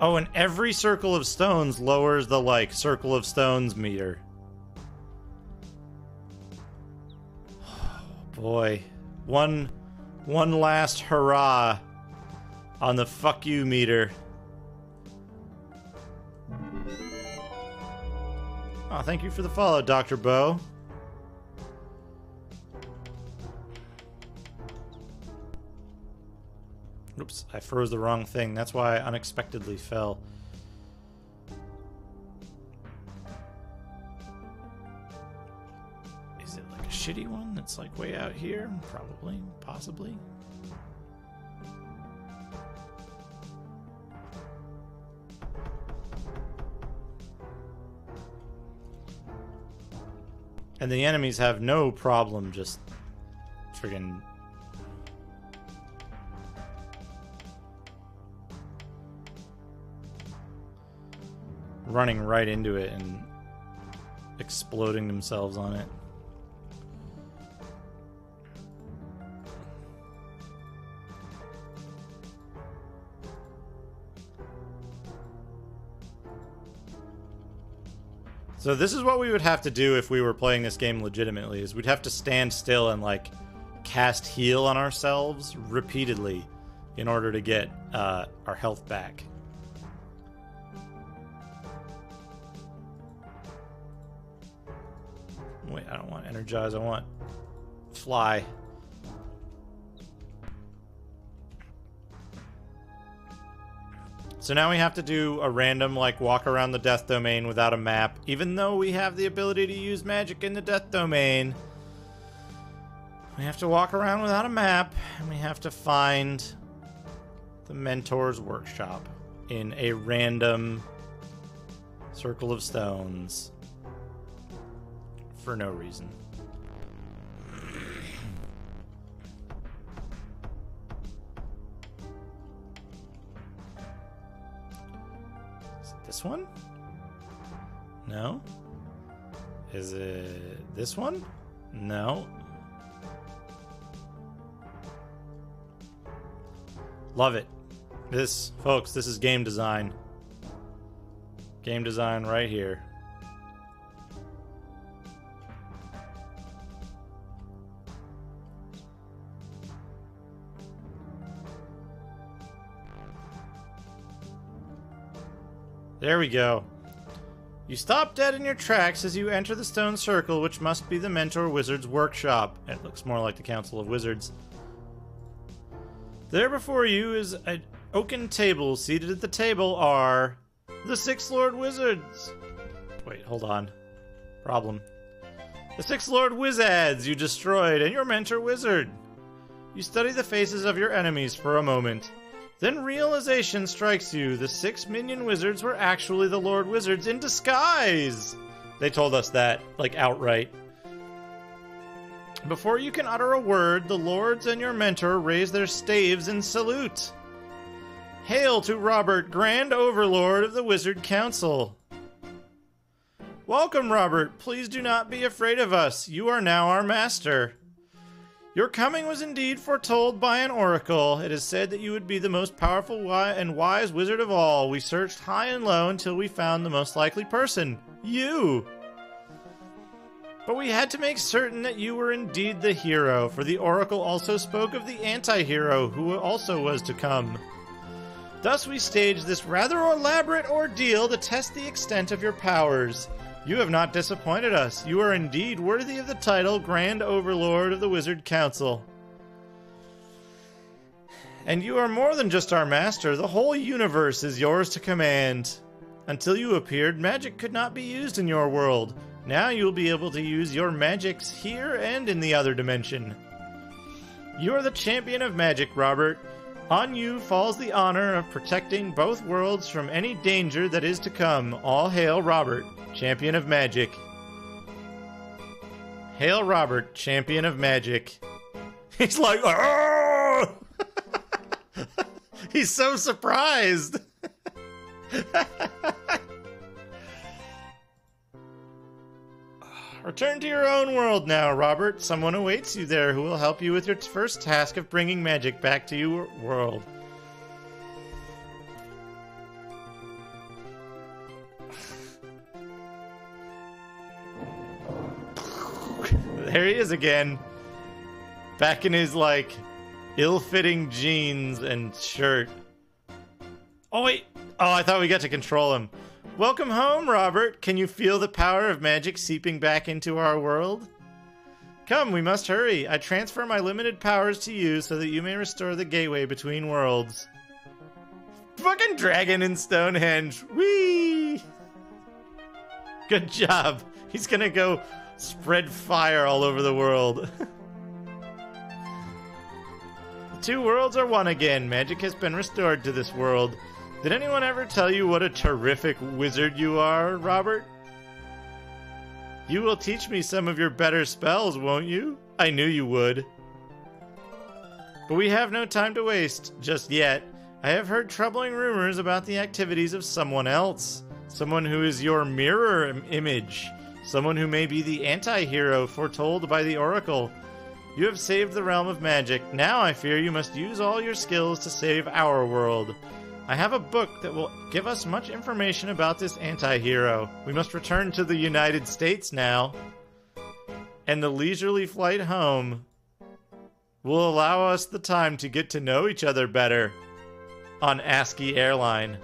Oh, and every circle of stones lowers the, like, circle of stones meter. Oh, boy. One last hurrah on the fuck you meter. Oh, thank you for the follow, Dr. Bo. Oops, I froze the wrong thing. That's why I unexpectedly fell. Is it like a shitty one that's like way out here? Probably, possibly. And the enemies have no problem just friggin' running right into it and exploding themselves on it. So this is what we would have to do if we were playing this game legitimately, is we'd have to stand still and like cast heal on ourselves repeatedly in order to get our health back. Wait, I don't want energize, I want fly. So now we have to do a random, like, walk around the Death Domain without a map, even though we have the ability to use magic in the Death Domain. We have to walk around without a map, and we have to find the Mentor's workshop in a random circle of stones. For no reason. Is it this one? No. Is it this one? No. Love it. This, folks, this is game design. Game design right here. There we go. You stop dead in your tracks as you enter the stone circle, which must be the Mentor Wizard's workshop. It looks more like the Council of Wizards. There before you is an oaken table. Seated at the table are the 6 Lord Wizards. Wait, hold on. Problem. The 6 Lord Wizads you destroyed and your Mentor Wizard. You study the faces of your enemies for a moment. Then realization strikes you. The 6 minion wizards were actually the Lord Wizards in disguise. They told us that, like, outright. Before you can utter a word, the lords and your mentor raise their staves in salute. Hail to Robert, Grand Overlord of the Wizard Council. Welcome, Robert. Please do not be afraid of us. You are now our master. Your coming was indeed foretold by an oracle. It is said that you would be the most powerful and wise wizard of all. We searched high and low until we found the most likely person. You! But we had to make certain that you were indeed the hero, for the oracle also spoke of the anti-hero, who also was to come. Thus we staged this rather elaborate ordeal to test the extent of your powers. You have not disappointed us. You are indeed worthy of the title Grand Overlord of the Wizard Council. And you are more than just our master. The whole universe is yours to command. Until you appeared, magic could not be used in your world. Now you will be able to use your magics here and in the other dimension. You are the champion of magic, Robert. On you falls the honor of protecting both worlds from any danger that is to come. All hail Robert, champion of magic. Hail Robert, champion of magic. He's like, oh! He's so surprised. Return to your own world now, Robert. Someone awaits you there who will help you with your first task of bringing magic back to your world. There he is again. Back in his, like, ill-fitting jeans and shirt. Oh, wait. Oh, I thought we got to control him. Welcome home, Robert. Can you feel the power of magic seeping back into our world? Come, we must hurry. I transfer my limited powers to you so that you may restore the gateway between worlds. Fucking dragon in Stonehenge. Whee! Good job. He's gonna go spread fire all over the world. The 2 worlds are one again. Magic has been restored to this world. Did anyone ever tell you what a terrific wizard you are, Robert? You will teach me some of your better spells, won't you? I knew you would. But we have no time to waste, just yet. I have heard troubling rumors about the activities of someone else. Someone who is your mirror image. Someone who may be the anti-hero foretold by the oracle. You have saved the realm of magic. Now I fear you must use all your skills to save our world. I have a book that will give us much information about this anti-hero. We must return to the United States now. And the leisurely flight home will allow us the time to get to know each other better. On ASCII Airline.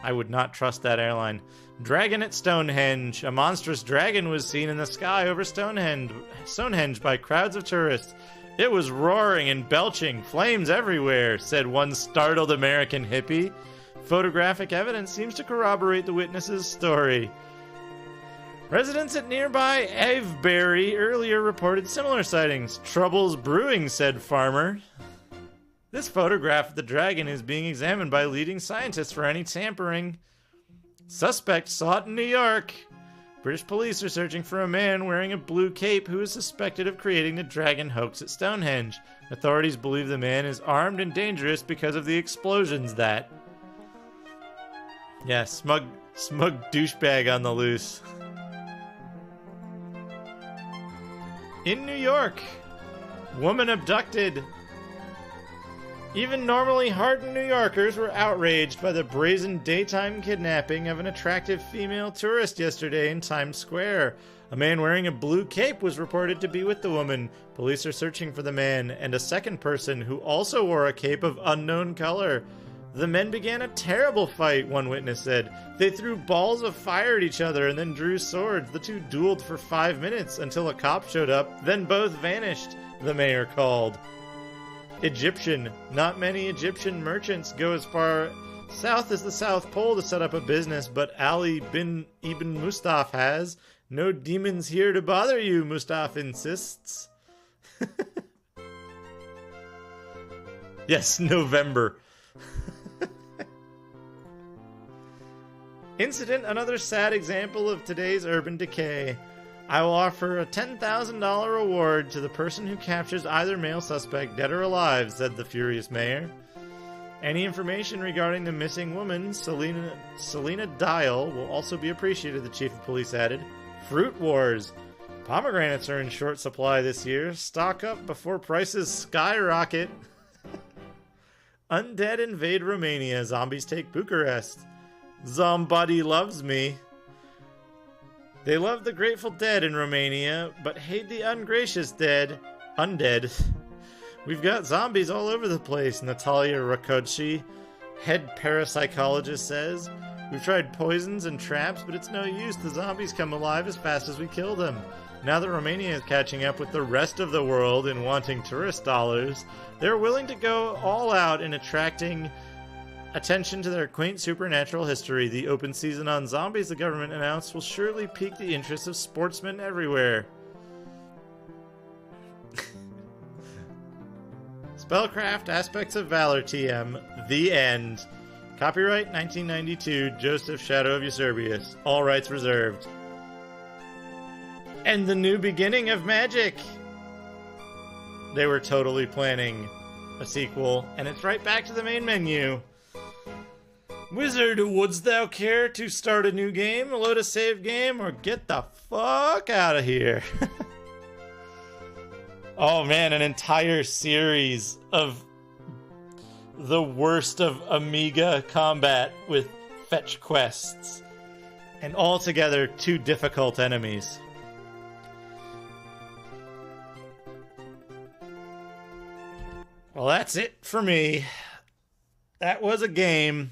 I would not trust that airline. Dragon at Stonehenge. A monstrous dragon was seen in the sky over Stonehenge by crowds of tourists. It was roaring and belching, flames everywhere, said one startled American hippie. Photographic evidence seems to corroborate the witness's story. Residents at nearby Avebury earlier reported similar sightings. Trouble's brewing, said farmer. This photograph of the dragon is being examined by leading scientists for any tampering. Suspect sought in New York. British police are searching for a man wearing a blue cape who is suspected of creating the dragon hoax at Stonehenge. Authorities believe the man is armed and dangerous because of the explosions that... Yeah, smug douchebag on the loose. In New York, woman abducted. Even normally hardened New Yorkers were outraged by the brazen daytime kidnapping of an attractive female tourist yesterday in Times Square. A man wearing a blue cape was reported to be with the woman. Police are searching for the man and a second person who also wore a cape of unknown color. The men began a terrible fight, one witness said. They threw balls of fire at each other and then drew swords. The two dueled for 5 minutes until a cop showed up, then both vanished, the mayor called. Egyptian. Not many Egyptian merchants go as far south as the South Pole to set up a business, but Ali bin Ibn Mustaf has. No demons here to bother you, Mustaf insists. Yes, November. Incident, another sad example of today's urban decay. I will offer a $10,000 reward to the person who captures either male suspect, dead or alive, said the furious mayor. Any information regarding the missing woman, Selena Dial, will also be appreciated, the chief of police added. Fruit wars. Pomegranates are in short supply this year. Stock up before prices skyrocket. Undead invade Romania. Zombies take Bucharest. Somebody loves me. They love the Grateful Dead in Romania, but hate the ungracious dead. Undead. We've got zombies all over the place, Natalia Rakoczy, head parapsychologist, says. We've tried poisons and traps, but it's no use. The zombies come alive as fast as we kill them. Now that Romania is catching up with the rest of the world in wanting tourist dollars, they're willing to go all out in attracting attention to their quaint supernatural history. The open season on zombies, the government announced, will surely pique the interest of sportsmen everywhere. Spellcraft, Aspects of Valor, TM. The End. Copyright 1992, Joseph Shadow of Eusebius. All rights reserved. And the new beginning of magic. They were totally planning a sequel, and it's right back to the main menu. Wizard, wouldst thou care to start a new game, load a save game, or get the fuck out of here? Oh man, an entire series of the worst of Amiga combat with fetch quests. And altogether, 2 difficult enemies. Well, that's it for me. That was a game.